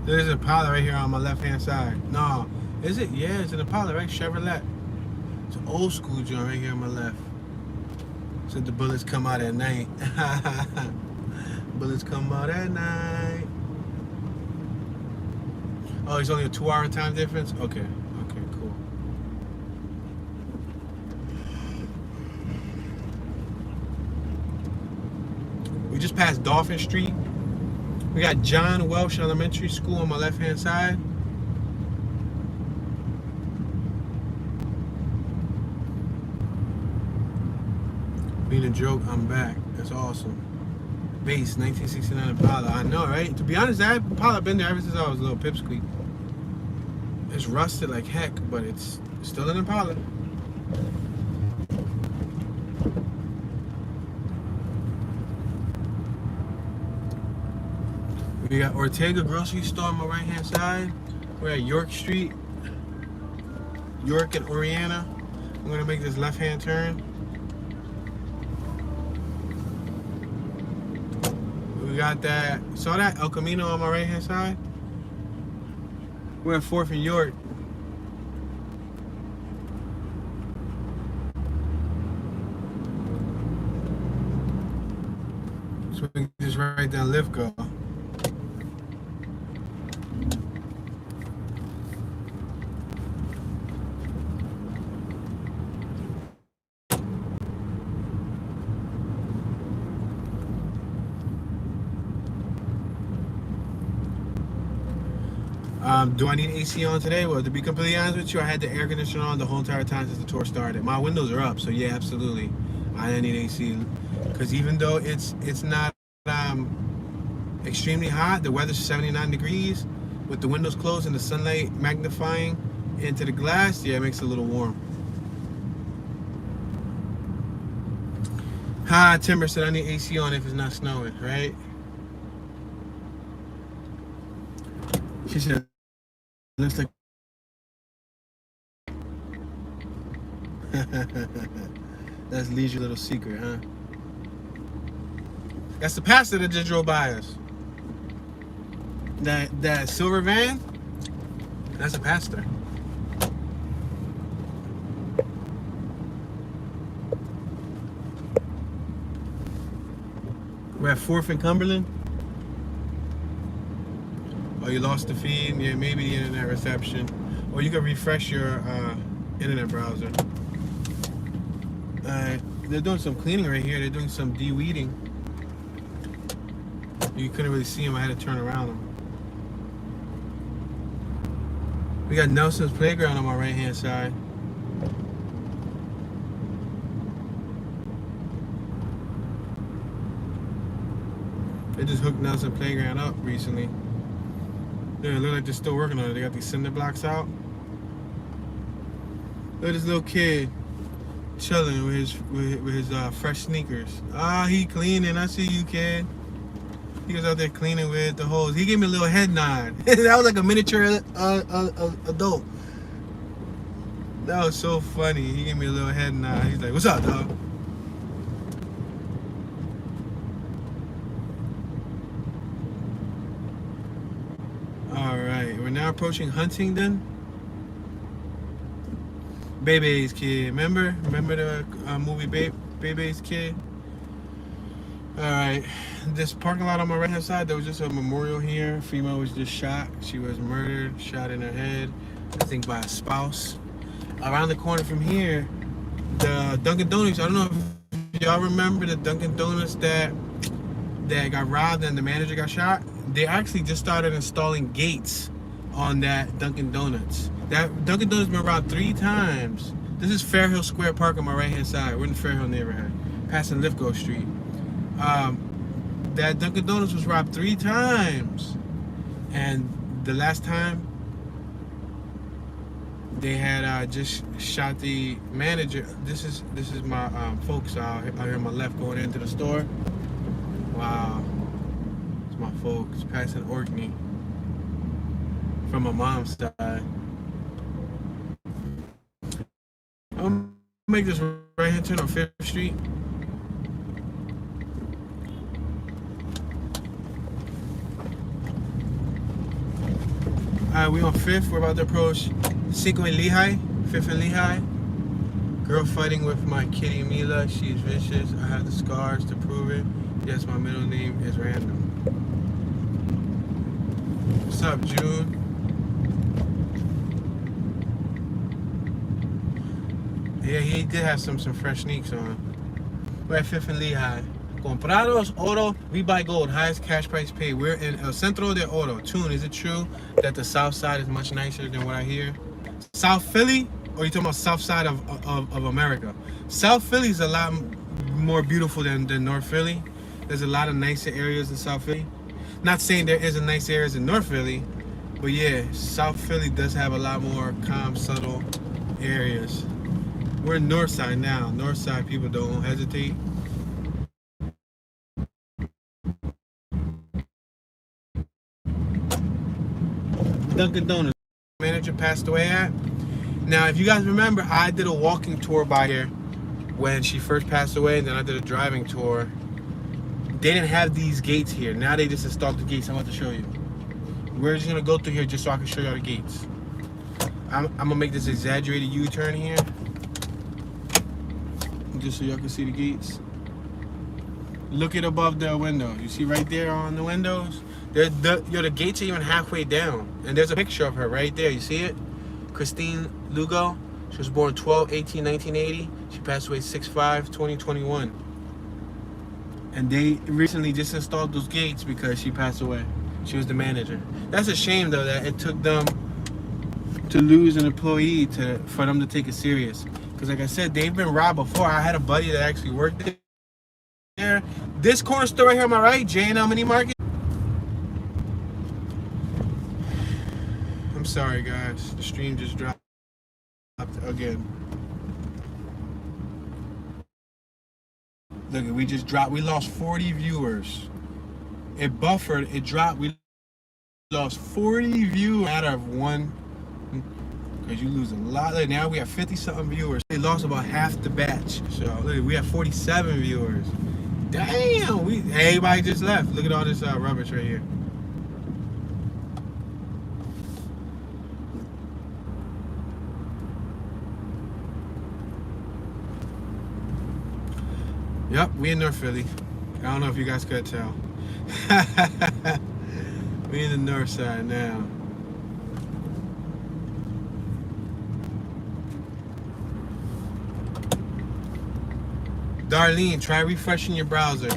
There's a Impala right here on my left-hand side. No, is it? Yeah, it's an Impala, right? Chevrolet. It's an old school joint right here on my left. Said the bullets come out at night. Bullets come out at night. Oh, it's only a 2-hour time difference? Okay, okay, cool. We just passed Dolphin Street. We got John Welsh Elementary School on my left-hand side. Being a joke, I'm back. That's awesome. Base, 1969 Impala. I know, right? To be honest, that Impala been there ever since I was a little pipsqueak. It's rusted like heck, but it's still an Impala. We got Ortega Grocery Store on my right-hand side. We're at York Street, York and Oriana. I'm gonna make this left-hand turn. We got that, saw that El Camino on my right-hand side? We're at 4th and York. So we can just right down Lithgow. Do I need AC on today? Well, to be completely honest with you, I had the air conditioner on the whole entire time since the tour started. My windows are up, so yeah, absolutely. I need AC. Because even though it's not extremely hot, the weather's 79 degrees, with the windows closed and the sunlight magnifying into the glass, yeah, it makes it a little warm. Hi, Timber said I need AC on if it's not snowing, right? She said, looks like. That's Lee's little secret, huh? That's the pastor that just drove by us. That silver van, that's a pastor. We're at 4th and Cumberland. Oh, you lost the feed? Yeah, maybe the internet reception. Or you can refresh your internet browser. They're doing some cleaning right here. They're doing some de-weeding. You couldn't really see them. I had to turn around them. We got Nelson's Playground on my right-hand side. They just hooked Nelson Playground up recently. Yeah, it look like they're still working on it. They got these cinder blocks out. Look at this little kid chilling with his fresh sneakers. Ah, he cleaning. I see you, kid. He was out there cleaning with the hose. He gave me a little head nod. That was like a miniature adult. That was so funny. He gave me a little head nod. He's like, "What's up, dog?" All right, we're now approaching Huntingdon. Bebe's Kid, remember the movie Bebe's Kid? All right, this parking lot on my right hand side, there was just a memorial here. A female was just shot. She was murdered, shot in her head, I think by a spouse. Around the corner from here, the Dunkin' Donuts. I don't know if y'all remember the Dunkin' Donuts that got robbed and the manager got shot. They actually just started installing gates on that Dunkin' Donuts. That Dunkin' Donuts been robbed 3 times. This is Fairhill Square Park on my right hand side. We're in the Fairhill neighborhood, passing Lithgow Street. That Dunkin' Donuts was robbed 3 times, and the last time they had just shot the manager. This is my folks out here on my left going into the store. Wow, it's my folks passing Orkney from my mom's side. I'm gonna make this right hand turn on 5th Street. Alright, we on 5th. We're about to approach 5 and Lehigh. 5th and Lehigh. Girl fighting with my kitty Mila. She's vicious. I have the scars to prove it. Yes, my middle name is Random. What's up, June? Yeah, he did have some fresh sneaks on. We're at 5th and Lehigh. Comprados oro, we buy gold. Highest cash price paid. We're in El Centro de Oro. Tune, is it true that the south side is much nicer than what I hear? South Philly? Or are you talking about south side of America? South Philly is a lot more beautiful than North Philly. There's a lot of nicer areas in South Philly. Not saying there isn't nice areas in North Philly, but yeah, South Philly does have a lot more calm, subtle areas. We're north side now. North side people don't hesitate. Dunkin' Donuts manager passed away at. Now, if you guys remember, I did a walking tour by here when she first passed away, and then I did a driving tour. They didn't have these gates here. Now they just installed the gates. I'm about to show you. We're just gonna go through here just so I can show y'all the gates. I'm gonna make this exaggerated U-turn here, just so y'all can see the gates. Look at above the window. You see right there on the windows? The gates are even halfway down. And there's a picture of her right there. You see it? Christine Lugo. She was born 12/18/1980. She passed away 6/5/2021. And they recently just installed those gates because she passed away. She was the manager. That's a shame though that it took them to lose an employee for them to take it serious. Because like I said, they've been robbed before. I had a buddy that actually worked there. This corner store right here on my right, J&L Mini Market. I'm sorry guys, the stream just dropped again. Look, we just dropped. We lost 40 viewers. It buffered. It dropped. We lost 40 viewers out of one. Because you lose a lot. Like, now we have 50-something viewers. They lost about half the batch. So look, we have 47 viewers. Damn, everybody just left. Look at all this rubbish right here. Yep, we in North Philly. I don't know if you guys could tell. We in the north side now. Darlene, try refreshing your browser.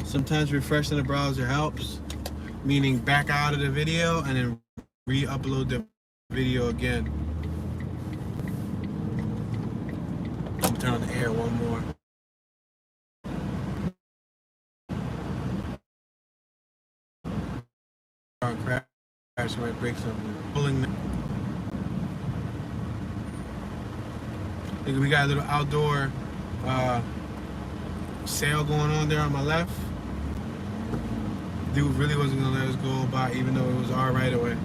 Sometimes refreshing the browser helps, meaning back out of the video and then re-upload the video again. I'll turn on the air one more. Crash might break something. Pulling. We got a little outdoor sale going on there on my left. Dude really wasn't gonna let us go by, even though it was our right away.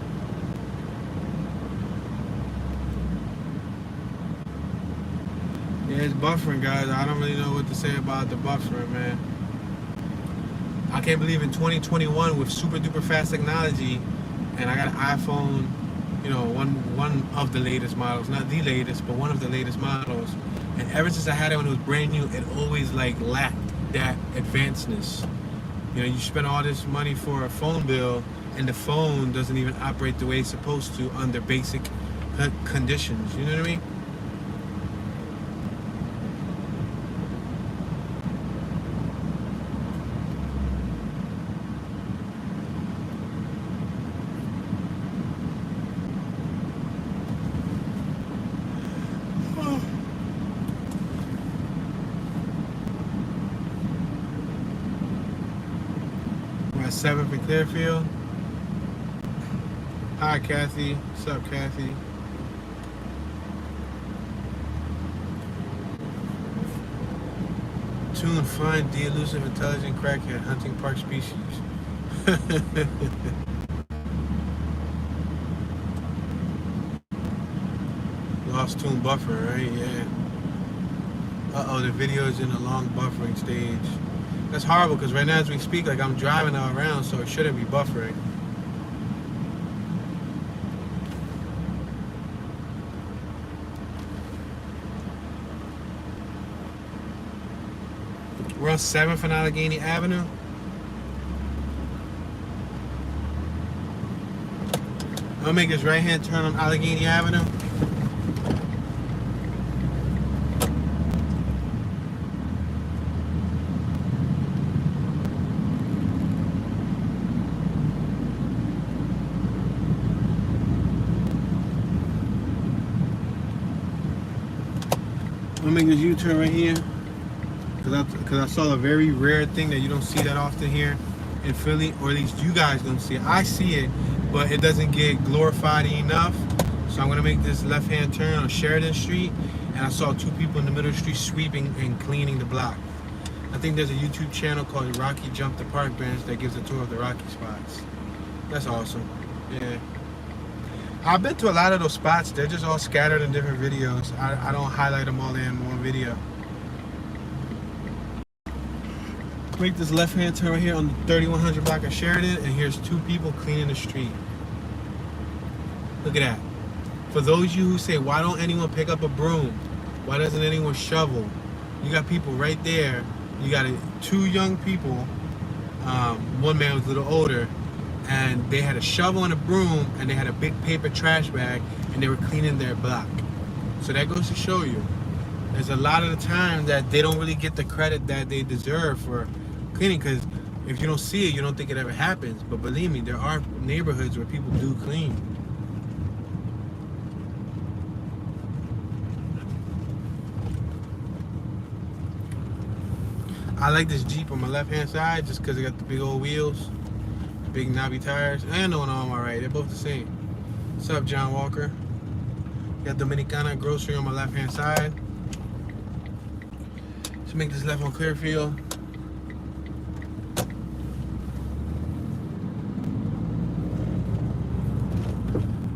Yeah, it's buffering, guys. I don't really know what to say about the buffering, man. I can't believe in 2021 with super duper fast technology, and I got an iPhone, you know, one of the latest models, not the latest, but one of the latest models. And ever since I had it when it was brand new, it always like lacked that advancedness. You know, you spend all this money for a phone bill, and the phone doesn't even operate the way it's supposed to under basic conditions. You know what I mean? We're at 7th and Clearfield. Hi, Kathy. What's up, Kathy? Tune find the elusive intelligent crackhead hunting park species. Lost tune buffer, right? Yeah. Uh-oh, the video is in a long buffering stage. That's horrible because right now as we speak, like I'm driving all around, so it shouldn't be buffering. We're on 7th and Allegheny Avenue. I'm gonna make this right-hand turn on Allegheny Avenue. I'm gonna make this U-turn right here. Because I saw a very rare thing that you don't see that often here in Philly, or at least you guys don't see it. I see it, but it doesn't get glorified enough. So I'm gonna make this left-hand turn on Sheridan Street, and I saw two people in the middle of the street sweeping and cleaning the block. I think there's a YouTube channel called Rocky Jump the Park Bench that gives a tour of the Rocky spots. That's awesome. Yeah. I've been to a lot of those spots. They're just all scattered in different videos. I don't highlight them all in one video. Make this left-hand turn right here on the 3100 block of Sheridan, and here's two people cleaning the street. Look at that. For those of you who say, why don't anyone pick up a broom? Why doesn't anyone shovel? You got people right there. You got two young people. One man was a little older, and they had a shovel and a broom, and they had a big paper trash bag, and they were cleaning their block. So that goes to show you, there's a lot of the time that they don't really get the credit that they deserve for cleaning, because if you don't see it, you don't think it ever happens. But believe me, there are neighborhoods where people do clean. I like this Jeep on my left-hand side just because it got the big old wheels, big knobby tires, and the one on my right. They're both the same. What's up, John Walker? Got Dominicana Grocery on my left-hand side. Let's make this left on Clearfield.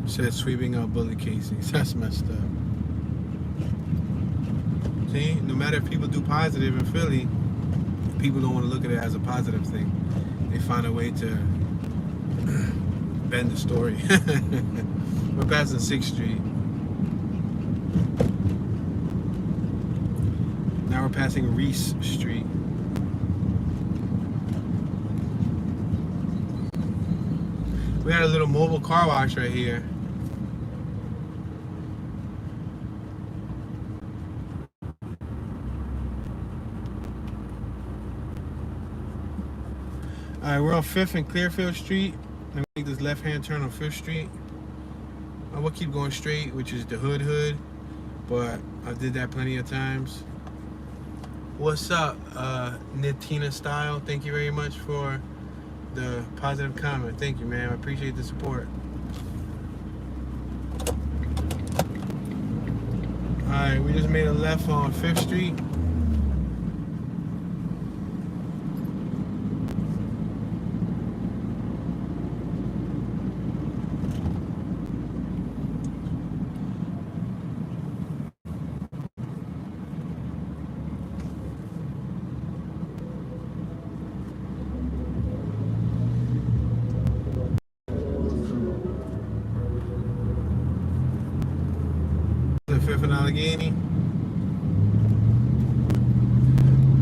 Said sweeping out bullet casings. That's messed up. See, no matter if people do positive in Philly, people don't want to look at it as a positive thing. They find a way to bend the story. We're passing 6th Street. Now we're passing Reese Street. We had a little mobile car wash right here. Alright, we're on 5th and Clearfield Street. Let me make this left-hand turn on 5th Street. I will keep going straight, which is the hood, but I did that plenty of times. What's up, Nitina Style? Thank you very much for the positive comment. Thank you, man. I appreciate the support. Alright, we just made a left on 5th Street. Fifth and Allegheny.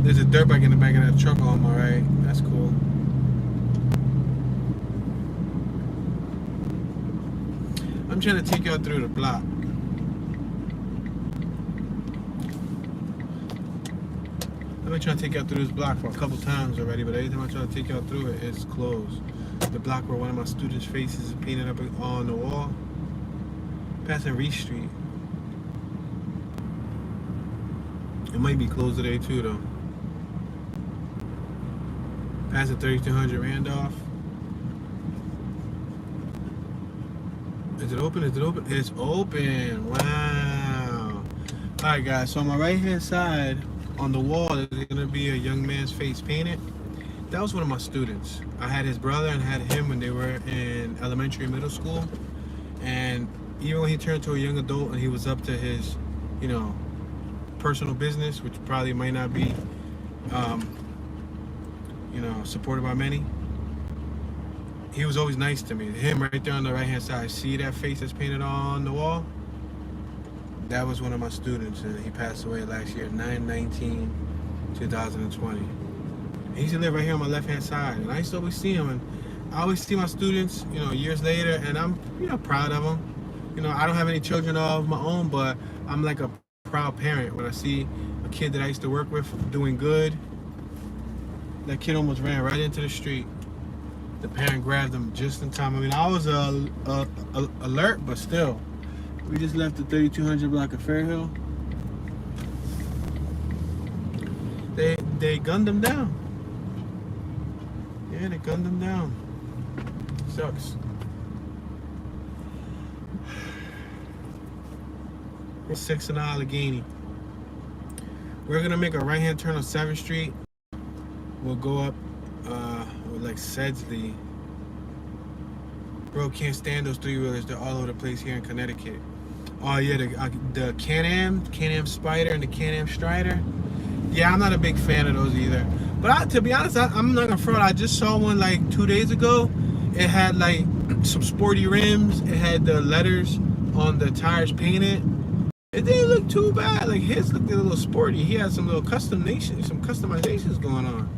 There's a dirt bike in the back of that truck on my right. That's cool. I'm trying to take y'all through the block. I've been trying to take y'all through this block for a couple times already, but every time I try to take y'all through it, it's closed. The block where one of my students' faces is painted up on the wall. Passing Reese Street. It might be closed today too, though. Passing 3200 Randolph. Is it open? Is it open? It's open. Wow. Alright, guys. So on my right-hand side, on the wall, there's gonna be a young man's face painted. That was one of my students. I had his brother and had him when they were in elementary and middle school. And even when he turned to a young adult and he was up to his, you know, personal business, which probably might not be, you know, supported by many, he was always nice to me. Him right there on the right hand side, see that face that's painted on the wall? That was one of my students, and he passed away last year, 9/19/2020. He used to live right here on my left hand side, and I used to always see him, and I always see my students, you know, years later, and I'm, you know, proud of them. You know, I don't have any children of my own, but I'm like a proud parent when I see a kid that I used to work with doing good. That kid almost ran right into the street. The parent grabbed him just in time. I mean, I was alert, but still. We just left the 3200 block of Fairhill. They gunned him down. Yeah, they gunned him down. Sucks. We're 6th and Allegheny. We're gonna make a right-hand turn on 7th Street. We'll go up with like Sedsley. Bro, can't stand those three-wheelers. They're all over the place here in Connecticut. Oh yeah, the Can-Am Spider and the Can-Am Strider. Yeah, I'm not a big fan of those either. But to be honest, I'm not gonna front. I just saw one like 2 days ago. It had like some sporty rims. It had the letters on the tires painted. It didn't look too bad. Like his looked a little sporty. He had some little customizations going on.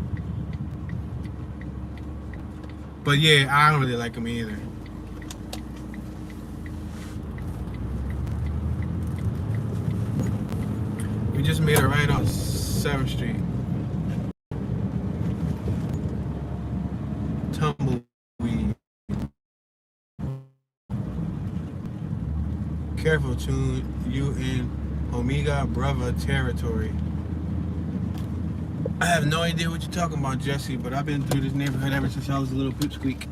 But yeah, I don't really like him either. We just made a right on 7th Street. Tumbleweed. Careful, tune. You in Omega Brava territory. I have no idea what you're talking about, Jesse, but I've been through this neighborhood ever since I was a little pipsqueak.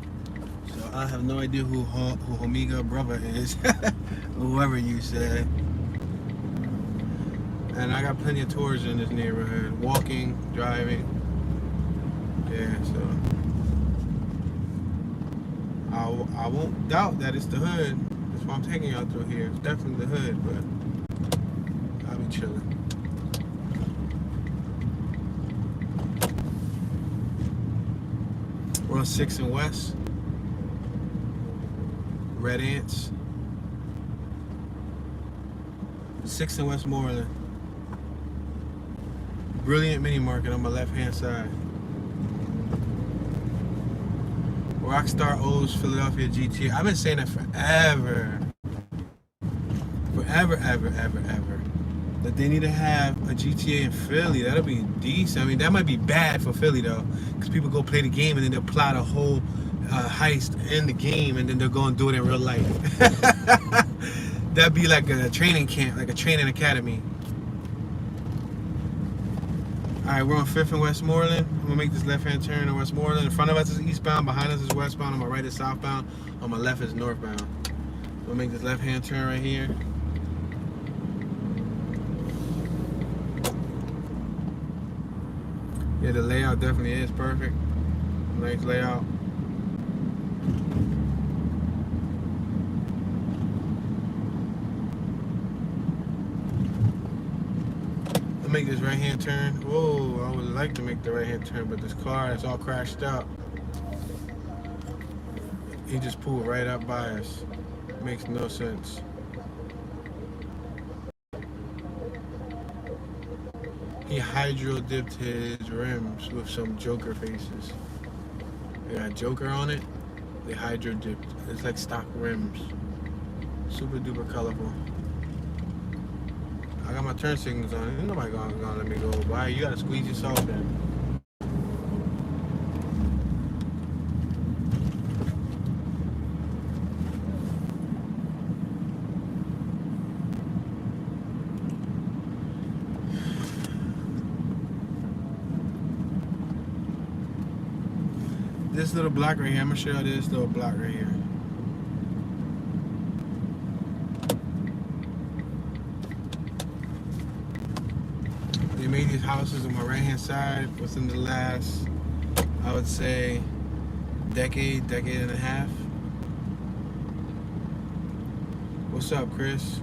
So I have no idea who Omega Brava is. Whoever you said. And I got plenty of tours in this neighborhood. Walking, driving. Yeah, so I won't doubt that it's the hood. That's why I'm taking y'all through here. It's definitely the hood, but I'll be chilling. We're on 6th and West. Red Ants. 6th and Westmoreland. Brilliant mini market on my left hand side. Rockstar O's Philadelphia GTA. I've been saying that forever. Forever, ever. That they need to have a GTA in Philly. That'll be decent. I mean, that might be bad for Philly though, because people go play the game and then they'll plot a whole heist in the game and then they'll go and do it in real life. That'd be like a training camp, like a training academy. Alright, we're on 5th and Westmoreland. I'm gonna make this left-hand turn in Westmoreland. In front of us is eastbound, behind us is westbound, on my right is southbound, on my left is northbound. I'm gonna make this left-hand turn right here. Yeah, the layout definitely is perfect. Nice layout. I'll make this right-hand turn. Whoa, I would like to make the right-hand turn, but this car is all crashed out. He just pulled right up by us. Makes no sense. He hydro dipped his rims with some Joker faces. They got Joker on it. They hydro dipped. It's like stock rims. Super duper colorful. I got my turn signals on. Ain't nobody gonna let me go by. You gotta squeeze yourself in. This little block right here, I'm gonna show you this little block right here. They made these houses on my right hand side within the last, I would say, decade and a half. What's up, Chris?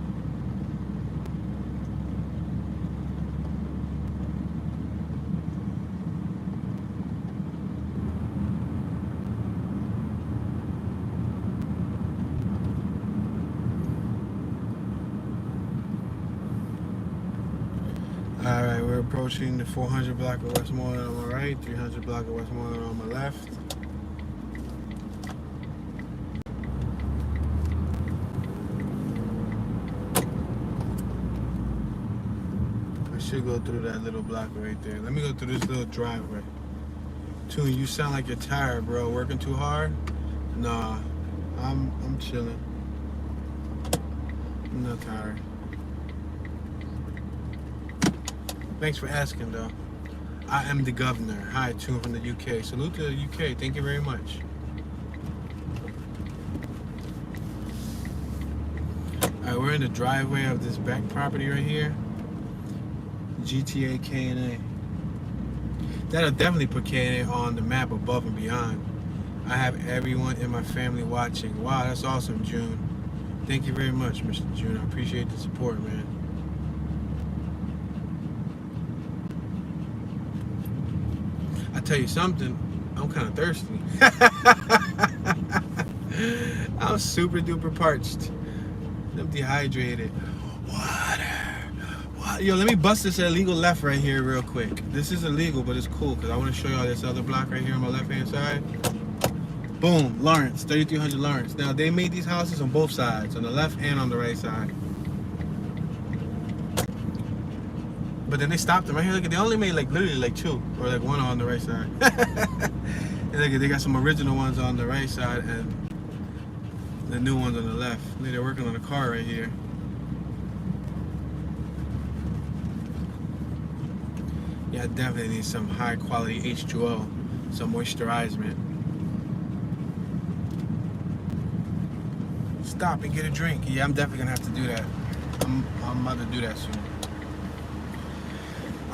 Alright, we're approaching the 400 block of Westmoreland on my right, 300 block of Westmoreland on my left. I should go through that little block right there. Let me go through this little driveway. Tune, you sound like you're tired, bro. Working too hard? Nah, I'm chilling. I'm not tired. Thanks for asking, though. I am the governor. Hi, Tune from the UK. Salute to the UK. Thank you very much. Alright, we're in the driveway of this back property right here. GTA K&A. That'll definitely put K&A on the map above and beyond. I have everyone in my family watching. Wow, that's awesome, June. Thank you very much, Mr. June. I appreciate the support, man. I tell you something, I'm kind of thirsty. I'm super duper parched. I'm dehydrated. Water. Yo, let me bust this illegal left right here real quick. This is illegal, but it's cool because I want to show y'all this other block right here on my left hand side. Boom, Lawrence, 3300 Lawrence. Now they made these houses on both sides, on the left and on the right side. But then they stopped them right here. Look, they only made like literally like two or like one on the right side. And look, they got some original ones on the right side and the new ones on the left. Look, they're working on a car right here. Yeah, I definitely need some high quality H2O, some moisturizement. Stop and get a drink. Yeah, I'm definitely gonna have to do that. I'm about to do that soon.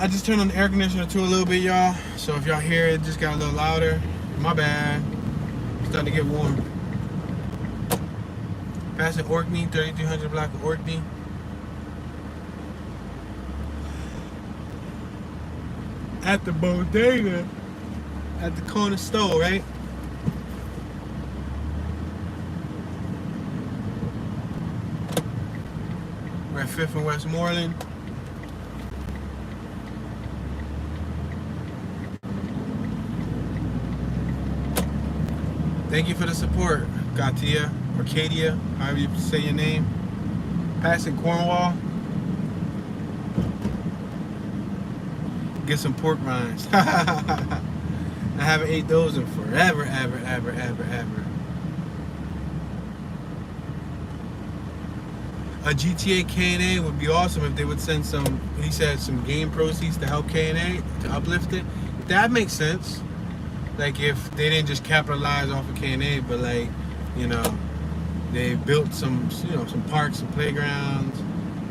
I just turned on the air conditioner too a little bit, y'all. So if y'all hear it just got a little louder, my bad. It's starting to get warm. Passing Orkney, 3300 block of Orkney. At the bodega, at the corner store, right? We're at 5th and Westmoreland. Thank you for the support, Gatia, Arcadia, however you say your name. Passing Cornwall. Get some pork rinds. I haven't ate those in forever, ever. A GTA K&A would be awesome if they would send some, he said, some game proceeds to help K&A, to uplift it. That makes sense. Like if they didn't just capitalize off of K&A, but like, you know, they built some, you know, some parks, some playgrounds,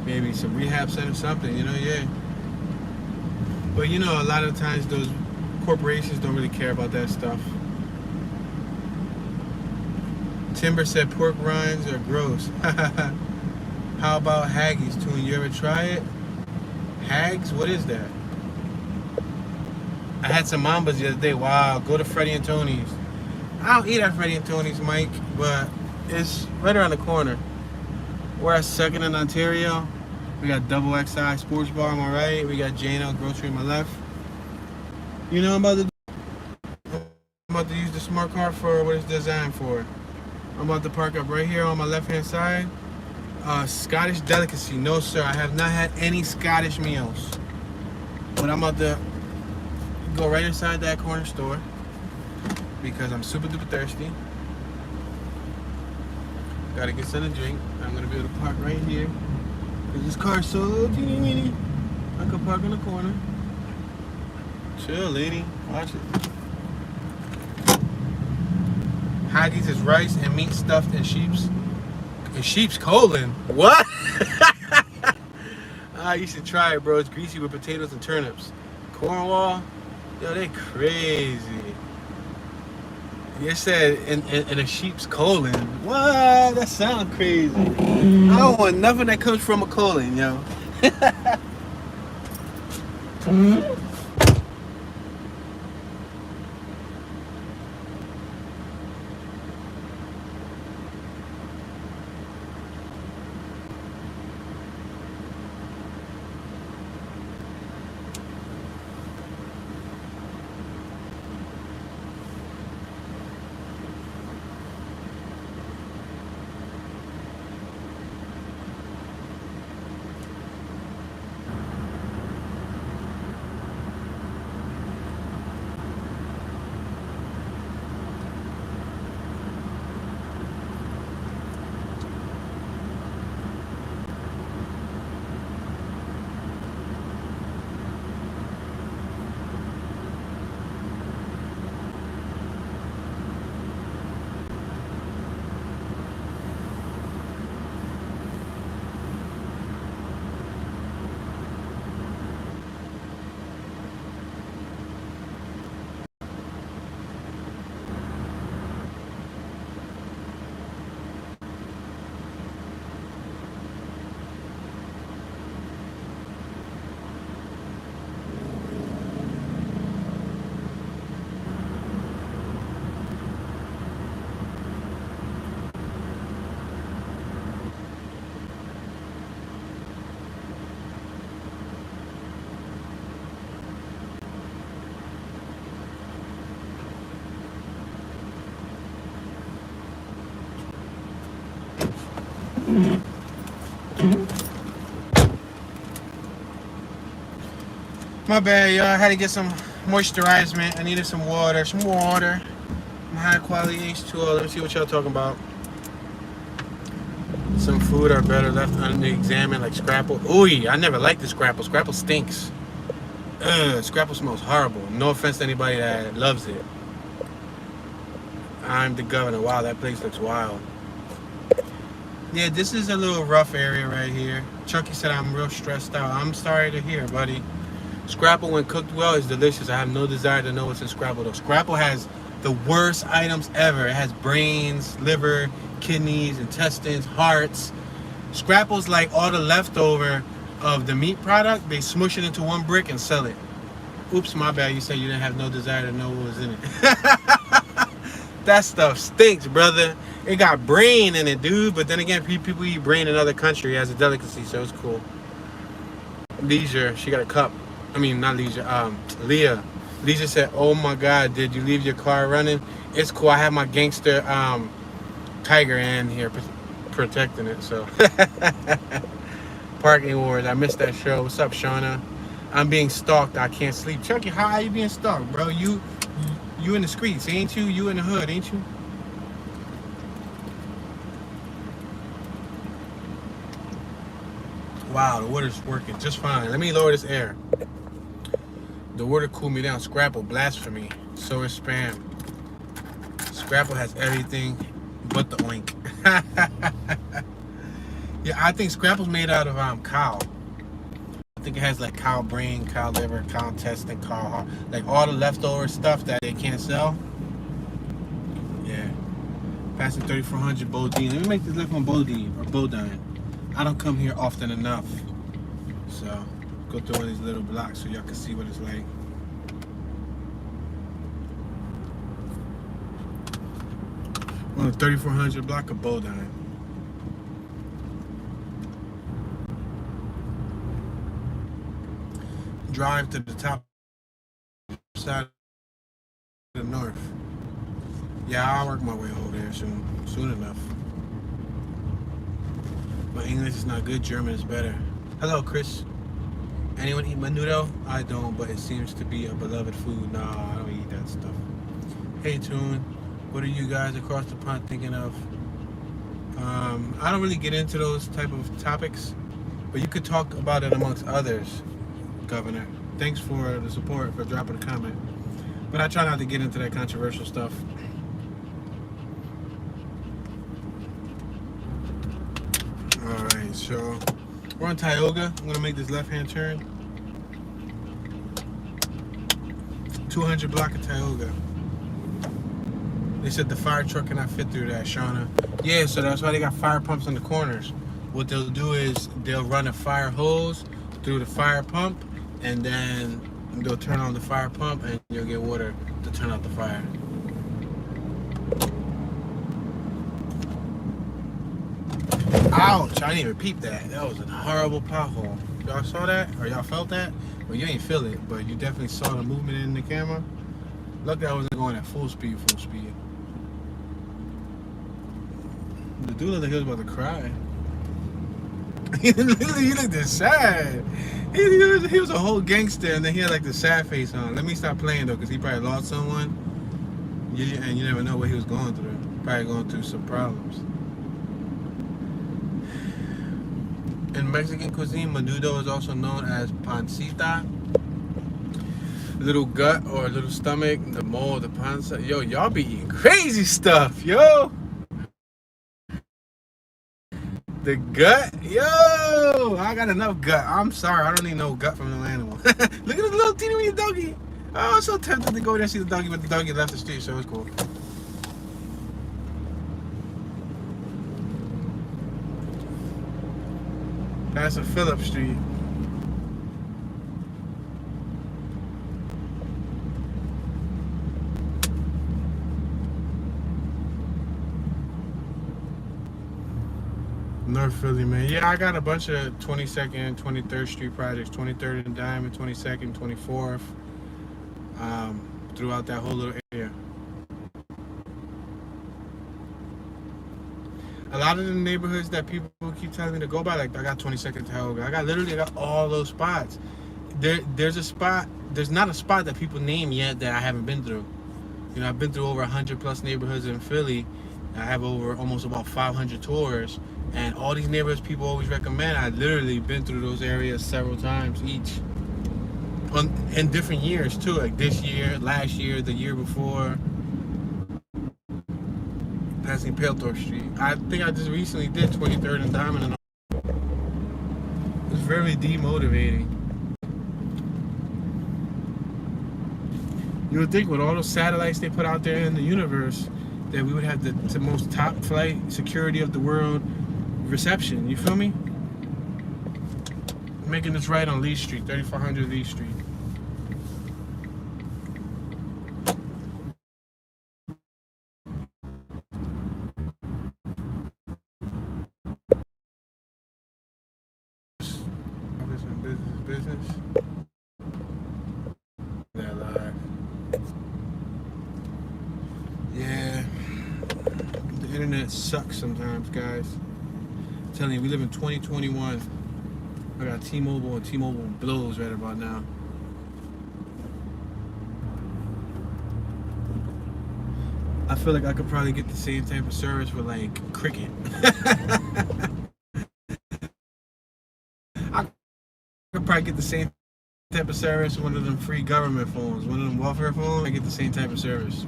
maybe some rehab center, something, you know, yeah. But you know, a lot of times those corporations don't really care about that stuff. Timber said pork rinds are gross. How about haggis, Toon? You ever try it? Hags? What is that? I had some mambas the other day. Wow, go to Freddie and Tony's. I don't eat at Freddie and Tony's, Mike, but it's right around the corner. We're at 2nd and Ontario. We got Double XI Sports Bar on my right. We got J&L Grocery on my left. You know I'm about to use the smart card for what it's designed for. I'm about to park up right here on my left-hand side. Scottish delicacy. No, sir. I have not had any Scottish meals. But I'm about to go right inside that corner store because I'm super duper thirsty. Gotta get something to drink. I'm gonna be able to park right here because this car's so teeny weeny. I can park in the corner. Chill, lady. Watch it. Haggis is rice and meat stuffed in sheep's colon. What? You should try it, bro. It's greasy with potatoes and turnips. Cornwall. Yo, they crazy. You said in a sheep's colon. What? That sounds crazy. I don't want nothing that comes from a colon, yo. My bad, y'all. I had to get some moisturizement. I needed some water. Some high quality H2O. Let me see what y'all talking about. Some food are better left unexamined, like Scrapple. Ooh, I never liked the Scrapple. Scrapple stinks. Scrapple smells horrible. No offense to anybody that loves it. I'm the governor. Wow, that place looks wild. Yeah, this is a little rough area right here. Chucky said I'm real stressed out. I'm sorry to hear, buddy. Scrapple, when cooked well, is delicious. I have no desire to know what's in Scrapple though. Scrapple has the worst items ever. It has brains, liver, kidneys, intestines, hearts. Scrapple's like all the leftover of the meat product. They smush it into one brick and sell it. Oops, my bad. You said you didn't have no desire to know what was in it. That stuff stinks, brother. It got brain in it, dude. But then again, people eat brain in other countries as a delicacy, so it's cool. Leisure, she got a cup. I mean, not Leisure. Leah. Leisure said, "Oh my God, did you leave your car running?" It's cool. I have my gangster tiger in here protecting it. So Parking Wars. I missed that show. What's up, Shauna? I'm being stalked. I can't sleep. Chucky, how are you being stalked, bro? You in the streets, ain't you? You in the hood, ain't you? Wow, the water's working just fine. Let me lower this air. The water cooled me down. Scrapple, blasphemy. So is spam. Scrapple has everything but the oink. Yeah, I think Scrapple's made out of cow. I think it has like cow brain, cow liver, cow intestine, cow heart, like all the leftover stuff that they can't sell. Yeah. Passing 3400 Bodine. Let me make this left on Bodine or Bodine. I don't come here often enough. So go through one of these little blocks so y'all can see what it's like. On the 3400 block of Bodine. Drive to the top side of the north. Yeah, I'll work my way over there soon enough. My English is not good, German is better. Hello, Chris. Anyone eat menudo? I don't, but it seems to be a beloved food. Nah, I don't eat that stuff. Hey, Tune, what are you guys across the pond thinking of? I don't really get into those type of topics, but you could talk about it amongst others. Governor, thanks for the support, for dropping a comment, but I try not to get into that controversial stuff. Alright, so we're on Tioga. I'm gonna make this left hand turn. 200 block of Tioga. They said the fire truck cannot fit through that, Shauna. Yeah, so that's why they got fire pumps in the corners. What they'll do is they'll run a fire hose through the fire pump, and then they'll turn on the fire pump and you'll get water to turn out the fire. Ouch, I didn't even peep that. That was a horrible pothole. Y'all saw that? Or y'all felt that? Well, you ain't feel it, but you definitely saw the movement in the camera. Luckily I wasn't going at full speed. The dude looked like he was about to cry. He looked sad. He was a whole gangster, and then he had like the sad face on. Let me stop playing though, because he probably lost someone. And you never know what he was going through. Probably going through some problems. In Mexican cuisine, menudo is also known as pancita. Little gut or little stomach, the mole, the panza. Yo, y'all be eating crazy stuff, yo. The gut, yo, I got enough gut. I'm sorry, I don't need no gut from no animal. Look at this little teeny weeny doggy. Oh, I'm so tempted to go there and see the doggy, but the doggy left the street, so it's cool. Passing Phillip Street. North Philly, man. Yeah, I got a bunch of 22nd, 23rd Street projects, 23rd and Diamond, 22nd, 24th, throughout that whole little area. A lot of the neighborhoods that people keep telling me to go by, like I got 22nd Tioga. I got all those spots. There's a spot, there's not a spot that people name yet that I haven't been through. You know, I've been through over 100 plus neighborhoods in Philly. I have over almost about 500 tours. And all these neighborhoods people always recommend, I've literally been through those areas several times each. In different years too, like this year, last year, the year before. Passing Palethorpe Street. I think I just recently did 23rd and Diamond and all. It's very demotivating. You would think with all those satellites they put out there in the universe that we would have the most top flight security of the world reception. You feel me? Making this right on Lee Street, 3400 Lee Street. Business. That live. Yeah. The internet sucks sometimes, guys. I'm telling you, we live in 2021. I got T-Mobile, and T-Mobile blows right about now. I feel like I could probably get the same type of service with like Cricket. I could probably get the same type of service with one of them free government phones, one of them welfare phones. I get the same type of service.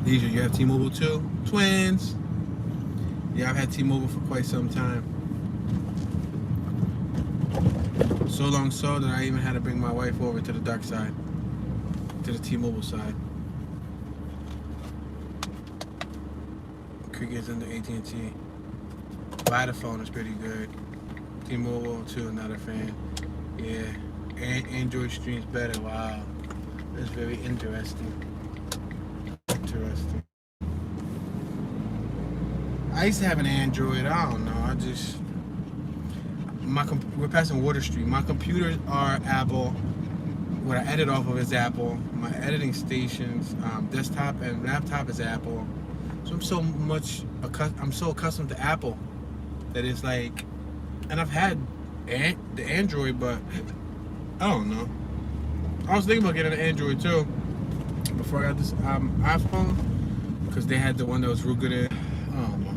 Leisure, you have T-Mobile too? Twins. Yeah, I've had T-Mobile for quite some time. So long so that I even had to bring my wife over to the dark side, to the T-Mobile side. Cricket's under AT&T. Vodafone is pretty good. T-Mobile too, another fan. Yeah, Android streams better. Wow, that's very interesting. Interesting. I used to have an Android. I don't know. We're passing Water Street. My computers are Apple. What I edit off of is Apple. My editing stations, desktop and laptop is Apple. So I'm so accustomed to Apple that it's like, and I've had the Android, but I don't know. I was thinking about getting an Android too before I got this iPhone, because they had the one that was real good at, I don't know.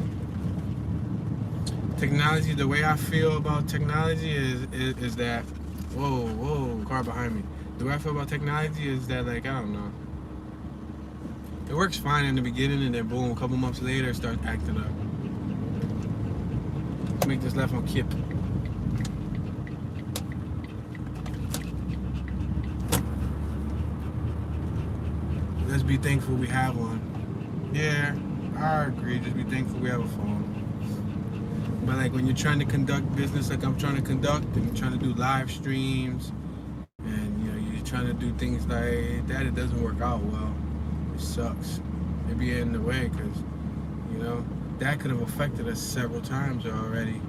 Technology, the way I feel about technology is that, whoa, car behind me. The way I feel about technology is that, like, I don't know. It works fine in the beginning, and then boom, a couple months later, it starts acting up. Let's make this left on Kip. Let's be thankful we have one. Yeah, I agree. Just be thankful we have a phone. But like when you're trying to conduct business like I'm trying to conduct, and you're trying to do live streams, and you know you're trying to do things like that, it doesn't work out well. It sucks. It be in the way, because you know that could have affected us several times already.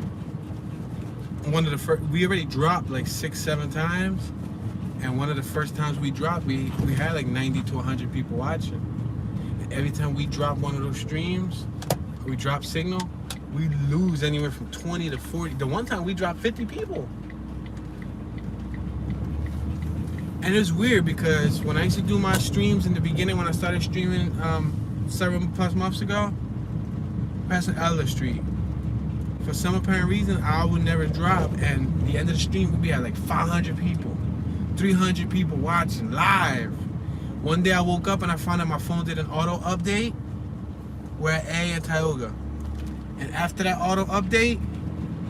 One of the first, we already dropped like 6-7 times, and one of the first times we dropped, we had like 90 to 100 people watching. And every time we drop one of those streams, we drop signal, we lose anywhere from 20 to 40. The one time we dropped 50 people. And it's weird because when I used to do my streams in the beginning, when I started streaming 7+ months ago, passing Elder Street, for some apparent reason, I would never drop, and the end of the stream would be at like 500 people, 300 people watching live. One day I woke up and I found out my phone did an auto update. We're at A and Tioga. And after that auto update,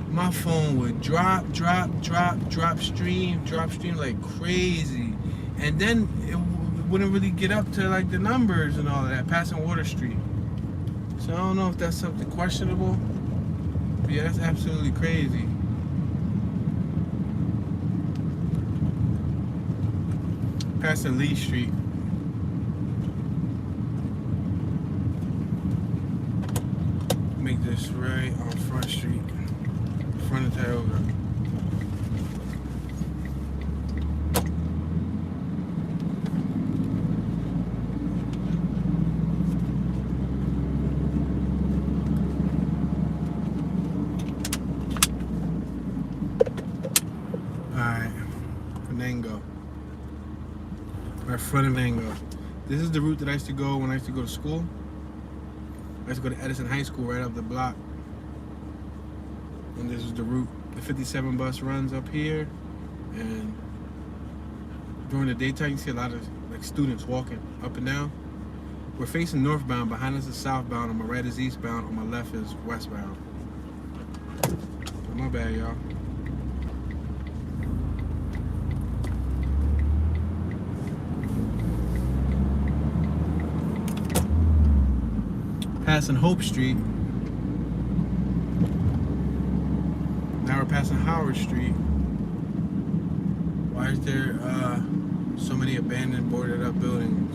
my phone would drop stream like crazy. And then it wouldn't really get up to like the numbers and all of that, passing Water Street. So I don't know if that's something questionable. But yeah, that's absolutely crazy. Passing Lee Street. Make this right on Front Street, front of Tioga. Alright, Nango. Right front of Nango. This is the route that I used to go when I used to go to school. I used to go to Edison High School right up the block. And this is the route. The 57 bus runs up here. And during the daytime, you see a lot of like students walking up and down. We're facing northbound. Behind us is southbound. On my right is eastbound. On my left is westbound. My bad, y'all. passing Hope Street. Now we're passing Howard Street. Why is there so many abandoned, boarded up buildings?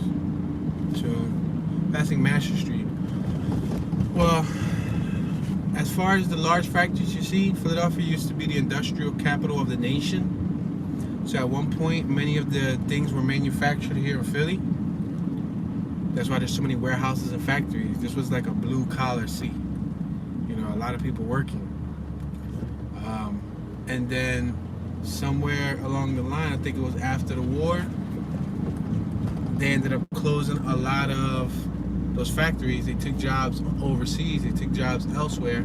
So, passing Master Street. Well, as far as the large factories you see, Philadelphia used to be the industrial capital of the nation. So at one point, many of the things were manufactured here in Philly. That's why there's so many warehouses and factories. This was like a blue collar city. You know, a lot of people working. And then somewhere along the line, I think it was after the war, they ended up closing a lot of those factories. They took jobs overseas, they took jobs elsewhere.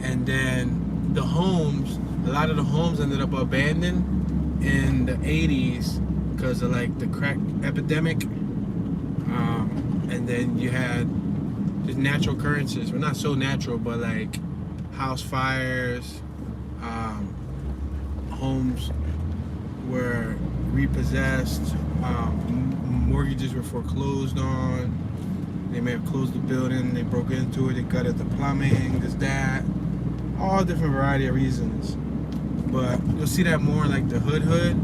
And then the homes, a lot of the homes ended up abandoned in the 80s because of like the crack epidemic. And then you had just natural occurrences, well, not so natural, but like house fires, homes were repossessed, mortgages were foreclosed on, they may have closed the building, they broke into it, they gutted the plumbing, this, that, all different variety of reasons. But you'll see that more in like the hood.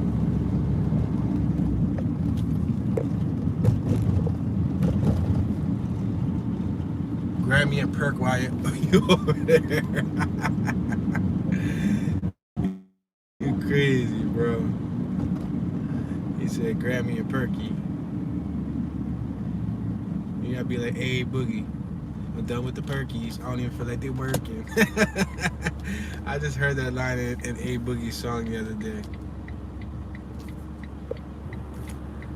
Grab me a perk while you over there. You crazy, bro. He said, grab me a perky. You gotta be like, hey, Boogie, I'm done with the perkies. I don't even feel like they're working. I just heard that line in A Boogie's song the other day.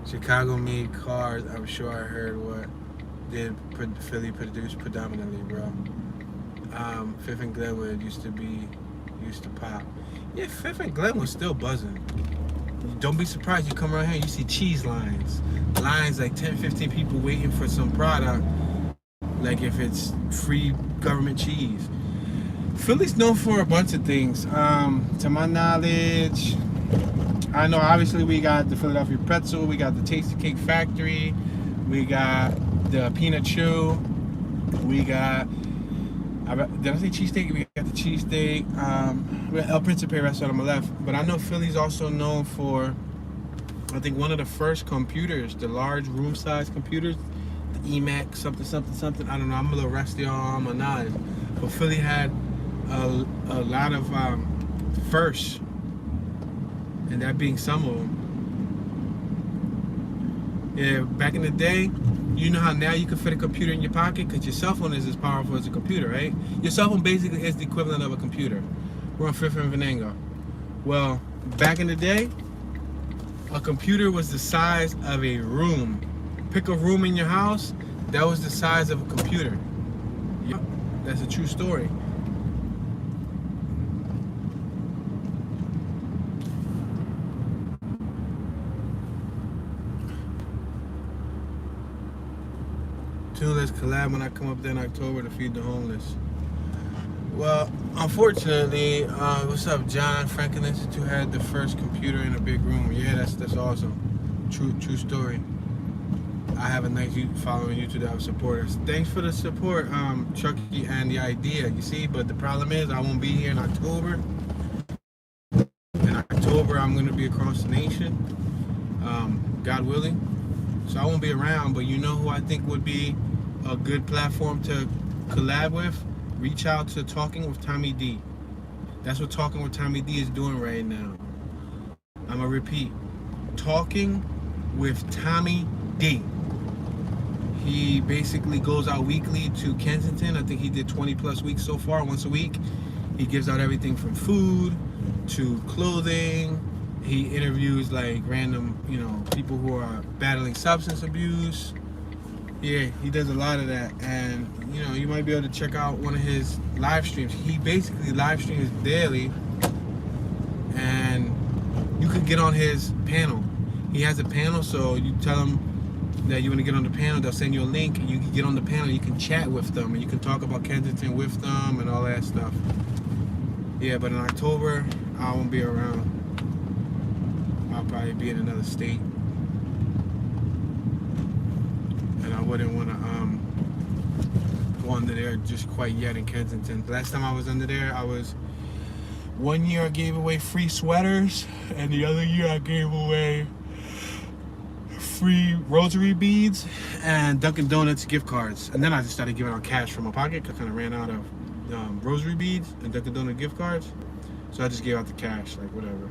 Chicago made cars. I'm sure I heard what did Philly produce predominantly, bro. Fifth and Glenwood used to pop. Yeah, Fifth and Glenwood's still buzzing. Don't be surprised you come around here and you see cheese lines. Lines like 10, 15 people waiting for some product, like if it's free government cheese. Philly's known for a bunch of things. To my knowledge, I know obviously we got the Philadelphia pretzel, we got the Tasty Cake Factory, we got the Peanut Chew, we got, did I say cheesesteak? We got the cheesesteak. We got El Principe restaurant on my left. But I know Philly's also known for, I think one of the first computers, the large room-sized computers, the EMAC something. I don't know. I'm a little rusty on my knowledge. But Philly had a lot of firsts, and that being some of them. Yeah, back in the day, you know how now you can fit a computer in your pocket because your cell phone is as powerful as a computer, right? Your cell phone basically is the equivalent of a computer. We're on Fifth and Venango. Well, back in the day, a computer was the size of a room. Pick a room in your house, that was the size of a computer. Yep, that's a true story. Let's collab when I come up there in October to feed the homeless. Well, unfortunately, what's up, John? Franklin Institute had the first computer in a big room. Yeah, that's awesome. True story. I have a nice following YouTube that have supporters. Thanks for the support, Chucky, and the idea. You see, but the problem is I won't be here in October. In October, I'm going to be across the nation, God willing. So I won't be around, but you know who I think would be a good platform to collab with? Reach out to Talking with Tommy D. That's what Talking with Tommy D is doing right now. I'm gonna repeat. Talking with Tommy D. He basically goes out weekly to Kensington. I think he did 20 plus weeks so far, once a week. He gives out everything from food to clothing. He interviews like random, people who are battling substance abuse. Yeah, he does a lot of that. And, you might be able to check out one of his live streams. He basically live streams daily. And you could get on his panel. He has a panel, so you tell him that you want to get on the panel, they'll send you a link, and you can get on the panel, you can chat with them, and you can talk about Kensington with them and all that stuff. Yeah, but in October, I won't be around. I'll probably be in another state. And I wouldn't want to people under there just quite yet in Kensington. Last time I was under there, 1 year I gave away free sweaters, and the other year I gave away free rosary beads and Dunkin' Donuts gift cards. And then I just started giving out cash from my pocket because I kind of ran out of rosary beads and Dunkin' Donuts gift cards. So I just gave out the cash, like whatever.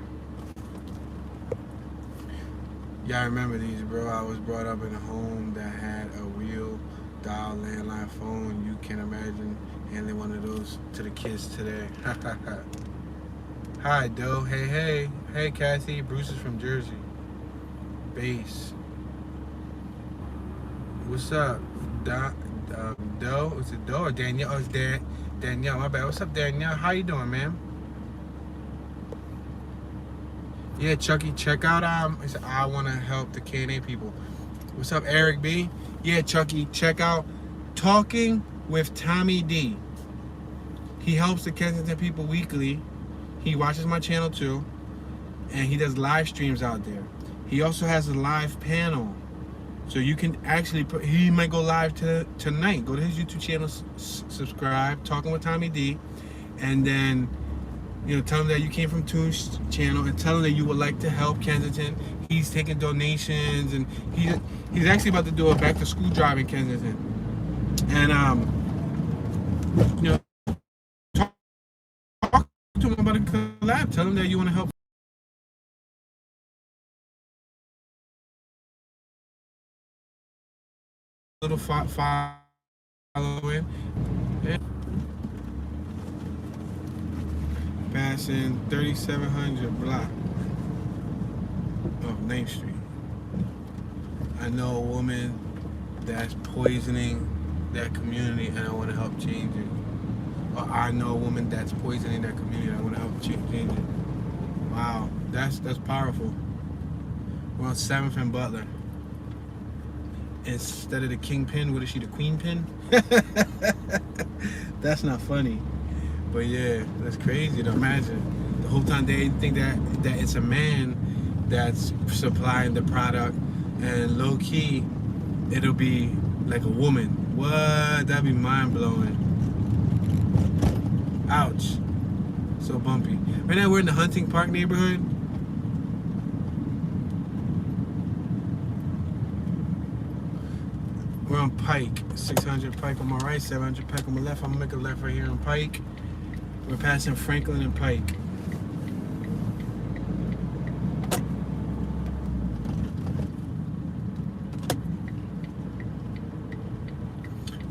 Yeah, I remember these, bro. I was brought up in a home that had a real dial landline phone. You can imagine handing one of those to the kids today. Hi, Doe. Hey. Hey, Kathy. Bruce is from Jersey. Base. What's up, Doe? Is it Doe or Danielle? Oh, it's Danielle. My bad. What's up, Danielle? How you doing, ma'am? Yeah, Chucky, check out he said, I want to help the K&A people. What's up, Eric B? Yeah, Chucky, check out Talking with Tommy D. He helps the Kensington people weekly. He watches my channel too, and he does live streams out there. He also has a live panel, so you can actually he might go live tonight. Go to his YouTube channel, subscribe, Talking with Tommy D, and then tell him that you came from Toon's channel and tell him that you would like to help Kensington. He's taking donations, and he's actually about to do a back to school drive in Kensington. And talk to him about a collab. Tell him that you want to help. Little following. Yeah. Passing 3700 block of Main Street. I know a woman that's poisoning that community, and I want to help change it. Or I know a woman that's poisoning that community, and I want to help change it. Wow, that's powerful. We're on 7th and Butler. Instead of the kingpin, what is she, the queen pin? That's not funny. But yeah, that's crazy to imagine. The whole time they think that it's a man that's supplying the product, and low key, it'll be like a woman. What? That'd be mind blowing. Ouch. So bumpy. Right now we're in the Hunting Park neighborhood. We're on Pike, 600 Pike on my right, 700 Pike on my left. I'm gonna make a left right here on Pike. We're passing Franklin and Pike.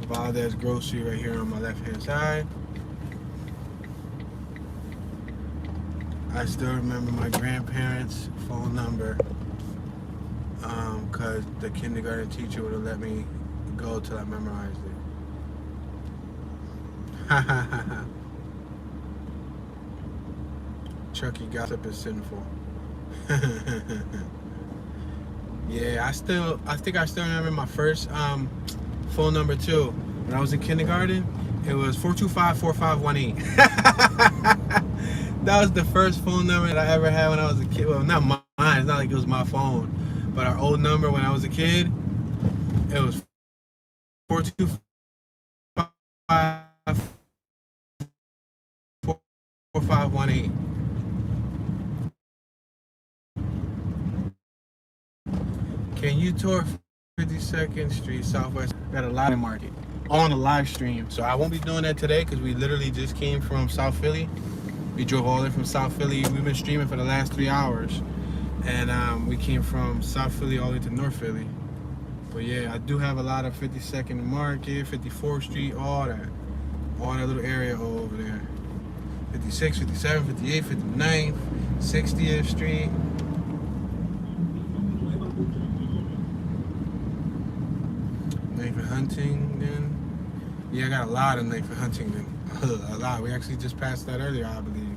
Valdez Grocery right here on my left-hand side. I still remember my grandparents' phone number because the kindergarten teacher would have let me go till I memorized it. Ha ha ha ha. Chucky, gossip is sinful. Yeah, I think I still remember my first phone number too. When I was in kindergarten, it was 425-4518. That was the first phone number that I ever had when I was a kid. Well, not mine, it's not like it was my phone. But our old number when I was a kid, it was 425-4518. Can you tour 52nd Street Southwest? Got a lot of market on a live stream. So I won't be doing that today because we literally just came from South Philly. We drove all the way from South Philly. We've been streaming for the last 3 hours. And we came from South Philly all the way to North Philly. But yeah, I do have a lot of 52nd Market, 54th Street, all that little area over there. 56, 57, 58, 59th, 60th Street. Huntington. Yeah, I got a lot of night for Huntington. A lot. We actually just passed that earlier, I believe.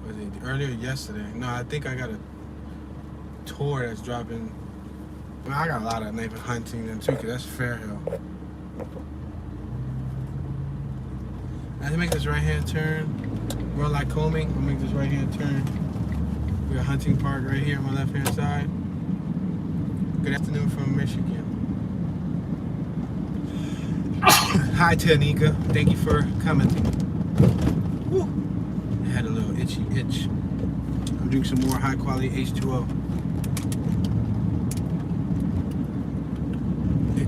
Was it earlier yesterday? No, I think I got a tour that's dropping. Well, I got a lot of night for Huntington too, because that's Fairhill. I have to make this right-hand turn. We're on Lycoming. I'll make this right-hand turn. We got Hunting Park right here on my left-hand side. Good afternoon from Michigan. Hi, Tanika. Thank you for commenting. Woo. I had a little itchy itch. I'm drinking some more high quality H2O.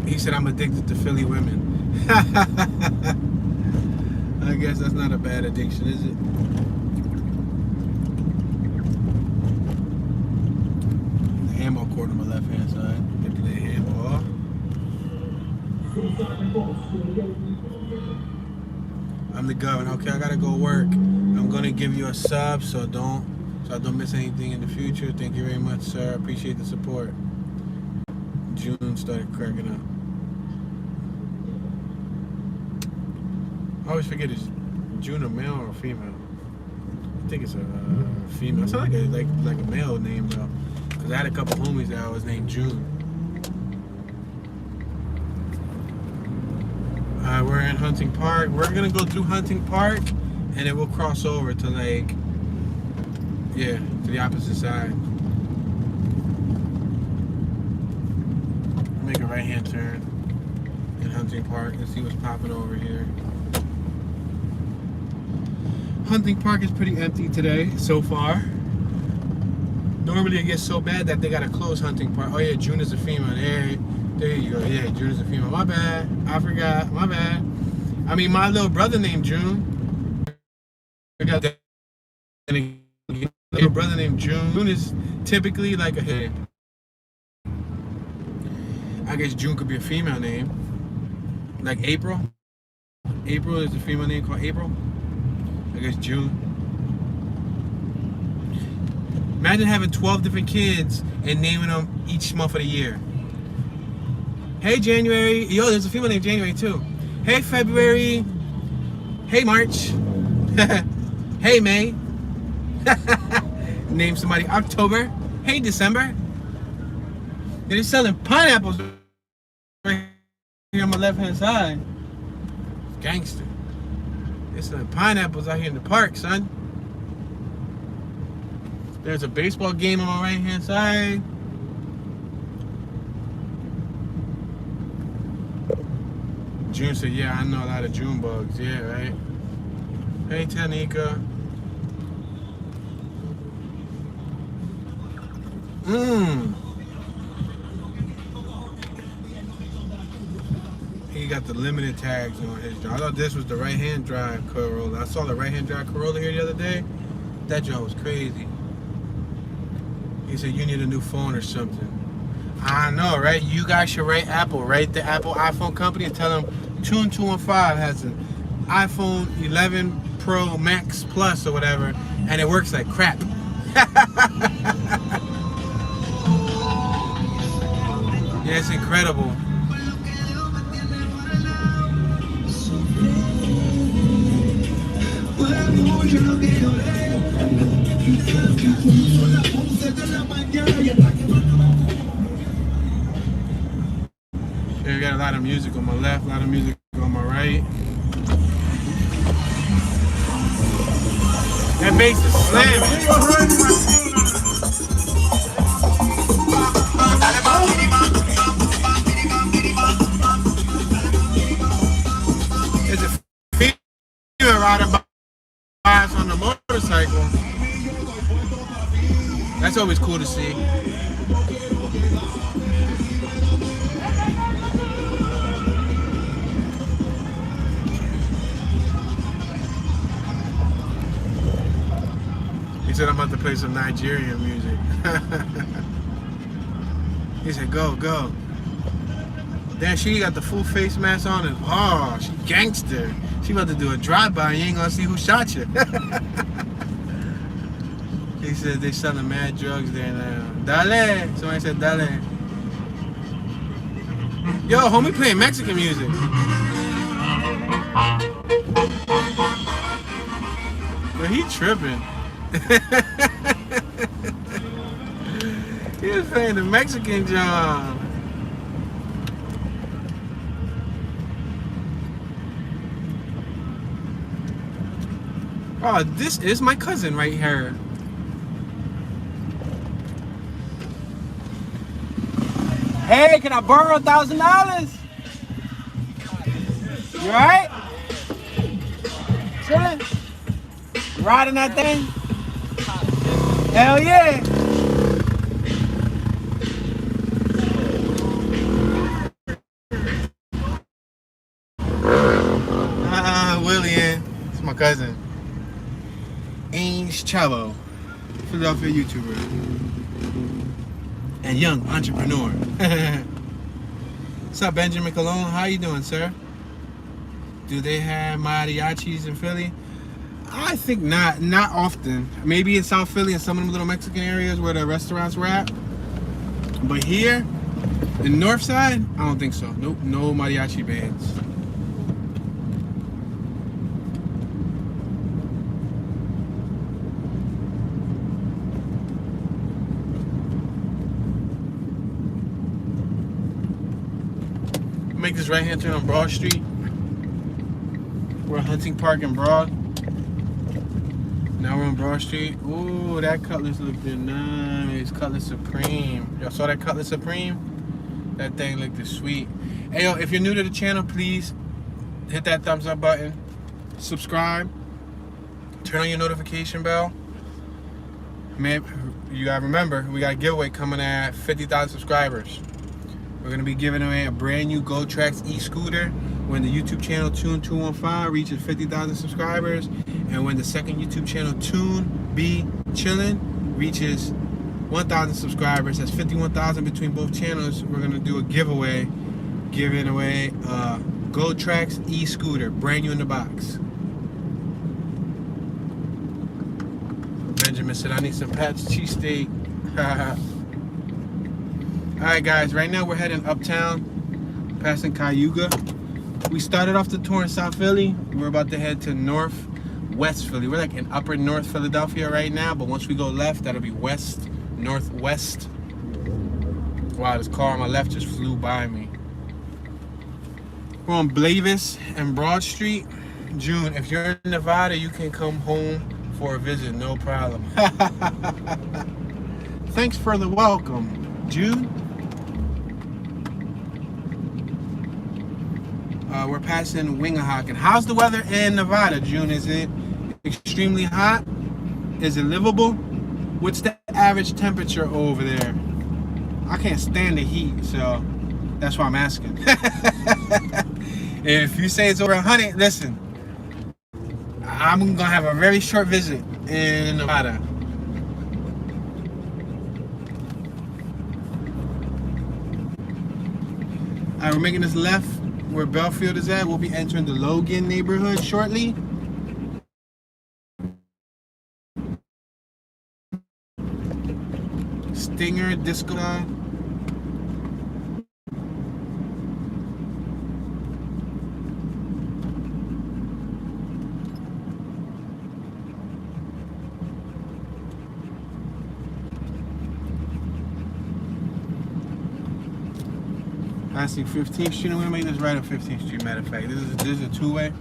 He said I'm addicted to Philly women. I guess that's not a bad addiction, is it? The handball court on my left hand side. Empty the handball. I'm the governor. Okay, I gotta go work. I'm gonna give you a sub so I don't miss anything in the future. Thank you very much, sir. I appreciate the support. June started cracking up. I always forget, is June a male or a female? I think it's a female. It sounds like a male name though, because I had a couple homies that was named June. We're in Hunting Park. We're gonna go through Hunting Park, and then we'll cross over to like, yeah, to the opposite side. Make a right-hand turn in Hunting Park and see what's popping over here. Hunting Park is pretty empty today so far. Normally it gets so bad that they gotta close Hunting Park. Oh yeah, June is a female. There you go. Yeah, June is a female. My bad. I forgot. My bad. I mean, my little brother named June. I got that. Little brother named June. June is typically like a hit. I guess June could be a female name. Like April. April is a female name called April. I guess June. Imagine having 12 different kids and naming them each month of the year. Hey January. Yo, there's a female named January too. Hey February. Hey March. Hey May. Name somebody October. Hey December. They're selling pineapples right here on my left hand side. Gangster. They're selling pineapples out here in the park, son. There's a baseball game on my right hand side. June said, yeah, I know a lot of June bugs. Yeah, right? Hey, Tanika. He got the limited tags on his drive. I thought this was the right-hand drive Corolla. I saw the right-hand drive Corolla here the other day. That joint was crazy. He said, you need a new phone or something. I know, right? You guys should rate Apple. Rate the Apple iPhone company and tell them Tune215 has an iPhone 11 Pro Max Plus or whatever, and it works like crap. Yeah, it's incredible. Yeah, we got a lot of music on my left, a lot of music on my right. That bass is slamming. There's a female riding by us on the motorcycle. That's always cool to see. He said I'm about to play some Nigerian music. He said, go, go. Damn, she got the full face mask on and oh, she gangster. She about to do a drive-by and you ain't gonna see who shot you. He said they selling mad drugs there now. Dale! Somebody said dale. Yo, homie playing Mexican music. But he tripping. He was playing the Mexican John. Oh, this is my cousin right here. Hey, can I borrow $1,000? You alright? Chilling? Riding that thing? Hell yeah! William. It's my cousin. Ainge Chavo, Philadelphia YouTuber. And young entrepreneur. What's up, Benjamin Cologne? How you doing, sir? Do they have mariachis in Philly? I think not often. Maybe in South Philly and some of them little Mexican areas where the restaurants were at. But here, the north side, I don't think so. Nope, no mariachi bands. Make this right hand turn on Broad Street. We're at Hunting Park in Broad. Now we're on Broad Street. Ooh, that Cutlass looked nice. Cutlass Supreme. Y'all saw that Cutlass Supreme? That thing looked sweet. Hey, yo, if you're new to the channel, please hit that thumbs up button. Subscribe. Turn on your notification bell. Man, you gotta remember, we got a giveaway coming at 50,000 subscribers. We're going to be giving away a brand new GoTrax e-scooter when the YouTube channel Tune215 reaches 50,000 subscribers, and when the second YouTube channel Tune Be Chillin' reaches 1,000 subscribers. That's 51,000 between both channels. We're going to do a giveaway, giving away a GoTrax e-scooter, brand new in the box. Benjamin said, I need some Pat's cheesesteak. Alright guys, right now we're heading uptown, passing Cayuga. We started off the tour in South Philly. We're about to head to Northwest Philly. We're like in upper North Philadelphia right now, but once we go left, that'll be west, northwest. Wow, this car on my left just flew by me. We're on Blavis and Broad Street. June, if you're in Nevada, you can come home for a visit, no problem. Thanks for the welcome, June. We're passing Wingahocken. How's the weather in Nevada, June? Is it extremely hot? Is it livable? What's the average temperature over there? I can't stand the heat, so that's why I'm asking. If you say it's over 100, listen, I'm gonna have a very short visit in Nevada. Alright, we're making this left where Belfield is at. We'll be entering the Logan neighborhood shortly. Stinger, Disco. Passing 15th Street, and we're gonna make this right on 15th Street. Matter of fact, this is a two-way.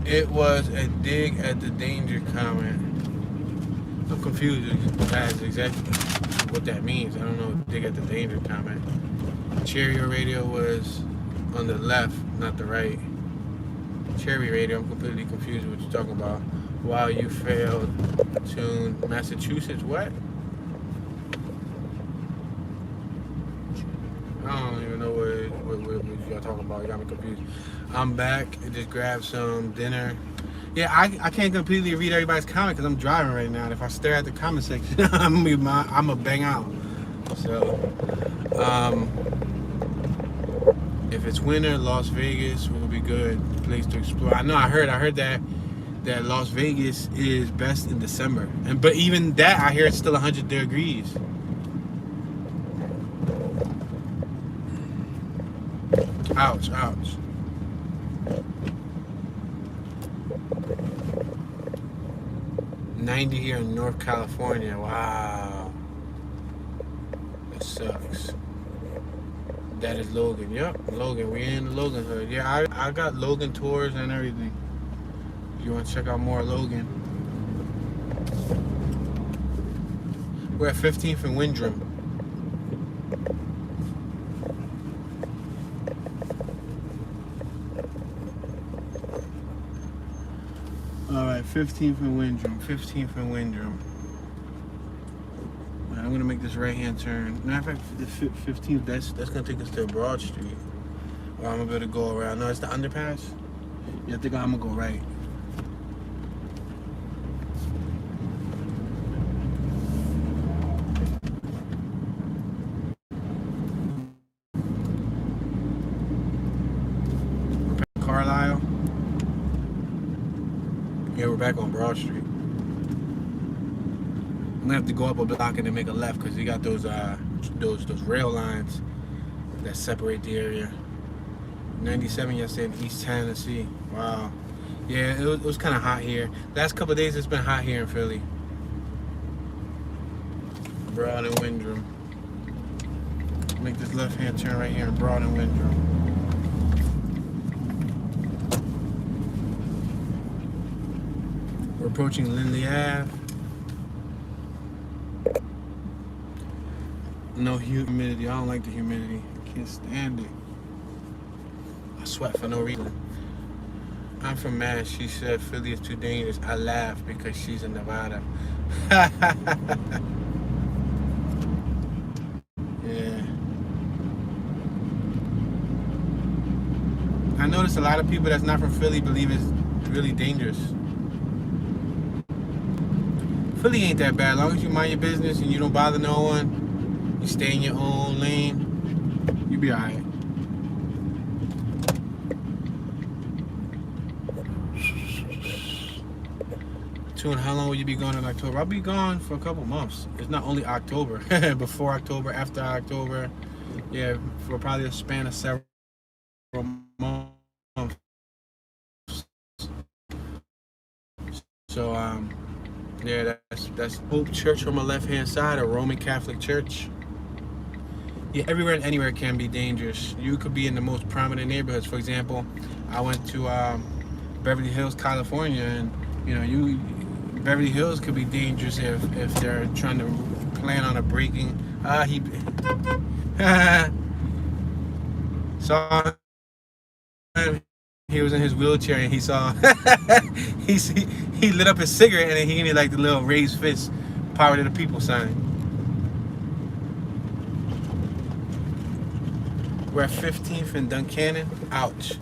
It was a dig at the danger comment. I'm confused as exactly what that means. I don't know what dig at the danger comment. Cherry radio was on the left, not the right. Cherry radio, I'm completely confused what you're talking about. Wow, you failed to Massachusetts. What? I don't even know what y'all talking about. You got me confused. I'm back. I just grabbed some dinner. Yeah, I can't completely read everybody's comment because I'm driving right now. And if I stare at the comment section, I'm gonna bang out. So, if it's winter, Las Vegas will be good place to explore. I know. I heard that Las Vegas is best in December, but even that, I hear it's still 100 degrees. Ouch, ouch. $90 here in North California. Wow. That sucks. That is Logan. Yep, Logan. We're in the Logan hood. Yeah, I got Logan tours and everything. If you want to check out more Logan. We're at 15th and Windrum. 15th and Windrum. 15th and Windrum. I'm gonna make this right-hand turn. Matter of fact, the 15th. That's gonna take us to Broad Street. Or I'm gonna be able to go around. No, it's the underpass. Yeah, I think I'm gonna go right. Carlisle. Yeah, we're back on Broad Street. I'm gonna have to go up a block and then make a left because you got those rail lines that separate the area. 97 yesterday in East Tennessee. Wow. Yeah, it was kind of hot here. Last couple of days it's been hot here in Philly. Broad and Windrum. Make this left-hand turn right here in Broad and Windrum. We're approaching Lindley Ave. No humidity. I don't like the humidity. I can't stand it. I sweat for no reason. I'm from Mass. She said Philly is too dangerous. I laugh because she's in Nevada. Yeah. I notice a lot of people that's not from Philly believe it's really dangerous. Philly ain't that bad. As long as you mind your business and you don't bother no one, you stay in your own lane, you be alright. And how long will you be gone in October? I'll be gone for a couple months. It's not only October. Before October, after October. Yeah, for probably a span of several months. So, yeah, that's Hope Church on my left-hand side, a Roman Catholic church. Yeah, everywhere and anywhere can be dangerous. You could be in the most prominent neighborhoods. For example, I went to Beverly Hills, California, and you know, Beverly Hills could be dangerous if they're trying to plan on a breaking. He saw him. He was in his wheelchair and he saw he lit up his cigarette and then he needed like the little raised fist power to the people sign. We're at 15th and Duncannon. Ouch.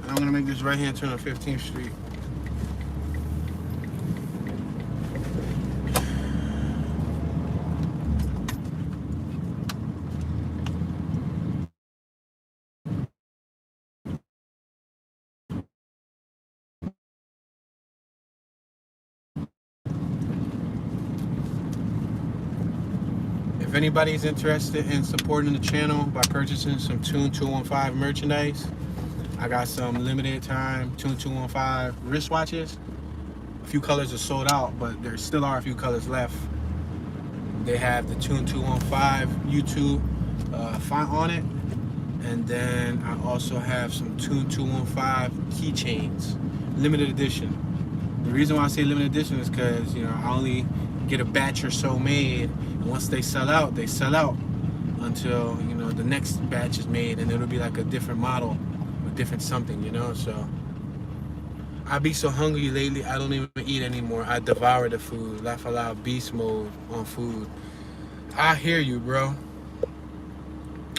I'm gonna make this right hand turn on 15th Street. If anybody's interested in supporting the channel by purchasing some Tune 215 merchandise, I got some limited time Tune 215 wristwatches. A few colors are sold out, but there still are a few colors left. They have the Tune 215 YouTube font on it. And then I also have some Tune 215 keychains, limited edition. The reason why I say limited edition is because, you know, I only get a batch or so made. And once they sell out, they sell out until, you know, the next batch is made and it'll be like a different model. Different something, you know. So I be so hungry lately I don't even eat anymore. I devour the food. Laugh aloud beast mode on food. I hear you, bro.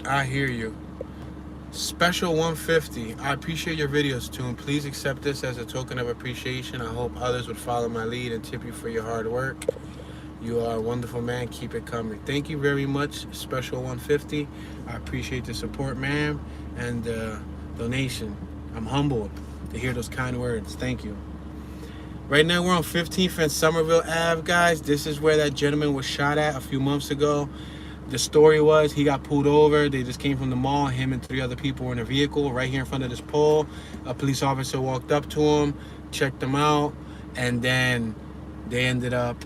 I hear you. Special 150. I appreciate your videos, Tune. Please accept this as a token of appreciation. I hope others would follow my lead and tip you for your hard work. You are a wonderful man. Keep it coming. Thank you very much, Special 150. I appreciate the support, ma'am, and donation. I'm humbled to hear those kind words. Thank you. Right now we're on 15th and Somerville Ave, guys. This is where that gentleman was shot at a few months ago. The story was he got pulled over. They just came from the mall. Him and 3 other people were in a vehicle right here in front of this pole. A police officer walked up to him, checked him out, and then they ended up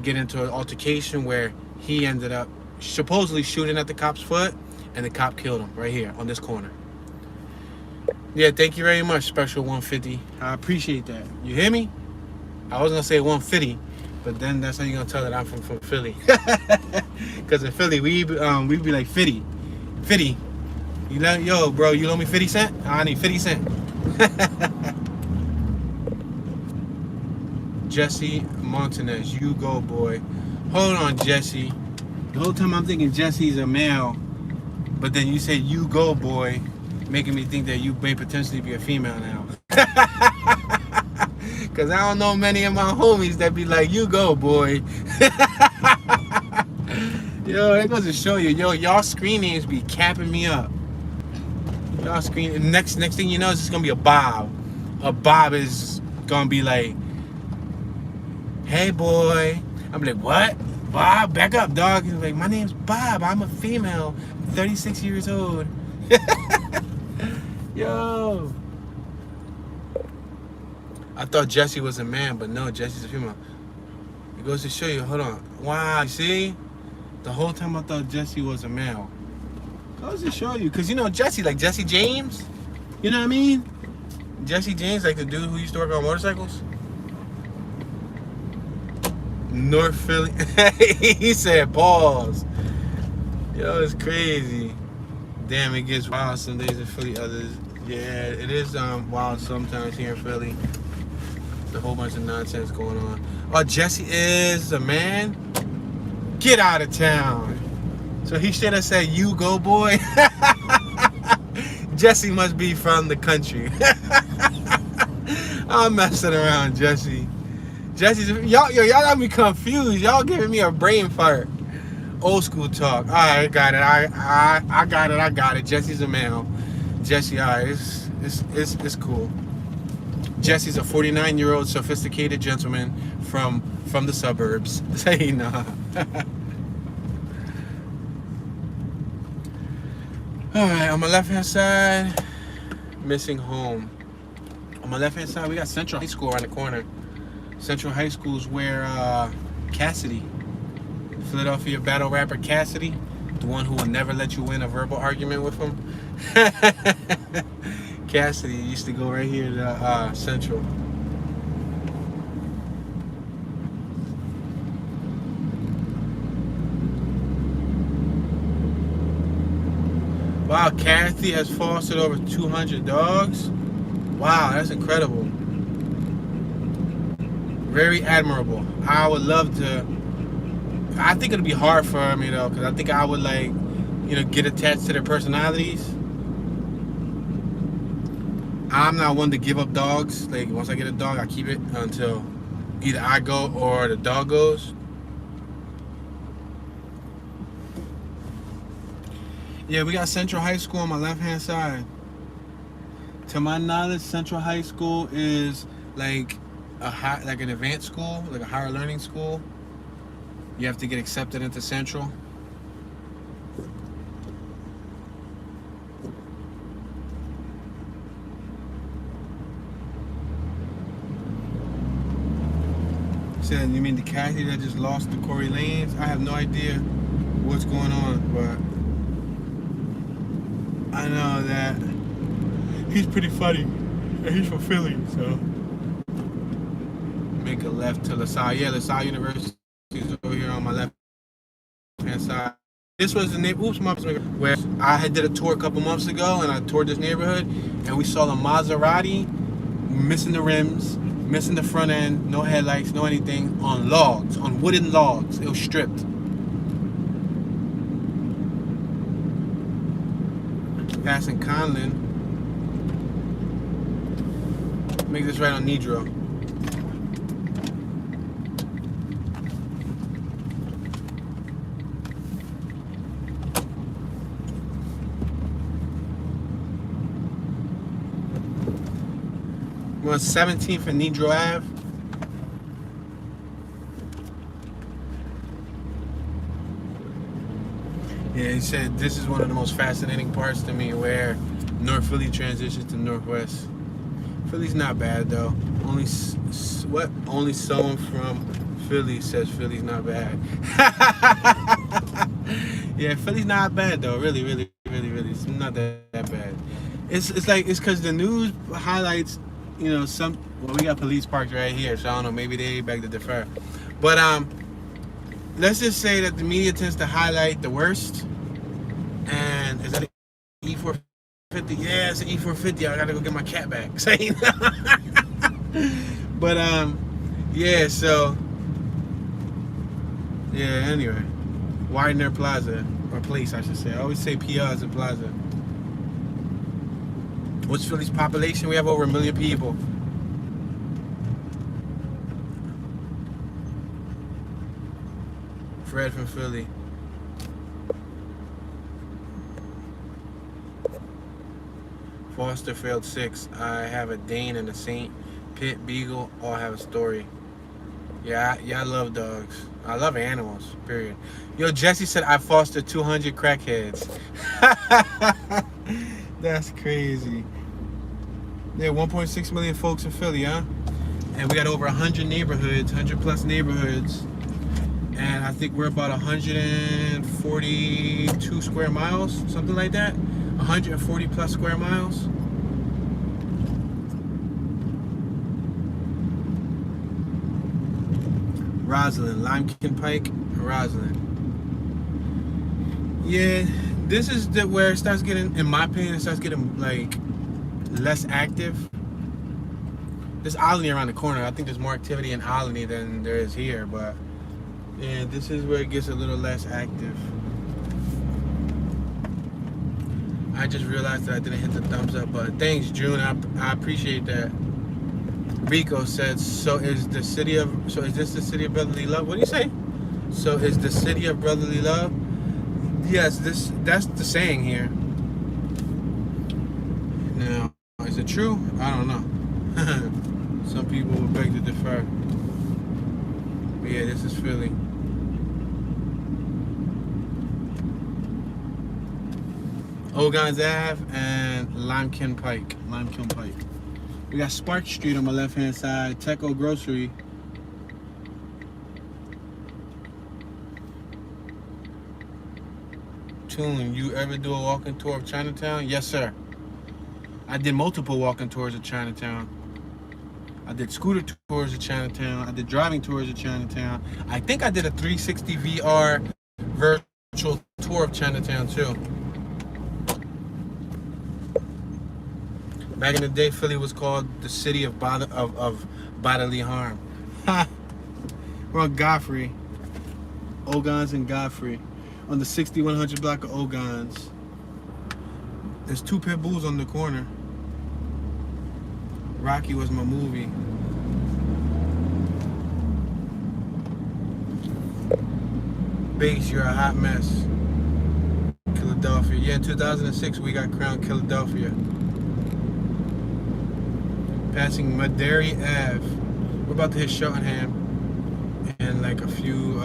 getting into an altercation where he ended up supposedly shooting at the cop's foot, and the cop killed him right here on this corner. Yeah, thank you very much, Special 150. I appreciate that. You hear me? I was gonna say 150, but then that's how you're gonna tell that I'm from Philly. Cause in Philly we be like 50. You know, yo, bro, you owe me 50 cents? I need 50 cents. Jesse Montanez. You go, boy. Hold on, Jesse. The whole time I'm thinking Jesse's a male, but then you say you go, boy, making me think that you may potentially be a female now. Cause I don't know many of my homies that be like, you go, boy. Yo, that goes to show you, yo, y'all screen names be capping me up. Y'all screen next thing you know, it's just gonna be a Bob. A Bob is gonna be like, hey boy. I'm like, what? Bob, back up, dog. He's like, my name's Bob. I'm a female, 36 years old. Yo. I thought Jesse was a man, but no, Jesse's a female. It goes to show you, hold on. Wow, you see? The whole time I thought Jesse was a male. It goes to show you, because you know Jesse, like Jesse James? You know what I mean? Jesse James, like the dude who used to work on motorcycles? North Philly. He said pause. Yo, it's crazy. Damn, it gets wild some days in Philly, others. Yeah, it is wild sometimes here in Philly. There's a whole bunch of nonsense going on. Oh, Jesse is a man? Get out of town. So he should have said, you go, boy. Jesse must be from the country. I'm messing around, Jesse. Jesse's, y'all got me confused. Y'all giving me a brain fart. Old school talk. All right, got it. I got it. Jesse's a male. Jesse, all right, it's cool. Jesse's a 49-year-old sophisticated gentleman from the suburbs. Say nah. All right, on my left-hand side, missing home. On my left-hand side, we got Central High School around the corner. Central High School is where Cassidy, Philadelphia battle rapper Cassidy, the one who will never let you win a verbal argument with him. Cassidy used to go right here to Central. Wow, Kathy has fostered over 200 dogs. Wow, that's incredible. Very admirable. I would love to. I think it'd be hard for me though, because I think I would like, you know, get attached to their personalities. I'm not one to give up dogs. Like once I get a dog, I keep it until either I go or the dog goes. Yeah, we got Central High School on my left-hand side. To my knowledge, Central High School is like like an advanced school, like a higher learning school. You have to get accepted into Central. Said, you mean the Kathy that just lost to Corey Lanes? I have no idea what's going on, but I know that he's pretty funny, and he's from Philly, so. Make a left to LaSalle. Yeah, LaSalle University is over here on my left-hand side. This was the neighborhood, where I had did a tour a couple months ago, and I toured this neighborhood, and we saw the Maserati missing the rims, missing the front end, no headlights, no anything, on logs, on wooden logs. It was stripped. Passing Conlin. Make this right on Nidro. We're on 17th and Nidro Ave. Yeah, he said this is one of the most fascinating parts to me, where North Philly transitions to Northwest. Philly's not bad though. Only someone from Philly says Philly's not bad. Yeah, Philly's not bad though. Really, it's not that bad. It's because the news highlights, you know, well, we got police parked right here, so I don't know, maybe they beg to defer. But let's just say that the media tends to highlight the worst. And is that an E450? Yeah, it's an E450. I gotta go get my cat back. But Yeah, so yeah, anyway. Widener Plaza. Or place, I should say. I always say Piazza and Plaza. What's Philly's population? We have over 1 million people. Fred from Philly. Foster failed 6. I have a Dane and a Saint. Pit, Beagle, all have a story. Yeah, I love dogs. I love animals, period. Yo, Jesse said I fostered 200 crackheads. That's crazy. Yeah, 1.6 million folks in Philly, huh? And we got over 100 neighborhoods, 100 plus neighborhoods. And I think we're about 142 square miles, something like that. 140 plus square miles. Roslyn, Limekiln Pike, Roslyn. Yeah, this is where it starts getting, in my opinion, it starts getting like less active. There's Olney around the corner. I think there's more activity in Olney than there is here, but yeah, this is where it gets a little less active. I just realized that I didn't hit the thumbs up button. Thanks, June. I appreciate that. Rico said, so is this the city of brotherly love? What do you say? So is the city of brotherly love? Yes, that's the saying here. Now, is it true? I don't know. Some people will beg to differ. But yeah, this is Philly. Ogans Ave and Limekiln Pike. We got Spark Street on my left-hand side, Teco Grocery. Tune, you ever do a walking tour of Chinatown? Yes, sir. I did multiple walking tours of Chinatown. I did scooter tours of Chinatown. I did driving tours of Chinatown. I think I did a 360 VR virtual tour of Chinatown too. Back in the day, Philly was called the city of bodily harm. We're on Godfrey. Ogans and Godfrey. On the 6100 block of Ogans. There's 2 pit bulls on the corner. Rocky was my movie. Base, you're a hot mess. Philadelphia. Yeah, in 2006 we got crowned Philadelphia. Passing Madary Ave. We're about to hit Cheltenham in like a few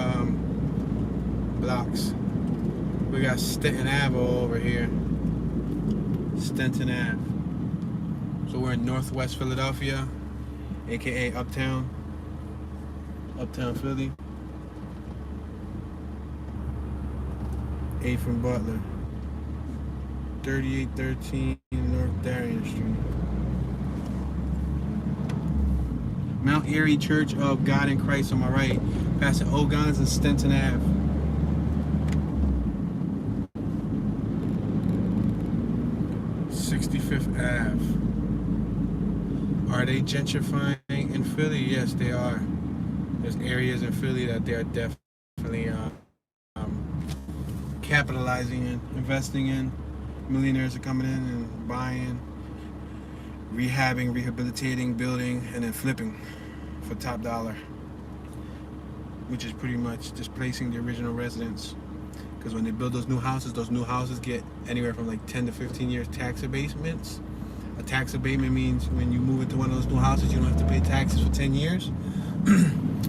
blocks. We got Stenton Ave over here. Stenton Ave. So we're in Northwest Philadelphia, aka Uptown Philly. A from Butler. 3813 North Darien Street. Mount Airy Church of God in Christ on my right, passing Ogans and Stenton Ave. Ave. Are they gentrifying in Philly? Yes, they are. There's areas in Philly that they are definitely capitalizing in, investing in. Millionaires are coming in and buying, rehabbing, rehabilitating, building, and then flipping for top dollar, which is pretty much displacing the original residents. Because when they build those new houses get anywhere from like 10 to 15 years tax abatements. A tax abatement means when you move into one of those new houses, you don't have to pay taxes for 10 years.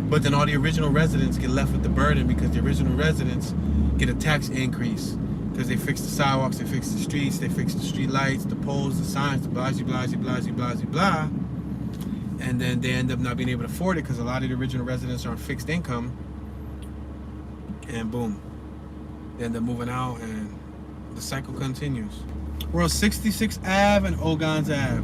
But then all the original residents get left with the burden because the original residents get a tax increase. Because they fix the sidewalks, they fix the streets, they fix the street lights, the poles, the signs, the blah, blah, blah, blah, blah, blah. And then they end up not being able to afford it because a lot of the original residents are on fixed income. And boom. They end up moving out and the cycle continues. We're on 66 Ave and Ogans Ave.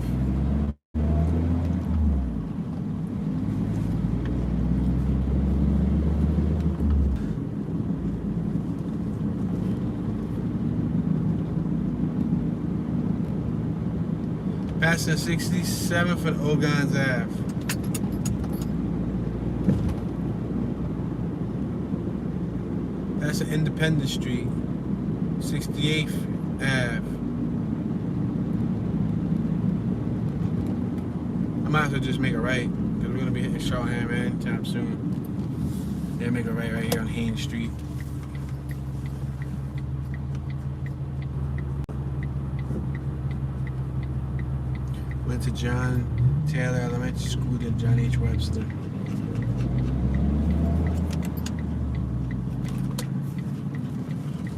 Passing 67th and Ogans Ave. That's an Independence Street, 68th Ave. I might as well just make a right, because we're going to be hitting Shawham anytime soon. Yeah, make a right here on Haynes Street. Went to John Taylor Elementary School at John H. Webster.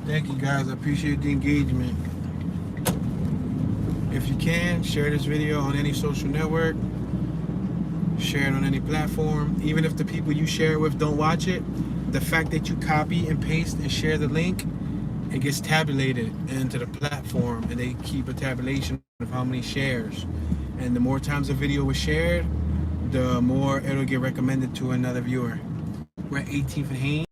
Thank you guys, I appreciate the engagement. If you can, share this video on any social network. Share it on any platform. Even if the people you share it with don't watch it, the fact that you copy and paste and share the link, it gets tabulated into the platform, and they keep a tabulation of how many shares. And the more times a video was shared, the more it'll get recommended to another viewer. We're at 18th and Haynes.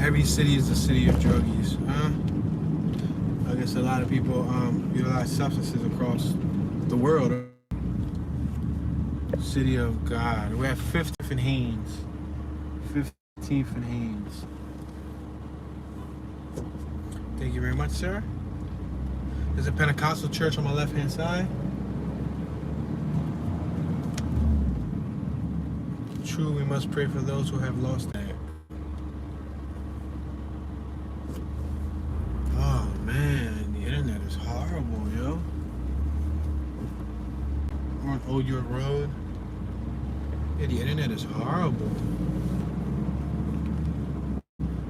Every city is a city of druggies, huh? I guess a lot of people utilize substances across the world. City of God. We're at 50th and Haynes. 15th and Haynes. Thank you very much, sir. There's a Pentecostal church on my left-hand side. True, we must pray for those who have lost that. Oh man, the internet is horrible, yo. We're on Old York Road. Yeah, the internet is horrible.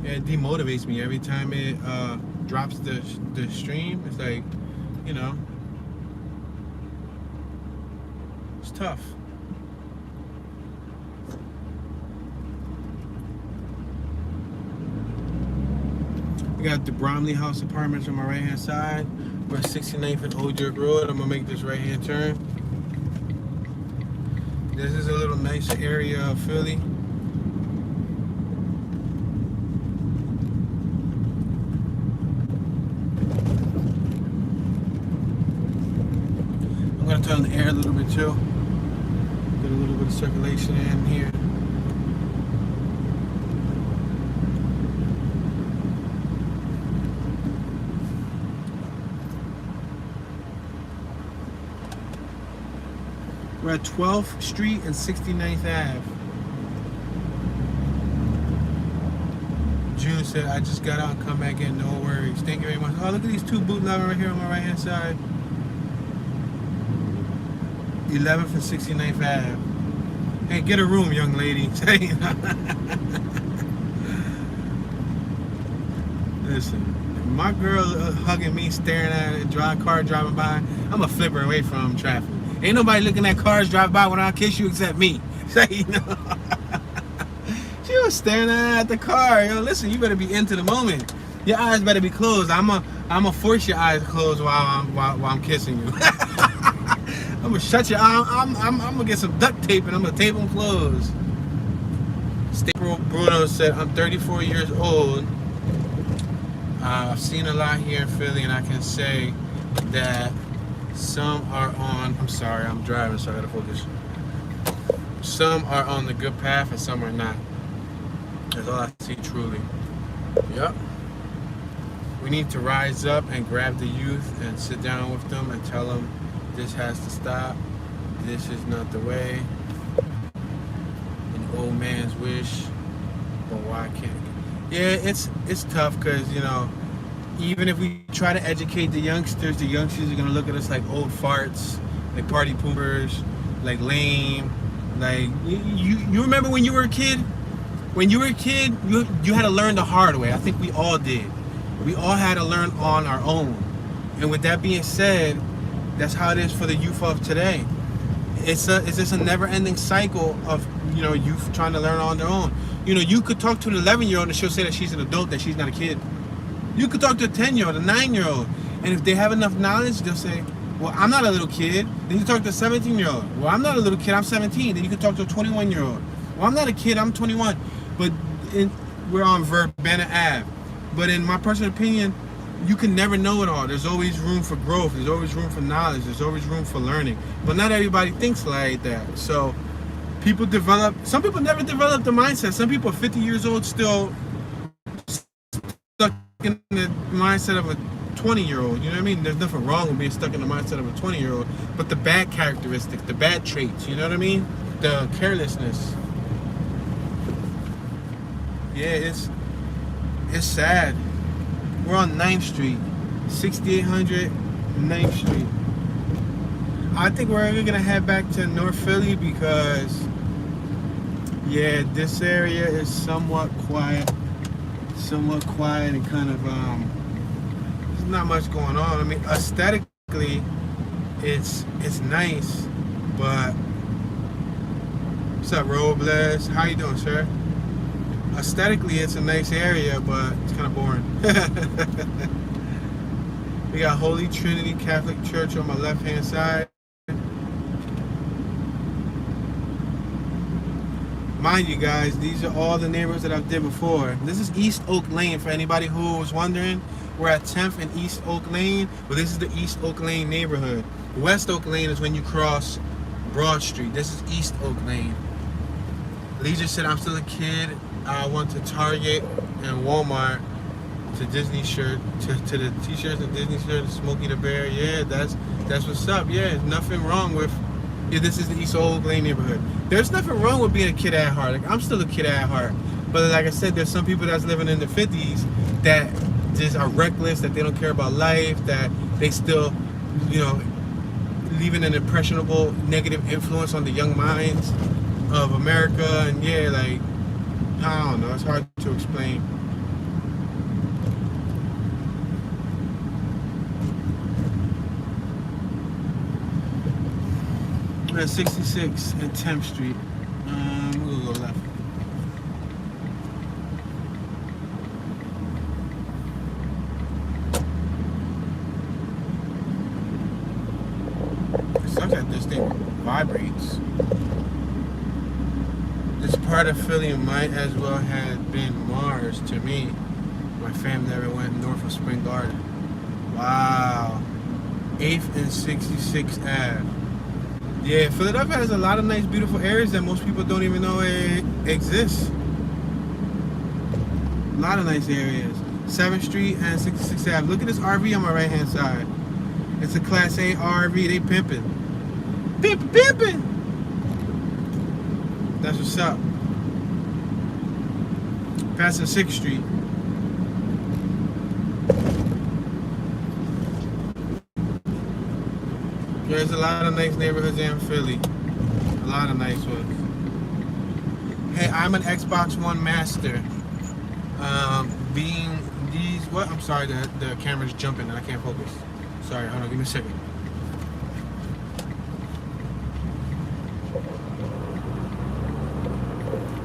Yeah, it demotivates me every time it drops the stream. It's like, you know, it's tough. We got the Bromley House Apartments on my right hand side. We're at 69th and Old York Road. I'm gonna make this right hand turn. This is a little nicer area of Philly. I'm gonna turn the air a little bit too. Get a little bit of circulation in here. We're at 12th Street and 69th Ave. June said, I just got out and come back in, no worries. Thank you very much. Oh, look at these two boot lovers right here on my right hand side. 11th and 69th Ave. Hey, get a room, young lady. Listen, if my girl hugging me, staring at a car driving by, I'm going to flip her away from traffic. Ain't nobody looking at cars drive by when I kiss you except me. You know? She was staring at the car. Yo, listen, you better be into the moment. Your eyes better be closed. I'm gonna force your eyes closed while I'm kissing you. I'm gonna shut your eyes. I'm gonna get some duct tape and I'm gonna tape them closed. Bruno said, I'm 34 years old. I've seen a lot here in Philly, and I can say that some are on, I'm sorry, I'm driving, so I gotta focus. Some are on the good path and some are not. That's all I see truly. Yep. We need to rise up and grab the youth and sit down with them and tell them this has to stop. This is not the way. An old man's wish, but why can't? Yeah, it's tough because, you know, even if we try to educate the youngsters are gonna look at us like old farts, like party poopers, like lame. Like you remember when you were a kid? When you were a kid, you had to learn the hard way. I think we all did. We all had to learn on our own. And with that being said, that's how it is for the youth of today. It's just a never-ending cycle of, you know, youth trying to learn on their own. You know, you could talk to an 11-year-old and she'll say that she's an adult, that she's not a kid. You could talk to a 10-year-old, a 9-year-old, and if they have enough knowledge, they'll say, well, I'm not a little kid. Then you talk to a 17-year-old. Well, I'm not a little kid, I'm 17. Then you could talk to a 21-year-old. Well, I'm not a kid, I'm 21. But we're on Verbena Ave. But in my personal opinion, you can never know it all. There's always room for growth. There's always room for knowledge. There's always room for learning. But not everybody thinks like that. So people develop. Some people never develop the mindset. Some people are 50 years old still stuck in the mindset of a 20-year-old. You know what I mean? There's nothing wrong with being stuck in the mindset of a 20-year-old. But the bad characteristics, the bad traits. You know what I mean? The carelessness. Yeah, it's sad. We're on 9th Street, 6800 9th Street. I think we're gonna head back to North Philly because, yeah, this area is somewhat quiet and kind of, there's not much going on. I mean, aesthetically, it's nice, but, what's up, Robles? How you doing, sir? Aesthetically, it's a nice area, but it's kind of boring. We got Holy Trinity Catholic Church on my left-hand side. Mind you guys, these are all the neighborhoods that I've did before. This is East Oak Lane, for anybody who was wondering. We're at 10th and East Oak Lane, but this is the East Oak Lane neighborhood. West Oak Lane is when you cross Broad Street. This is East Oak Lane. Leisure said, I'm still a kid. I went to Target and Walmart to Disney shirt, to the t-shirts and Disney shirt, Smokey the Bear. Yeah, that's what's up. Yeah, there's nothing wrong with, yeah, this is the East Oak Lane neighborhood. There's nothing wrong with being a kid at heart. Like, I'm still a kid at heart. But like I said, there's some people that's living in the 50s that just are reckless, that they don't care about life, that they still, you know, leaving an impressionable negative influence on the young minds of America. And yeah, like, I don't know, it's hard to explain. We're at 66 and 10th Street. We'll go left. It sucks that this thing vibrates. This part of Philly might as well have been Mars to me. My family never went north of Spring Garden. Wow. 8th and 66th Ave. Yeah, Philadelphia has a lot of nice, beautiful areas that most people don't even know it exists. A lot of nice areas. 7th Street and 66th Ave. Look at this RV on my right-hand side. It's a Class A RV. They pimping. Pimping! That's what's up. Passing 6th Street. There's a lot of nice neighborhoods in Philly. A lot of nice ones. Hey, I'm an Xbox One master. Being these, what? I'm sorry, the camera's jumping and I can't focus. Sorry, hold on, give me a second.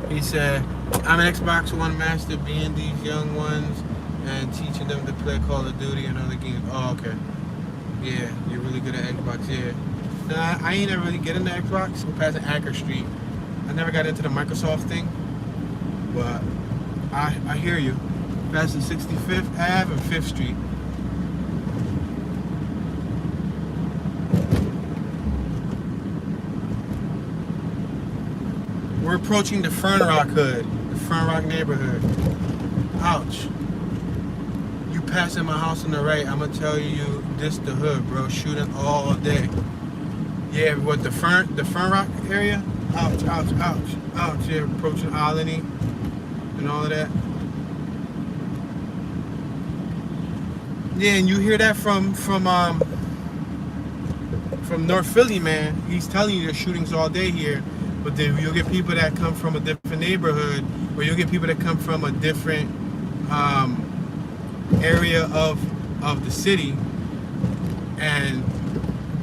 He said, I'm an Xbox One master, being these young ones and teaching them to play Call of Duty and other games. Oh, okay. Yeah, you're really good at Xbox, yeah. Nah, I ain't ever really get into Xbox. We're passing Anchor Street. I never got into the Microsoft thing. But I hear you. Passing 65th Ave and 5th Street. We're approaching the Fern Rock hood. The Fern Rock neighborhood. Ouch. You passing my house on the right, I'm gonna tell you this the hood, bro. Shooting all day. Yeah, what the Fern Rock area? Ouch, ouch, ouch, ouch. Yeah, approaching Albany and all of that. Yeah, and you hear that from North Philly, man. He's telling you there's shootings all day here. But then you'll get people that come from a different neighborhood, or you'll get people that come from a different area of the city, and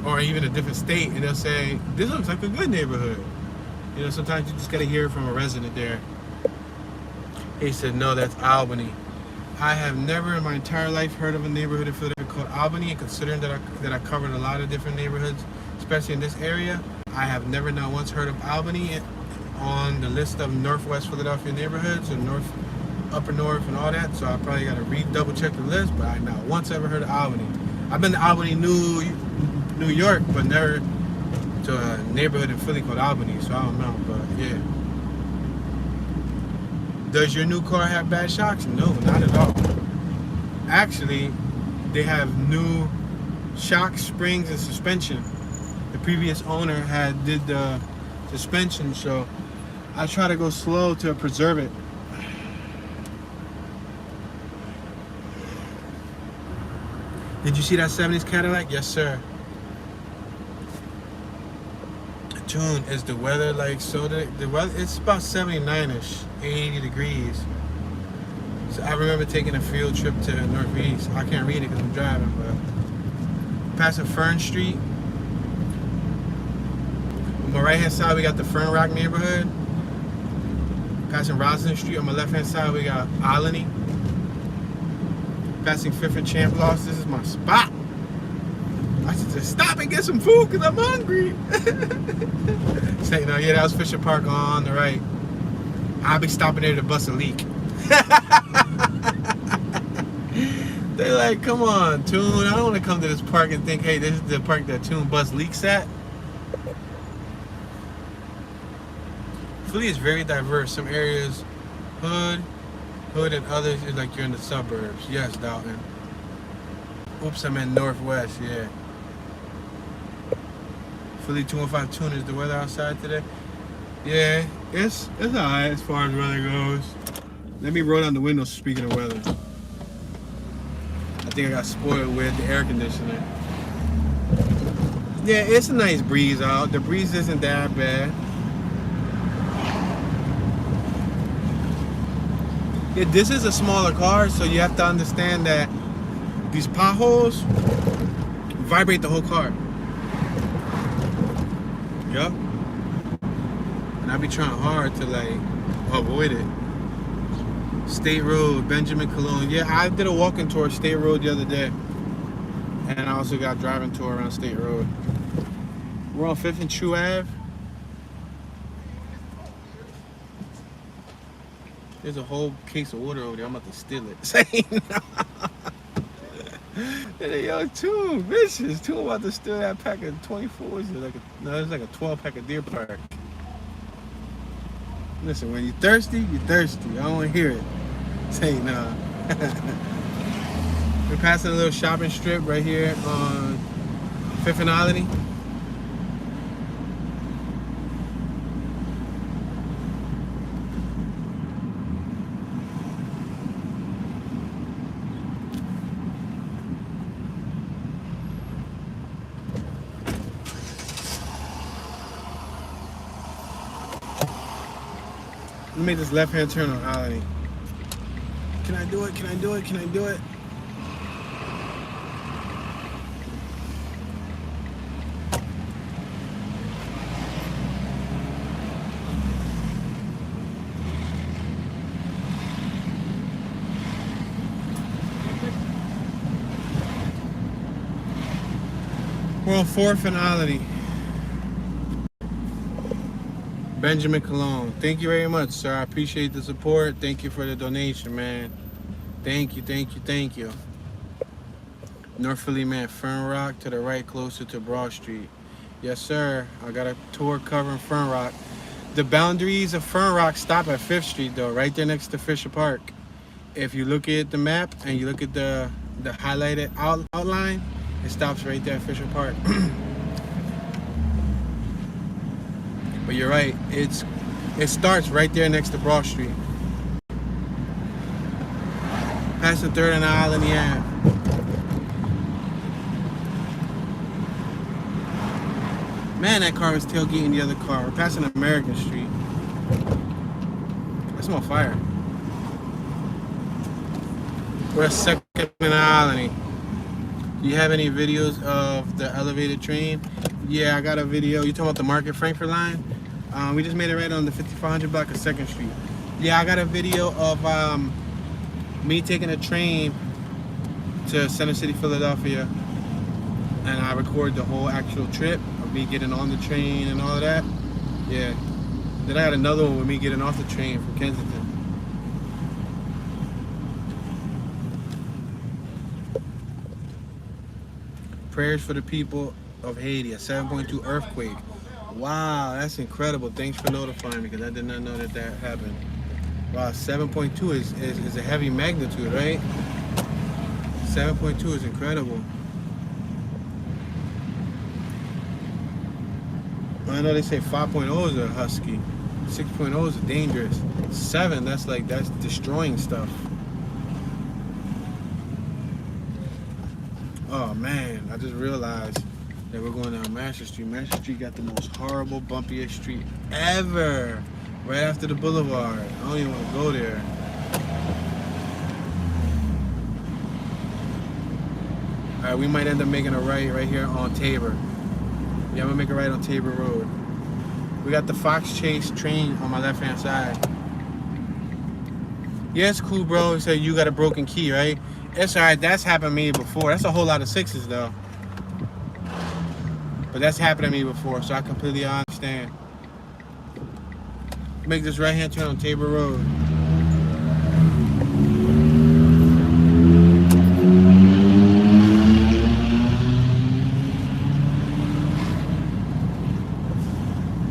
or even a different state, and they'll say, this looks like a good neighborhood. You know, sometimes you just gotta hear it from a resident there. He said, no, that's Albany. I have never in my entire life heard of a neighborhood in Philadelphia called Albany, and considering that I covered a lot of different neighborhoods, especially in this area, I have never not once heard of Albany on the list of Northwest Philadelphia neighborhoods or North upper north and all that, so I probably got to double check the list, but I not once ever heard of Albany. I've been to Albany, New York, but never to a neighborhood in Philly called Albany, so I don't know, but yeah. Does your new car have bad shocks? No, not at all. Actually, they have new shocks, springs, and suspension. The previous owner did the suspension, so I try to go slow to preserve it. Did you see that 70s Cadillac? Yes, sir. June, is the weather like so? The weather, it's about 79ish, 80 degrees. So I remember taking a field trip to the Northeast. I can't read it because I'm driving, but passing Fern Street. On my right hand side, we got the Fern Rock neighborhood. Passing Roslyn Street. On my left hand side, we got Albany. Passing Fifth and Champ Loss. This is my spot. I should just stop and get some food because I'm hungry. So, you know, yeah, that was Fisher Park on the right. I'll be stopping there to bust a leak. They're like, come on, Toon. I don't want to come to this park and think, hey, this is the park that Toon busts leaks at. Philly is very diverse. Some areas, hood, and others is like you're in the suburbs. Yes, Dalton. Oops, I'm in Northwest, yeah. Philly 215 Tune, is the weather outside today? Yeah, it's alright as far as weather goes. Let me roll down the window speaking of weather. I think I got spoiled with the air conditioner. Yeah, it's a nice breeze out. The breeze isn't that bad. Yeah, this is a smaller car, so you have to understand that these potholes vibrate the whole car. Yup. And I be trying hard to like avoid it. State Road, Benjamin Cologne. Yeah, I did a walking tour of State Road the other day. And I also got a driving tour around State Road. We're on 5th and True Ave. There's a whole case of water over there. I'm about to steal it. Say no. Yo, Toon, vicious. Toon about to steal that pack of 24s. It's like a 12-pack of Deer Park. Listen, when you're thirsty, you're thirsty. I don't want to hear it. Say no. We're passing a little shopping strip right here on 5th and Albany. Let me make this left-hand turn on Albany. Can I do it? Can I do it? Can I do it? We're on 4th and Albany. Benjamin Cologne. Thank you very much, sir. I appreciate the support. Thank you for the donation, man. Thank you, thank you, thank you. North Philly, man. Fern Rock to the right, closer to Broad Street. Yes, sir. I got a tour covering Fern Rock. The boundaries of Fern Rock stop at 5th Street, though, right there next to Fisher Park. If you look at the map and you look at the highlighted outline, it stops right there at Fisher Park. But you're right, it starts right there next to Broad Street. Past the 3rd and Albany Ave. Man, that car was tailgating the other car. We're passing American Street. I smell fire. We're at 2nd and Albany. Do you have any videos of the elevated train? Yeah, I got a video. You talking about the Market Frankfurt line? We just made it right on the 5500 block of 2nd Street. Yeah, I got a video of me taking a train to Center City, Philadelphia. And I recorded the whole actual trip of me getting on the train and all of that. Yeah. Then I got another one with me getting off the train from Kensington. Prayers for the people of Haiti. A 7.2 earthquake. Wow, that's incredible. Thanks for notifying me, because I did not know that happened. Wow, 7.2 is a heavy magnitude, right? 7.2 is incredible. I know they say 5.0 is a husky. 6.0 is dangerous. 7, that's destroying stuff. Oh man, I just realized that we're going down Master Street. Master Street got the most horrible, bumpiest street ever. Right after the boulevard. I don't even want to go there. Alright, we might end up making a right here on Tabor. Yeah, I'm gonna make a right on Tabor Road. We got the Fox Chase train on my left-hand side. Yeah, it's cool, bro. He said you got a broken key, right? It's alright. That's happened to me before. That's a whole lot of 6s, though. But that's happened to me before, so I completely understand. Make this right-hand turn on Tabor Road.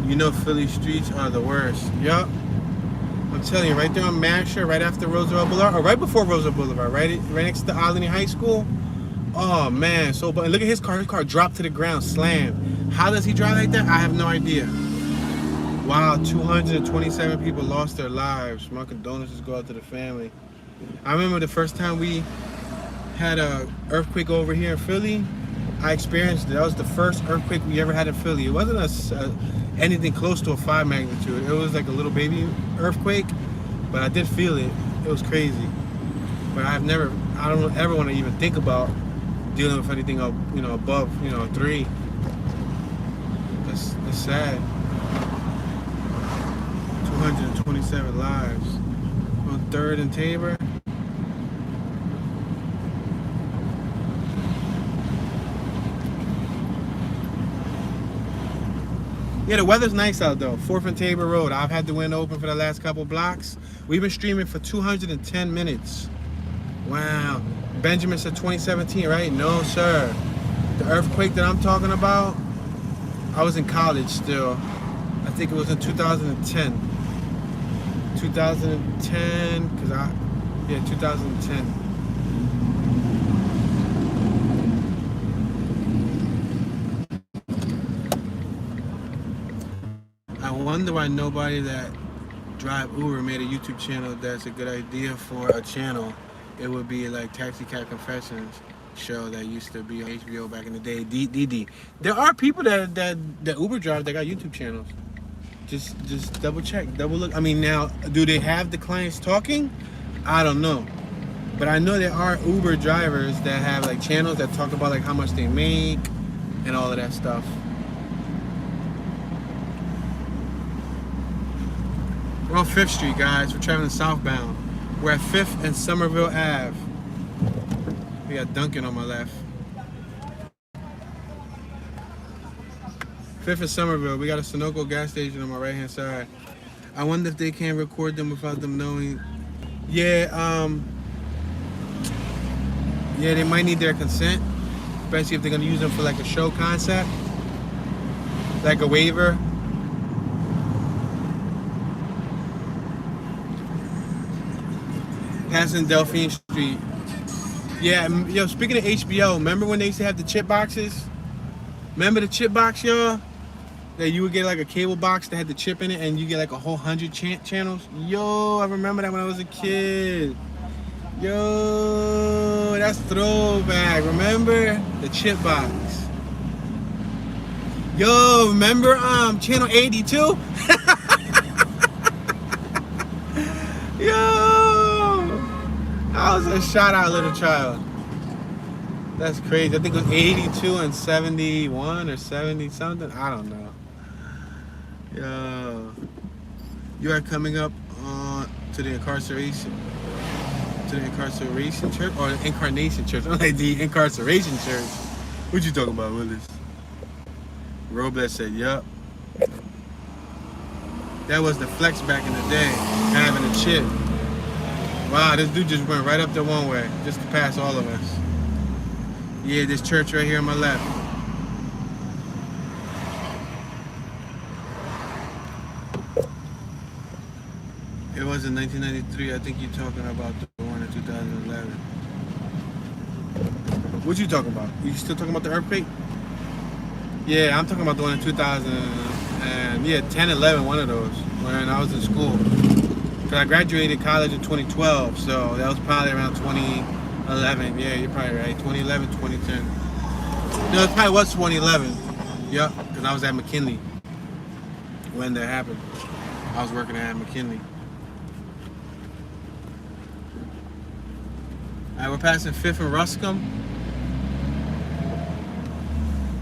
You know Philly streets are the worst. Yup. I'm telling you, right there on Masher, right after Roosevelt Boulevard, or right before Roosevelt Boulevard, right next to Albany High School. Oh man, so but look at his car. His car dropped to the ground, slammed. How does he drive like that? I have no idea. Wow, 227 people lost their lives. My condolences go out to the family. I remember the first time we had a earthquake over here in Philly. I experienced it. That was the first earthquake we ever had in Philly. It wasn't anything close to a 5 magnitude. It was like a little baby earthquake, but I did feel it. It was crazy. But I don't ever want to even think about dealing with anything above 3. That's sad. 227 lives on 3rd and Tabor. Yeah, the weather's nice out though. 4th and Tabor Road. I've had the window open for the last couple blocks. We've been streaming for 210 minutes. Wow. Benjamin said 2017, right? No, sir. The earthquake that I'm talking about, I was in college still. I think it was in 2010. 2010, 2010. I wonder why nobody that drive Uber made a YouTube channel that's a good idea for a channel. It would be like Taxi Cab Confessions show that used to be on HBO back in the day. DD. There are people that Uber drive that got YouTube channels. Just double check, double look. I mean, now, do they have the clients talking? I don't know. But I know there are Uber drivers that have like channels that talk about like how much they make and all of that stuff. We're on 5th Street, guys. We're traveling southbound. We're at 5th and Somerville Ave. We got Duncan on my left. 5th and Somerville. We got a Sunoco gas station on my right-hand side. I wonder if they can record them without them knowing. Yeah, they might need their consent, especially if they're gonna use them for like a show concept, like a waiver. Passing Delphine Street. Yeah, yo, speaking of HBO, remember when they used to have the chip boxes? Remember the chip box, y'all? That you would get like a cable box that had the chip in it and you get like a whole 100 channels? Yo, I remember that when I was a kid. Yo, that's throwback. Remember the chip box? Yo, remember channel 82? Yo, I was a shout out little child. That's crazy. I think it was 82 and 71 or 70 something. I don't know. Yo, you are coming up to the incarceration church or the incarnation church. I'm like the incarceration church. What you talking about, Willis? Robles said, yup. That was the flex back in the day, having a chip. Wow, this dude just went right up there one way, just to pass all of us. Yeah, this church right here on my left. It was in 1993. I think you're talking about the one in 2011. What you talking about? You still talking about the earthquake? Yeah, I'm talking about the one in 2000 and yeah, 10, 11, one of those when I was in school. Cause I graduated college in 2012, so that was probably around 2011. Yeah, you're probably right. 2011, 2010. No, it probably was 2011. Yep, because I was at McKinley when that happened. I was working at McKinley. All right, we're passing 5th and Ruscombe.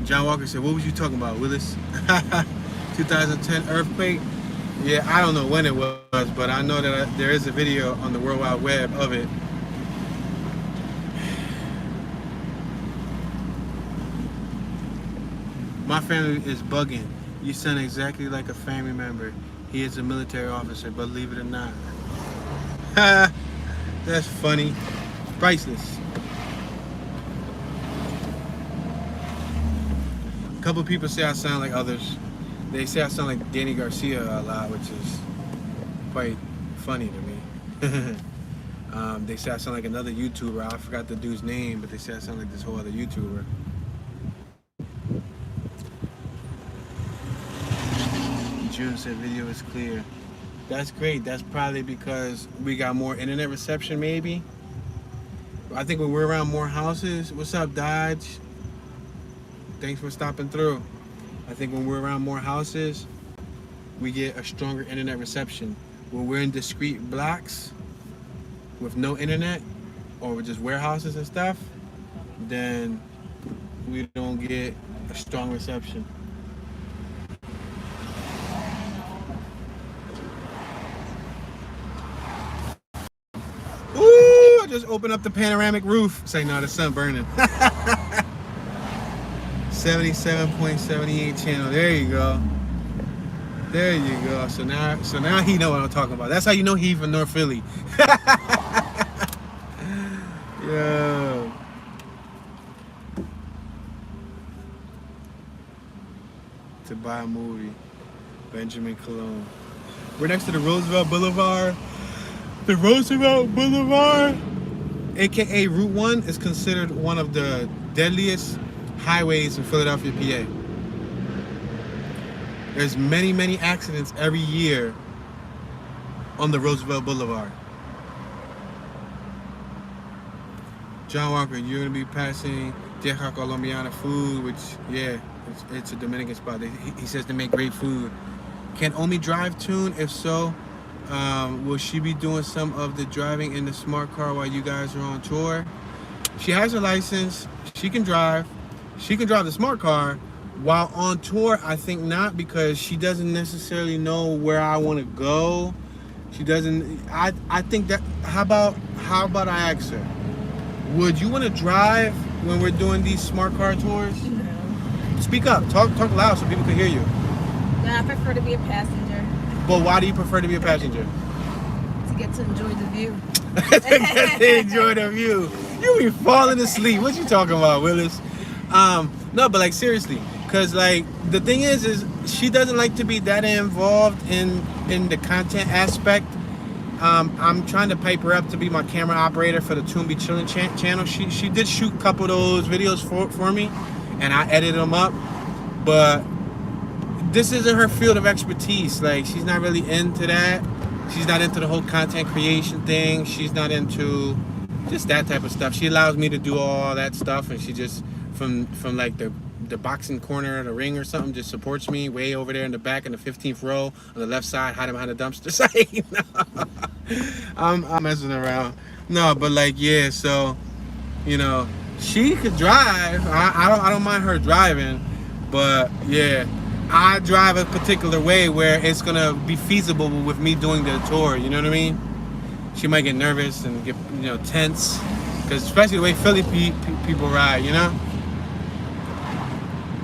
John Walker said, what was you talking about, Willis? 2010 earthquake? Yeah, I don't know when it was, but I know that there is a video on the World Wide Web of it. My family is bugging. You sound exactly like a family member. He is a military officer, believe it or not. That's funny. Priceless. A couple people say I sound like others. They say I sound like Danny Garcia a lot, which is quite funny to me. They say I sound like another YouTuber. I forgot the dude's name, but they say I sound like this whole other YouTuber. June said video is clear. That's great. That's probably because we got more internet reception, maybe. I think when we're around more houses, what's up, Dodge? Thanks for stopping through. I think when we're around more houses, we get a stronger internet reception. When we're in discrete blocks with no internet, or with just warehouses and stuff, then we don't get a strong reception. Ooh, I just opened up the panoramic roof. Say, no, the sun burning. 77.78 channel. There you go. There you go. So now he know what I'm talking about. That's how you know he from North Philly. Yo. To buy a movie. Benjamin Cologne. We're next to the Roosevelt Boulevard. The Roosevelt Boulevard, aka Route 1, is considered one of the deadliest highways in Philadelphia, PA. There's many accidents every year on the Roosevelt Boulevard. John Walker, you're gonna be passing Teja Colombiana food, which, yeah, it's a Dominican spot. He says they make great food. Can Omi drive tune? If so, will she be doing some of the driving in the smart car while you guys are on tour? She has her license. She can drive. She can drive the smart car. While on tour, I think not, because she doesn't necessarily know where I want to go. She doesn't. I think that. How about I ask her? Would you want to drive when we're doing these smart car tours? No. Speak up. Talk loud so people can hear you. No, I prefer to be a passenger. But why do you prefer to be a passenger? To get to enjoy the view. To get to enjoy the view. You be falling asleep. What you talking about, Willis? No, but like seriously, cause like the thing is she doesn't like to be that involved in the content aspect. I'm trying to pipe her up to be my camera operator for the Toon Be Chillin' channel. She did shoot a couple of those videos for me, and I edited them up, but this isn't her field of expertise. Like, she's not really into that. She's not into the whole content creation thing. She's not into just that type of stuff. She allows me to do all that stuff, and she just from like the boxing corner of the ring or something just supports me way over there in the back in the 15th row on the left side, hiding behind the dumpster side. I'm messing around. No, but like, yeah, so you know, she could drive. I don't mind her driving, but yeah, I drive a particular way where it's gonna be feasible with me doing the tour. You know what I mean? She might get nervous and get, you know, tense, because especially the way Philly people ride, you know.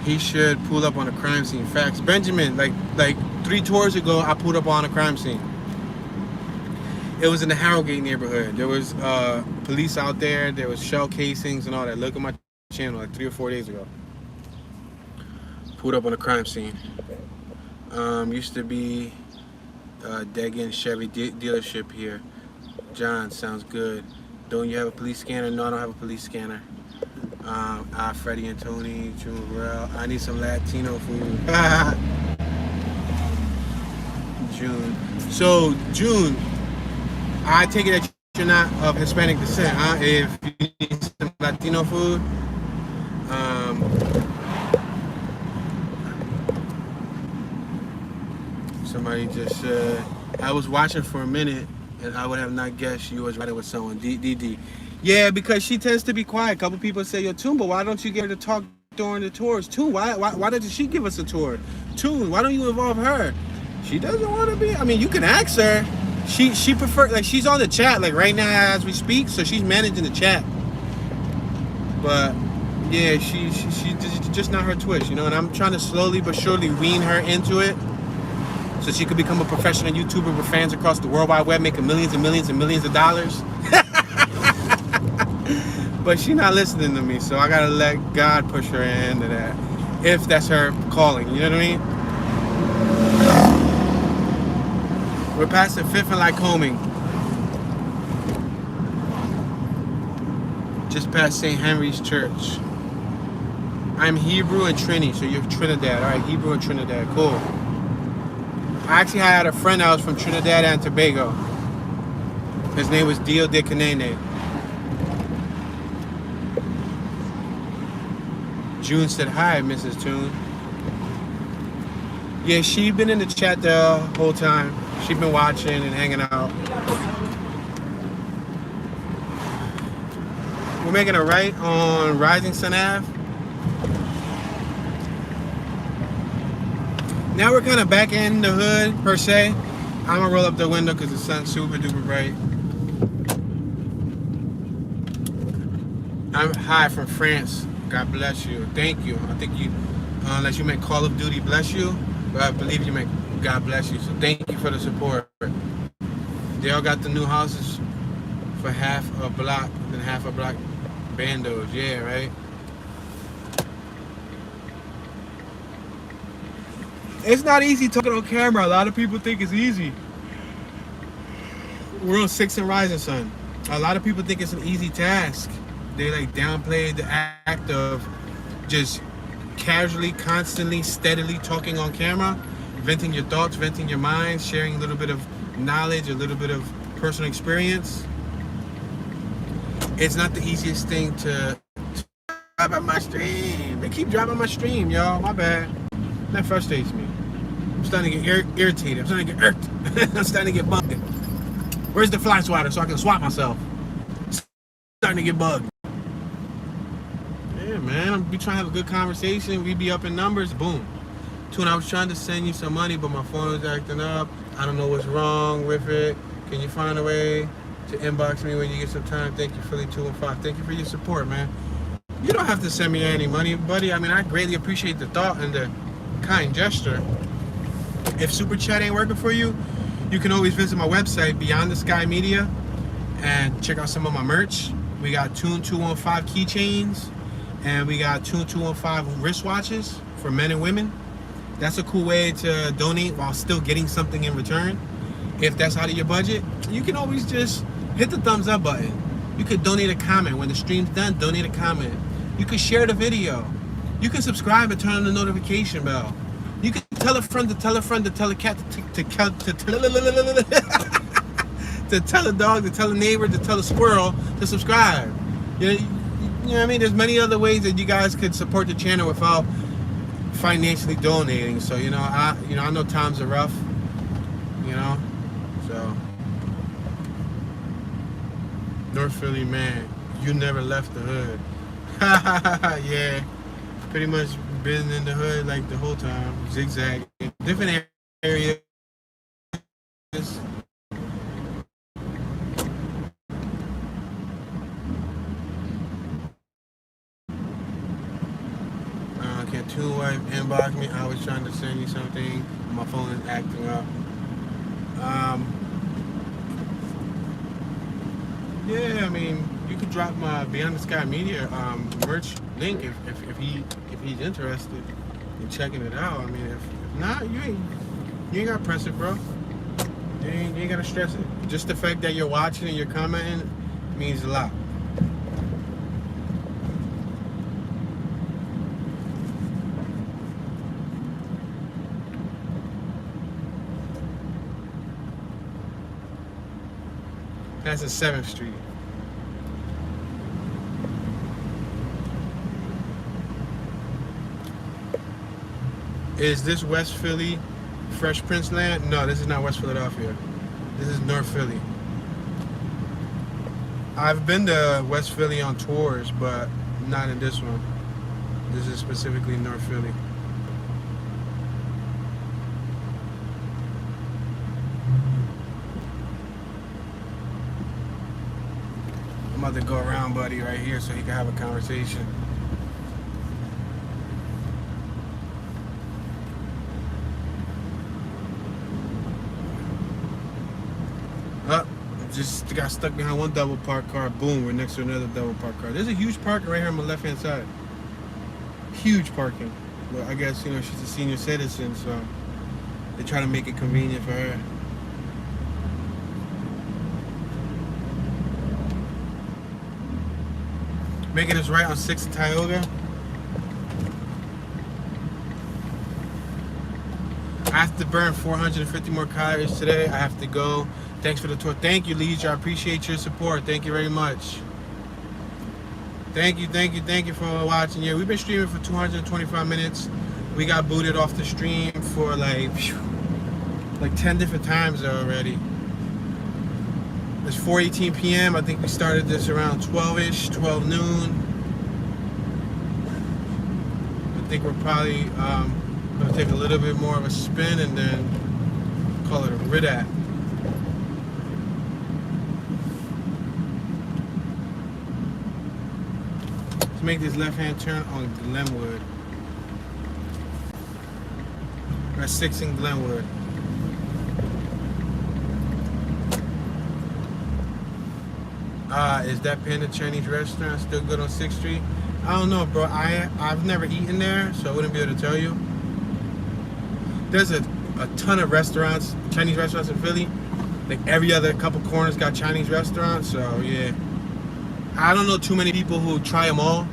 He should pull up on a crime scene. Facts. Benjamin, like 3 tours ago, I pulled up on a crime scene. It was in the Harrogate neighborhood. There was police out there. There was shell casings and all that. Look at my channel like 3 or 4 days ago. Pulled up on a crime scene. Used to be Degan Chevy dealership here. John, sounds good. Don't you have a police scanner? No, I don't have a police scanner. Freddie and Tony, June Burrell. I need some Latino food. June. So, June, I take it that you're not of Hispanic descent, huh? If you need some Latino food, somebody just said, I was watching for a minute and I would have not guessed you was riding with someone. DD. Yeah, because she tends to be quiet. A couple people say, yo, Toon, but why don't you get her to talk during the tours? Toon, why didn't she give us a tour? Toon, why don't you involve her? She doesn't want to be. I mean, you can ask her. She prefer, like, she's on the chat like right now as we speak, so she's managing the chat. But yeah, she's just not her twist, you know. And I'm trying to slowly but surely wean her into it, so she could become a professional YouTuber with fans across the World Wide Web, making millions and millions and millions of dollars. But she's not listening to me, so I gotta let God push her into that, if that's her calling. You know what I mean? We're passing 5th and Lycoming. Just past St. Henry's Church. I'm Hebrew and Trini, so you're Trinidad. All right, Hebrew and Trinidad, cool. I actually had a friend that was from Trinidad and Tobago. His name was Dio de Canene. June said, hi, Mrs. Toon. Yeah, she been in the chat the whole time. She been watching and hanging out. We're making a right on Rising Sun Ave. Now we're kind of back in the hood, per se. I'm gonna roll up the window because the sun's super duper bright. I'm hi from France. God bless you. Thank you. I think you, unless you meant Call of Duty bless you, but I believe you meant God bless you. So thank you for the support. They all got the new houses for half a block, then half a block bandos. Yeah, right? It's not easy talking on camera. A lot of people think it's easy. We're on 6th and Rising Sun. A lot of people think it's an easy task. They like downplay the act of just casually, constantly, steadily talking on camera, venting your thoughts, venting your mind, sharing a little bit of knowledge, a little bit of personal experience. It's not the easiest thing to drop on my stream. They keep dropping my stream, y'all. My bad. That frustrates me. I'm starting to get irritated. I'm starting to get irked. I'm starting to get bugged. Where's the fly swatter so I can swat myself? Starting to get bugged. Yeah, man. I'm be trying to have a good conversation. We be up in numbers. Boom. Toon, I was trying to send you some money, but my phone is acting up. I don't know what's wrong with it. Can you find a way to inbox me when you get some time? Thank you, Philly215. Thank you for your support, man. You don't have to send me any money, buddy. I mean, I greatly appreciate the thought and the kind gesture. If Super Chat ain't working for you, you can always visit my website, Beyond the Sky Media, and check out some of my merch. We got Toon215 keychains, and we got Toon215 wristwatches for men and women. That's a cool way to donate while still getting something in return. If that's out of your budget, you can always just hit the thumbs up button. You could donate a comment. When the stream's done, donate a comment. You could share the video. You can subscribe and turn on the notification bell. You can tell a friend to tell a friend to tell a cat to tell a dog, to tell a neighbor, to tell a squirrel to subscribe. You know what I mean? There's many other ways that you guys could support the channel without financially donating. So I know times are rough. So North Philly, man, you never left the hood. Yeah, pretty much been in the hood like the whole time, zigzagging, different areas. Can Toon Wife inbox me? I was trying to send you something. My phone is acting up. Yeah, I mean, You could drop my Beyond the Sky Media merch link if he's interested in checking it out. I mean, if not, you ain't gotta press it, bro. You ain't gotta stress it. Just the fact that you're watching and you're commenting means a lot. That's at 7th Street. Is this West Philly Fresh Prince land? No, this is not West Philadelphia. This is North Philly. I've been to West Philly on tours, but not in this one. This is specifically North Philly. I'm about to go around buddy right here so he can have a conversation. Just got stuck behind one double parked car. Boom, we're next to another double parked car. There's a huge parking right here on my left hand side. Huge parking. But I guess, you know, she's a senior citizen, so they try to make it convenient for her. Making us right on 6th and Tioga. I have to burn 450 more calories today. I have to go. Thanks for the tour. Thank you, Leisha. I appreciate your support. Thank you very much. Thank you for watching. Yeah, we've been streaming for 225 minutes. We got booted off the stream for like 10 different times already. It's 4:18 p.m. I think we started this around 12-ish, 12 noon. I think we're probably gonna take a little bit more of a spin and then call it a ridat. Let's make this left-hand turn on Glenwood. We're at 6 in Glenwood. Is that Panda Chinese restaurant still good on 6th Street? I don't know, bro. I've never eaten there, so I wouldn't be able to tell you. There's a ton of restaurants, Chinese restaurants in Philly. Like every other couple corners got Chinese restaurants, so yeah. I don't know too many people who try them all.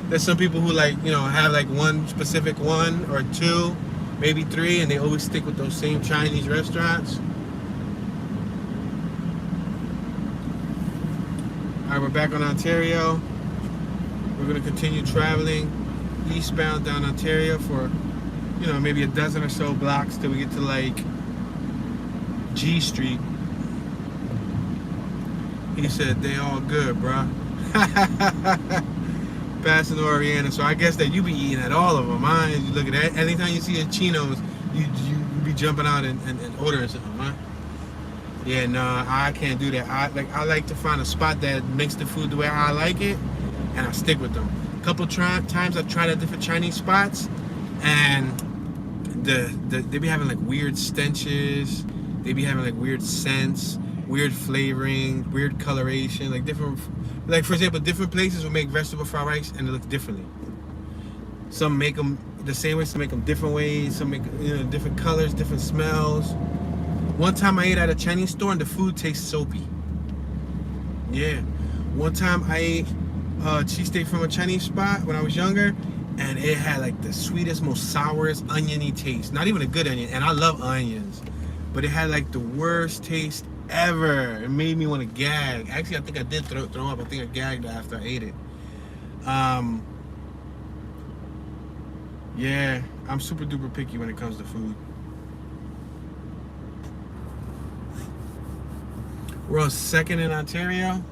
There's some people who have like one specific one or two, maybe three, and they always stick with those same Chinese restaurants. Alright, we're back on Ontario. We're gonna continue traveling eastbound down Ontario for, maybe a dozen or so blocks till we get to like G Street. He said they all good, bruh. Passing Oriana. So I guess that you be eating at all of them, huh? You look at that. Anytime you see a Chino's, you be jumping out and ordering something, huh? Yeah, no, I can't do that. I like to find a spot that makes the food the way I like it, and I stick with them. A couple times I've tried at different Chinese spots, and they be having like weird stenches. They be having like weird scents, weird flavoring, weird coloration, like different. Like for example, different places will make vegetable fried rice and it looks differently. Some make them the same way, some make them different ways. Some make different colors, different smells. One time I ate at a Chinese store and the food tastes soapy. Yeah. One time I ate cheesesteak from a Chinese spot when I was younger, and it had like the sweetest, most sourest, oniony taste. Not even a good onion, and I love onions. But it had like the worst taste ever. It made me want to gag. Actually, I think I did throw up. I think I gagged after I ate it. Yeah, I'm super duper picky when it comes to food. We're on 2nd in Ontario.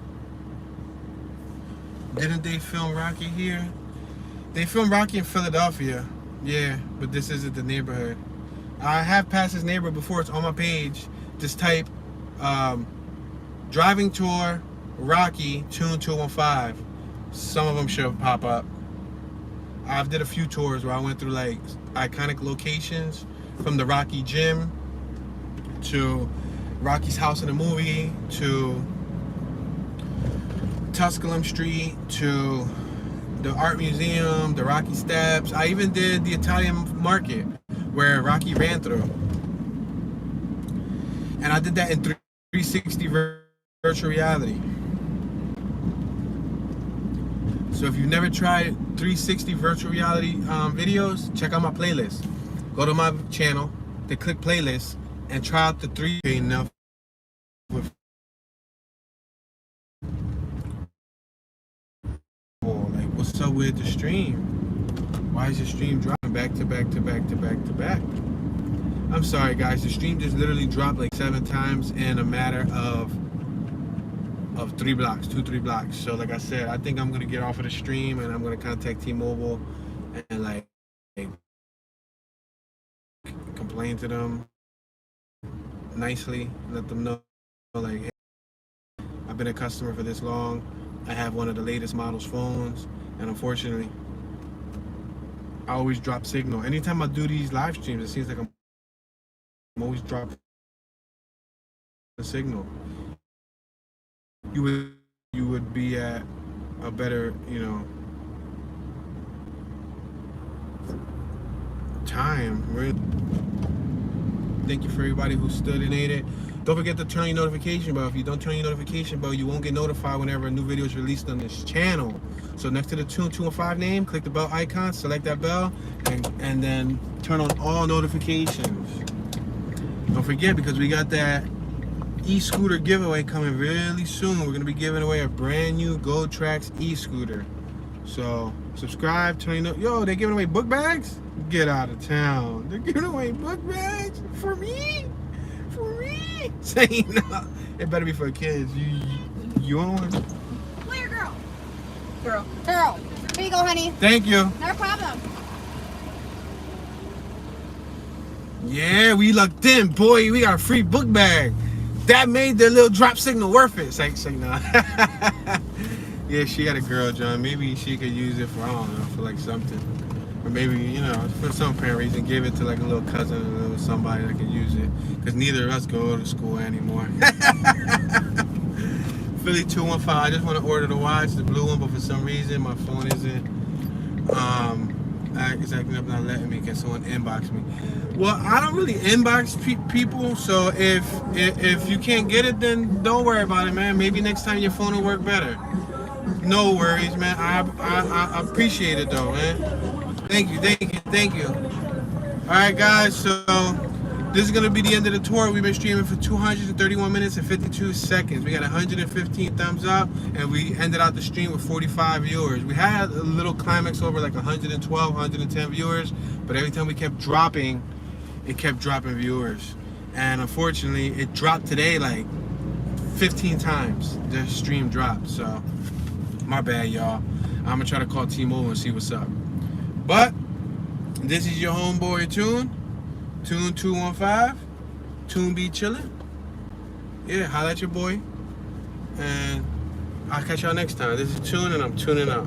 Didn't they film Rocky here? They filmed Rocky in Philadelphia. Yeah, but this isn't the neighborhood. I have passed this neighborhood before. It's on my page. Just type driving tour Rocky tune 215. Some of them should pop up. I've did a few tours where I went through like iconic locations, from the Rocky gym to Rocky's house in the movie to Tusculum Street to the art museum, the Rocky Steps. I even did the Italian market where Rocky ran through. And I did that in 360 virtual reality. So if you've never tried 360 virtual reality videos, check out my playlist. Go to my channel, then click playlist, and try out the 3D enough. Like, what's up with the stream? Why is the stream dropping back to back to back to back to back? I'm sorry guys, the stream just literally dropped like 7 times in a matter of 3 blocks, 2-3 blocks. So like I said, I think I'm gonna get off of the stream and I'm gonna contact T-Mobile and like complain to them nicely, let them know like, hey, I've been a customer for this long. I have one of the latest models phones, and unfortunately, I always drop signal. Anytime I do these live streams, it seems like I'm always dropping the signal. You would be at a better, time. Really. Thank you for everybody who stood and ate it. Don't forget to turn your notification bell. If you don't turn your notification bell, you won't get notified whenever a new video is released on this channel. So next to the Tune 215 name, click the bell icon, select that bell, and then turn on all notifications. Don't forget, because we got that e-scooter giveaway coming really soon. We're gonna be giving away a brand new Gold Tracks e-scooter. So subscribe, turn your yo, they're giving away book bags? Get out of town. They're giving away book bags for me? For me? Say no. It better be for kids. You want one? Where, girl? Girl. Girl. Here you go, honey. Thank you. Not a problem. Yeah, we lucked in, boy. We got a free book bag. That made the little drop signal worth it. Say no. Yeah, she had a girl, John. Maybe she could use it for, I don't know, for like something. Or maybe, for some apparent reason, give it to like a little cousin or somebody that could use it. Because neither of us go to school anymore. Philly 215, I just want to order the watch, the blue one, but for some reason my phone isn't it's acting up, not letting me. Can someone inbox me? Well, I don't really inbox people, so if you can't get it, then don't worry about it, man. Maybe next time your phone will work better. No worries, man. I appreciate it though, man. Thank you. All right, guys, so this is going to be the end of the tour. We've been streaming for 231 minutes and 52 seconds. We got 115 thumbs up, and we ended out the stream with 45 viewers. We had a little climax over like 112, 110 viewers, but every time we kept dropping, it kept dropping viewers. And unfortunately, it dropped today like 15 times. The stream dropped, so my bad, y'all. I'm going to try to call T-Mobile and see what's up. But this is your homeboy Tune 215. Tune be chillin'. Yeah, holla at your boy. And I'll catch y'all next time. This is Tune, and I'm tuning out.